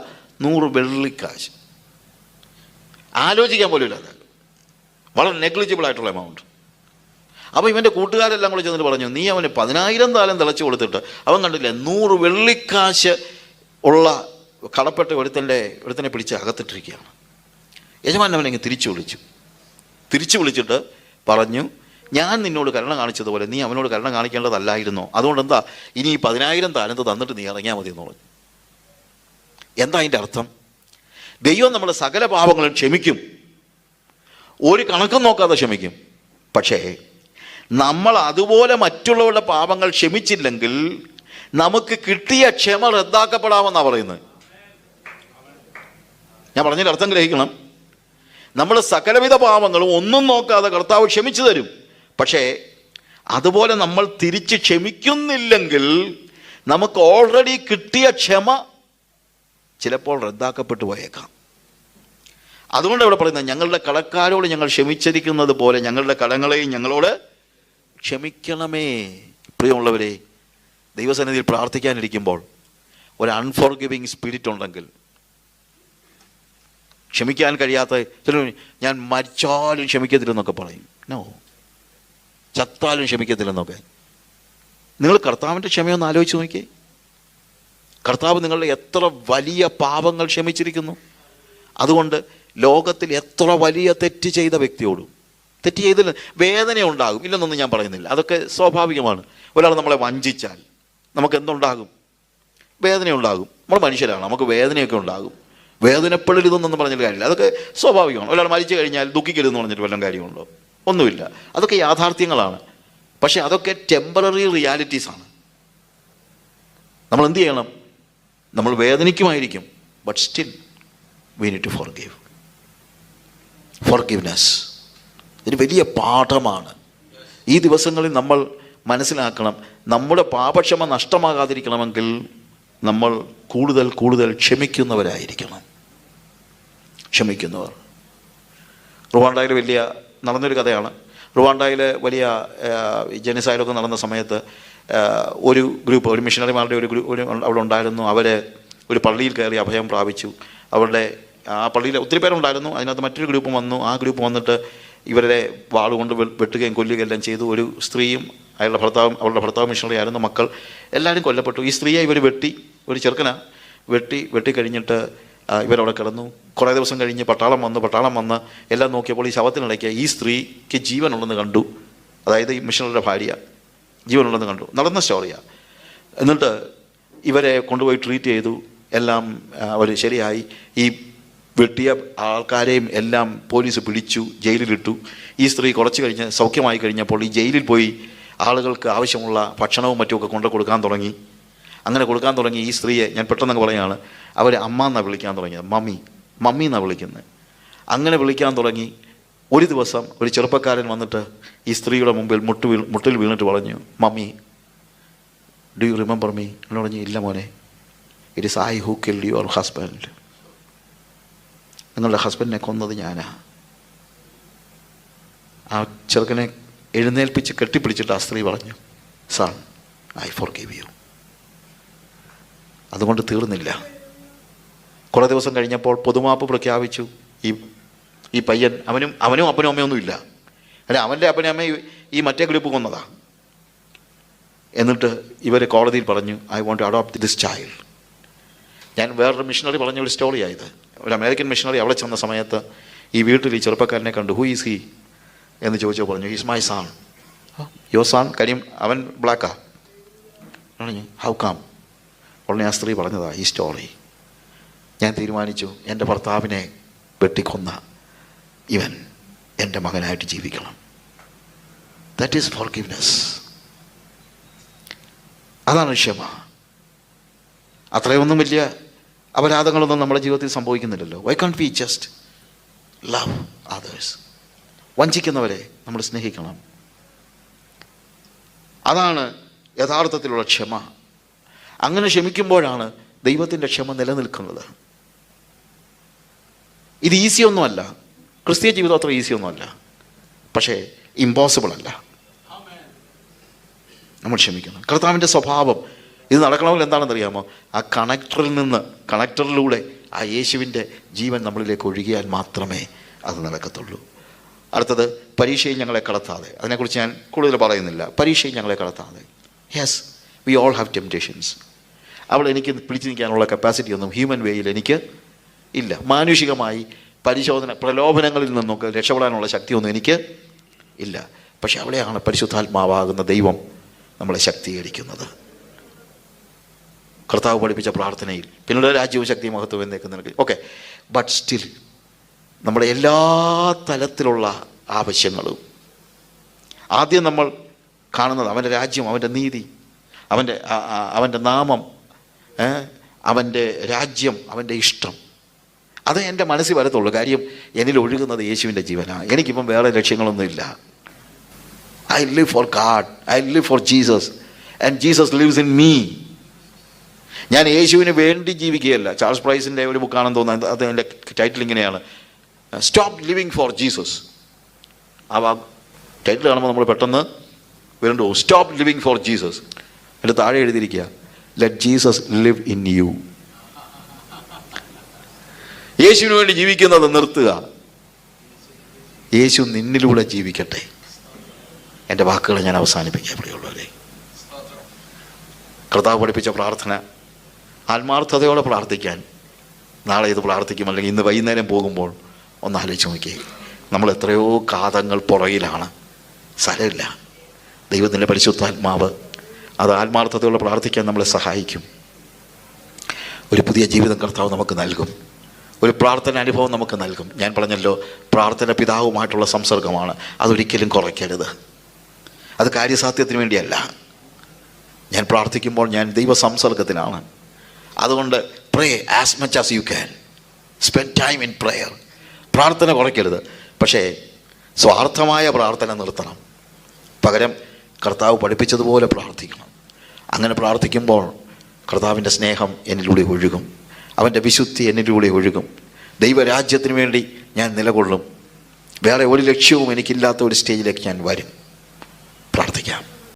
100 വെള്ളിക്കാശ്. ആലോചിക്കാൻ പോലും ഇല്ല, വളരെ നെഗ്ലിജിബിൾ ആയിട്ടുള്ള എമൗണ്ട്. അപ്പോൾ ഇവൻ്റെ കൂട്ടുകാരെല്ലാം കൂടി ചെന്നിട്ട് പറഞ്ഞു, നീ അവന് 10,000 താലം തിളച്ച് കൊടുത്തിട്ട് അവൻ കണ്ടില്ലേ 100 വെള്ളിക്കാശ് ഉള്ള കടപ്പെട്ട ഒരുത്തനെ പിടിച്ച് അകത്തിട്ടിരിക്കുകയാണ്. യജമാനൻ അവനെ തിരിച്ചു വിളിച്ചിട്ട് പറഞ്ഞു, ഞാൻ നിന്നോട് കരുണ കാണിച്ചതുപോലെ നീ അവനോട് കരുണ കാണിക്കേണ്ടതല്ലായിരുന്നോ? അതുകൊണ്ട് എന്താ ഇനി ഈ 10,000 താലന്ത് തന്നിട്ട് നീ ഇറങ്ങിയാൽ മതി എന്ന് പറഞ്ഞു. എന്താ അതിൻ്റെ അർത്ഥം? ദൈവം നമ്മുടെ സകല പാപങ്ങളും ക്ഷമിക്കും, ഒരു കണക്കും നോക്കാതെ ക്ഷമിക്കും. പക്ഷേ നമ്മൾ അതുപോലെ മറ്റുള്ളവരുടെ പാപങ്ങൾ ക്ഷമിച്ചില്ലെങ്കിൽ നമുക്ക് കിട്ടിയ ക്ഷമ റദ്ദാക്കപ്പെടാമെന്നാണ് പറയുന്നത്. ഞാൻ പറഞ്ഞതിൻ്റെ അർത്ഥം ഗ്രഹിക്കണം. നമ്മൾ സകലവിധ പാപങ്ങളും ഒന്നും നോക്കാതെ കർത്താവ് ക്ഷമിച്ചു തരും. പക്ഷേ അതുപോലെ നമ്മൾ തിരിച്ച് ക്ഷമിക്കുന്നില്ലെങ്കിൽ നമുക്ക് ഓൾറെഡി കിട്ടിയ ക്ഷമ ചിലപ്പോൾ റദ്ദാക്കപ്പെട്ടു പോയേക്കാം. അതുകൊണ്ട് ഇവിടെ പറയുന്നത്, ഞങ്ങളുടെ കടക്കാരോട് ഞങ്ങൾ ക്ഷമിച്ചിരിക്കുന്നത് പോലെ ഞങ്ങളുടെ കടങ്ങളെയും ഞങ്ങളോട് ക്ഷമിക്കണമേ. പ്രിയമുള്ളവരെ, ദൈവസന്നിധിയിൽ പ്രാർത്ഥിക്കാനിരിക്കുമ്പോൾ ഒരു അൺഫോർഗിവിങ് സ്പിരിറ്റ് ഉണ്ടെങ്കിൽ, ക്ഷമിക്കാൻ കഴിയാത്ത ചിലർ ഞാൻ മരിച്ചാലും ക്ഷമിക്കത്തില്ലെന്നൊക്കെ പറയും. നോ, ചത്താലും ക്ഷമിക്കത്തില്ലെന്നൊക്കെ. നിങ്ങൾ കർത്താവിൻ്റെ ക്ഷമയൊന്ന് ആലോചിച്ച് നോക്കിയേ. കർത്താവ് നിങ്ങളുടെ എത്ര വലിയ പാപങ്ങൾ ക്ഷമിച്ചിരിക്കുന്നു. അതുകൊണ്ട് ലോകത്തിൽ എത്ര വലിയ തെറ്റ് ചെയ്ത വ്യക്തിയോടും, തെറ്റ് ചെയ്തില്ല വേദന ഉണ്ടാകും, ഇല്ലെന്നൊന്നും ഞാൻ പറയുന്നില്ല, അതൊക്കെ സ്വാഭാവികമാണ്. ഒരാൾ നമ്മളെ വഞ്ചിച്ചാൽ നമുക്ക് എന്തുണ്ടാകും? വേദന ഉണ്ടാകും. നമ്മൾ മനുഷ്യരാണ്, നമുക്ക് വേദനയൊക്കെ ഉണ്ടാകും. വേദനപ്പെടരുതെന്നൊന്നും പറഞ്ഞിട്ട് കാര്യമില്ല, അതൊക്കെ സ്വാഭാവികമാണ്. ഒരാൾ മരിച്ചു കഴിഞ്ഞാൽ ദുഃഖിക്കരുതെന്ന് പറഞ്ഞിട്ട് വല്ലതും കാര്യമുണ്ടോ? ഒന്നുമില്ല. അതൊക്കെ യാഥാർത്ഥ്യങ്ങളാണ്. പക്ഷെ അതൊക്കെ ടെമ്പററി റിയാലിറ്റീസാണ്. നമ്മൾ എന്ത് ചെയ്യണം? നമ്മൾ വേദനിക്കുമായിരിക്കും, but still we need to forgive. Forgiveness ഒരു വലിയ പാഠമാണ്. ഈ ദിവസങ്ങളിൽ നമ്മൾ മനസ്സിലാക്കണം, നമ്മുടെ പാപക്ഷമ നഷ്ടമാകാതിരിക്കണമെങ്കിൽ നമ്മൾ കൂടുതൽ കൂടുതൽ ക്ഷമിക്കുന്നവരായിരിക്കണം. ക്ഷമിക്കുന്നവർ. റുവാണ്ടയിൽ വലിയ നടന്നൊരു കഥയാണ്. റുവാണ്ടയിൽ വലിയ ജനസൈലൊക്കെ നടന്ന സമയത്ത് ഒരു ഗ്രൂപ്പ്, ഒരു മിഷണറിമാരുടെ ഒരു അവിടെ ഉണ്ടായിരുന്നു. അവർ ഒരു പള്ളിയിൽ കയറി അഭയം പ്രാപിച്ചു. അവരുടെ ആ പള്ളിയിൽ ഒത്തിരി പേരുണ്ടായിരുന്നു. അതിനകത്ത് മറ്റൊരു ഗ്രൂപ്പ് വന്നു. ആ ഗ്രൂപ്പ് വന്നിട്ട് ഇവരെ വാളുകൊണ്ട് വെട്ടുകയും കൊല്ലുകയും എല്ലാം ചെയ്തു. ഒരു സ്ത്രീയും അവളുടെ ഭർത്താവ് മിഷണറി ആയിരുന്നു, മക്കൾ എല്ലാവരും കൊല്ലപ്പെട്ടു. ഈ സ്ത്രീയെ ഇവർ ഒരു ചെറുക്കനാ വെട്ടിക്കഴിഞ്ഞിട്ട് ഇവരവിടെ കിടന്നു. കുറേ ദിവസം കഴിഞ്ഞ് പട്ടാളം വന്ന് എല്ലാം നോക്കിയപ്പോൾ ഈ ശവത്തിനിടയ്ക്ക് ഈ സ്ത്രീക്ക് ജീവനുണ്ടെന്ന് കണ്ടു. അതായത് ഈ മിഷണറിയുടെ ഭാര്യ ജീവനുണ്ടെന്ന് കണ്ടു. നടന്ന സ്റ്റോറിയാണ്. എന്നിട്ട് ഇവരെ കൊണ്ടുപോയി ട്രീറ്റ് ചെയ്തു. എല്ലാം അവർ ശരിയായി. ഈ വെട്ടിയ ആൾക്കാരെയും എല്ലാം പോലീസ് പിടിച്ചു, ജയിലിലിട്ടു. ഈ സ്ത്രീ കുറച്ച് കഴിഞ്ഞ് സൗഖ്യമായി കഴിഞ്ഞപ്പോൾ ഈ ജയിലിൽ പോയി ആളുകൾക്ക് ആവശ്യമുള്ള ഭക്ഷണവും മറ്റുമൊക്കെ കൊണ്ട് കൊടുക്കാൻ തുടങ്ങി. അങ്ങനെ കൊടുക്കാൻ തുടങ്ങി. ഈ സ്ത്രീയെ ഞാൻ പെട്ടെന്ന് പറയുകയാണ്, അവർ അമ്മ എന്നാണ് വിളിക്കാൻ തുടങ്ങിയത്. മമ്മി എന്നാണ് വിളിക്കുന്നത്. അങ്ങനെ വിളിക്കാൻ തുടങ്ങി. ഒരു ദിവസം ഒരു ചെറുപ്പക്കാരൻ വന്നിട്ട് ഈ സ്ത്രീയുടെ മുമ്പിൽ മുട്ടിൽ വീണിട്ട് പറഞ്ഞു, mummy do you remember me എന്ന് പറഞ്ഞു. ഇല്ല മോനെ, it is I who killed your husband. നിങ്ങളുടെ ഹസ്ബൻഡിനെ കൊന്നത് ഞാനാ. ആ ചെറുക്കനെ എഴുന്നേൽപ്പിച്ച് കെട്ടിപ്പിടിച്ചിട്ട് ആ സ്ത്രീ പറഞ്ഞു, സൺ ഐ ഫോർഗിവ് യു. അതുകൊണ്ട് തീർന്നില്ല. കുറേ ദിവസം കഴിഞ്ഞപ്പോൾ പൊതുമാപ്പ് പ്രഖ്യാപിച്ചു. ഈ പയ്യൻ അവനും അപ്പനും അമ്മയൊന്നും ഇല്ല. അല്ലെ, അവൻ്റെ അപ്പനും അമ്മയും ഈ മറ്റേ ഗ്രൂപ്പ് കൊന്നതാ. എന്നിട്ട് ഇവർ കോടതിയിൽ പറഞ്ഞു, I want to adopt this child. ഞാൻ വേറൊരു മിഷണറി പറഞ്ഞ ഒരു സ്റ്റോറിയായത്. ഒരു അമേരിക്കൻ മിഷണറി അവിടെ ചെന്ന സമയത്ത് ഈ വീട്ടിൽ ഈ ചെറുപ്പക്കാരനെ കണ്ടു. ഹൂ ഈസ് ഹി എന്ന് ചോദിച്ചോ പറഞ്ഞു, is my son. Your son? കാര്യം അവൻ ബ്ലാക്കാ. പറഞ്ഞു, ഹൗ കം? ഉടനെ ആ സ്ത്രീ പറഞ്ഞതാ ഈ സ്റ്റോറി. ഞാൻ തീരുമാനിച്ചു, എൻ്റെ ഭർത്താവിനെ വെട്ടിക്കൊന്ന ഇവൻ എൻ്റെ മകനായിട്ട് ജീവിക്കണം. That is forgiveness. അതാണ് ക്ഷമ. അത്രയൊന്നും വലിയ അപരാധങ്ങളൊന്നും നമ്മുടെ ജീവിതത്തിൽ സംഭവിക്കുന്നില്ലല്ലോ. Why can't we just love others? വഞ്ചിക്കുന്നവരെ നമ്മൾ സ്നേഹിക്കണം. അതാണ് യഥാർത്ഥത്തിലുള്ള ക്ഷമ. അങ്ങനെ ക്ഷമിക്കുമ്പോഴാണ് ദൈവത്തിൻ്റെ ക്ഷമ നിലനിൽക്കുന്നത്. ഇത് ഈസിയൊന്നുമല്ല, ക്രിസ്തീയ ജീവിതം അത്ര ഈസിയൊന്നുമല്ല, പക്ഷേ ഇമ്പോസിബിൾ അല്ല. നമ്മൾ ക്ഷമിക്കണം. കർത്താവിൻ്റെ സ്വഭാവം ഇത് നടക്കണമെങ്കിൽ എന്താണെന്നറിയാമോ? ആ കണക്ടറിലൂടെ ആ യേശുവിൻ്റെ ജീവൻ നമ്മളിലേക്ക് ഒഴുകിയാൽ മാത്രമേ അത് നടക്കത്തുള്ളൂ. അടുത്തത്, പരീക്ഷയിൽ ഞങ്ങളെ കടത്താതെ. അതിനെക്കുറിച്ച് ഞാൻ കൂടുതൽ പറയുന്നില്ല. പരീക്ഷയിൽ ഞങ്ങളെ കടത്താതെ. Yes, we all have temptations. അവിടെ എനിക്ക് പിടിച്ചു നിൽക്കാനുള്ള കപ്പാസിറ്റി ഒന്നും ഹ്യൂമൻ വേയിൽ എനിക്ക് ഇല്ല. മാനുഷികമായി പ്രലോഭനങ്ങളിൽ നിന്നൊക്കെ രക്ഷപ്പെടാനുള്ള ശക്തിയൊന്നും എനിക്ക് ഇല്ല. പക്ഷെ അവിടെയാണ് പരിശുദ്ധാത്മാവാകുന്ന ദൈവം നമ്മളെ ശക്തീകരിക്കുന്നത്. കർത്താവ് പഠിപ്പിച്ച പ്രാർത്ഥനയിൽ പിന്നീട് രാജ്യവും ശക്തിയും മഹത്വം എന്നേക്ക് നിനക്ക്. ഓക്കെ, ബട്ട് സ്റ്റിൽ നമ്മുടെ എല്ലാ തലത്തിലുള്ള ആവശ്യങ്ങളും ആദ്യം നമ്മൾ കാണുന്നത് അവൻ്റെ രാജ്യം, അവൻ്റെ നീതി, അവൻ്റെ നാമം, അവൻ്റെ രാജ്യം, അവൻ്റെ ഇഷ്ടം. അത് എൻ്റെ മനസ്സിൽ വരത്തുള്ളൂ. കാര്യം എന്നിൽ ഒഴുകുന്നത് യേശുവിൻ്റെ ജീവനാണ്. എനിക്കിപ്പം വേറെ ലക്ഷ്യങ്ങളൊന്നുമില്ല. I live for God, I live for Jesus and Jesus lives in me. ഞാൻ യേശുവിന് വേണ്ടി ജീവിക്കുകയല്ല. ചാൾസ് പ്രൈസിൻ്റെ ഒരു ബുക്കാണെന്ന് തോന്നുന്നത്. അത് എൻ്റെ ടൈറ്റിൽ ഇങ്ങനെയാണ്, സ്റ്റോപ്പ് ലിവിങ് ഫോർ ജീസസ്. ആ ടൈറ്റിൽ കാണുമ്പോൾ നമ്മൾ പെട്ടെന്ന് വീണ്ടും പോകും. Stop living for Jesus. എൻ്റെ താഴെ എഴുതിയിരിക്കുക, let Jesus live in you. യേശുവിന് വേണ്ടി ജീവിക്കുന്നത് നിർത്തുക. യേശു നിന്നിലൂടെ ജീവിക്കട്ടെ. എൻ്റെ വാക്കുകൾ ഞാൻ അവസാനിപ്പിക്കാൻ പ്രിയമുള്ളവരെ, കർത്താവ് പഠിപ്പിച്ച പ്രാർത്ഥന ആത്മാർത്ഥതയോടെ പ്രാർത്ഥിക്കാൻ നാളെ ഇത് പ്രാർത്ഥിക്കും, അല്ലെങ്കിൽ ഇന്ന് വൈകുന്നേരം പോകുമ്പോൾ ഒന്ന് ആലോചിച്ച് നോക്കിയേ. നമ്മൾ എത്രയോ കാതങ്ങൾ പുറകിലാണ്. സ്ഥലമില്ല. ദൈവത്തിൻ്റെ പരിശുദ്ധാത്മാവ് അത് ആത്മാർത്ഥതയോടെ പ്രാർത്ഥിക്കാൻ നമ്മളെ സഹായിക്കും. ഒരു പുതിയ ജീവിതം കർത്താവ് നമുക്ക് നൽകും. ഒരു പ്രാർത്ഥന അനുഭവം നമുക്ക് നൽകും. ഞാൻ പറഞ്ഞല്ലോ, പ്രാർത്ഥന പിതാവുമായിട്ടുള്ള സംസർഗമാണ്. അതൊരിക്കലും കുറയ്ക്കരുത്. അത് കാര്യസാധ്യത്തിന് വേണ്ടിയല്ല. ഞാൻ പ്രാർത്ഥിക്കുമ്പോൾ ഞാൻ ദൈവ സംസർഗത്തിലാണ്. അതുകൊണ്ട് pray as much as you can. Spend time in prayer. പ്രാർത്ഥന കുറയ്ക്കരുത്. പക്ഷേ സ്വാർത്ഥമായ പ്രാർത്ഥന നിർത്തണം. പകരം കർത്താവ് പഠിപ്പിച്ചതുപോലെ പ്രാർത്ഥിക്കണം. അങ്ങനെ പ്രാർത്ഥിക്കുമ്പോൾ കർത്താവിൻ്റെ സ്നേഹം എന്നിലൂടെ ഒഴുകും. അവൻ്റെ വിശുദ്ധി എന്നിലൂടെ ഒഴുകും. ദൈവരാജ്യത്തിന് വേണ്ടി ഞാൻ നിലകൊള്ളും. വേറെ ഒരു ലക്ഷ്യവും എനിക്കില്ലാത്ത ഒരു സ്റ്റേജിലേക്ക് ഞാൻ വരും. പ്രാർത്ഥിക്കാം.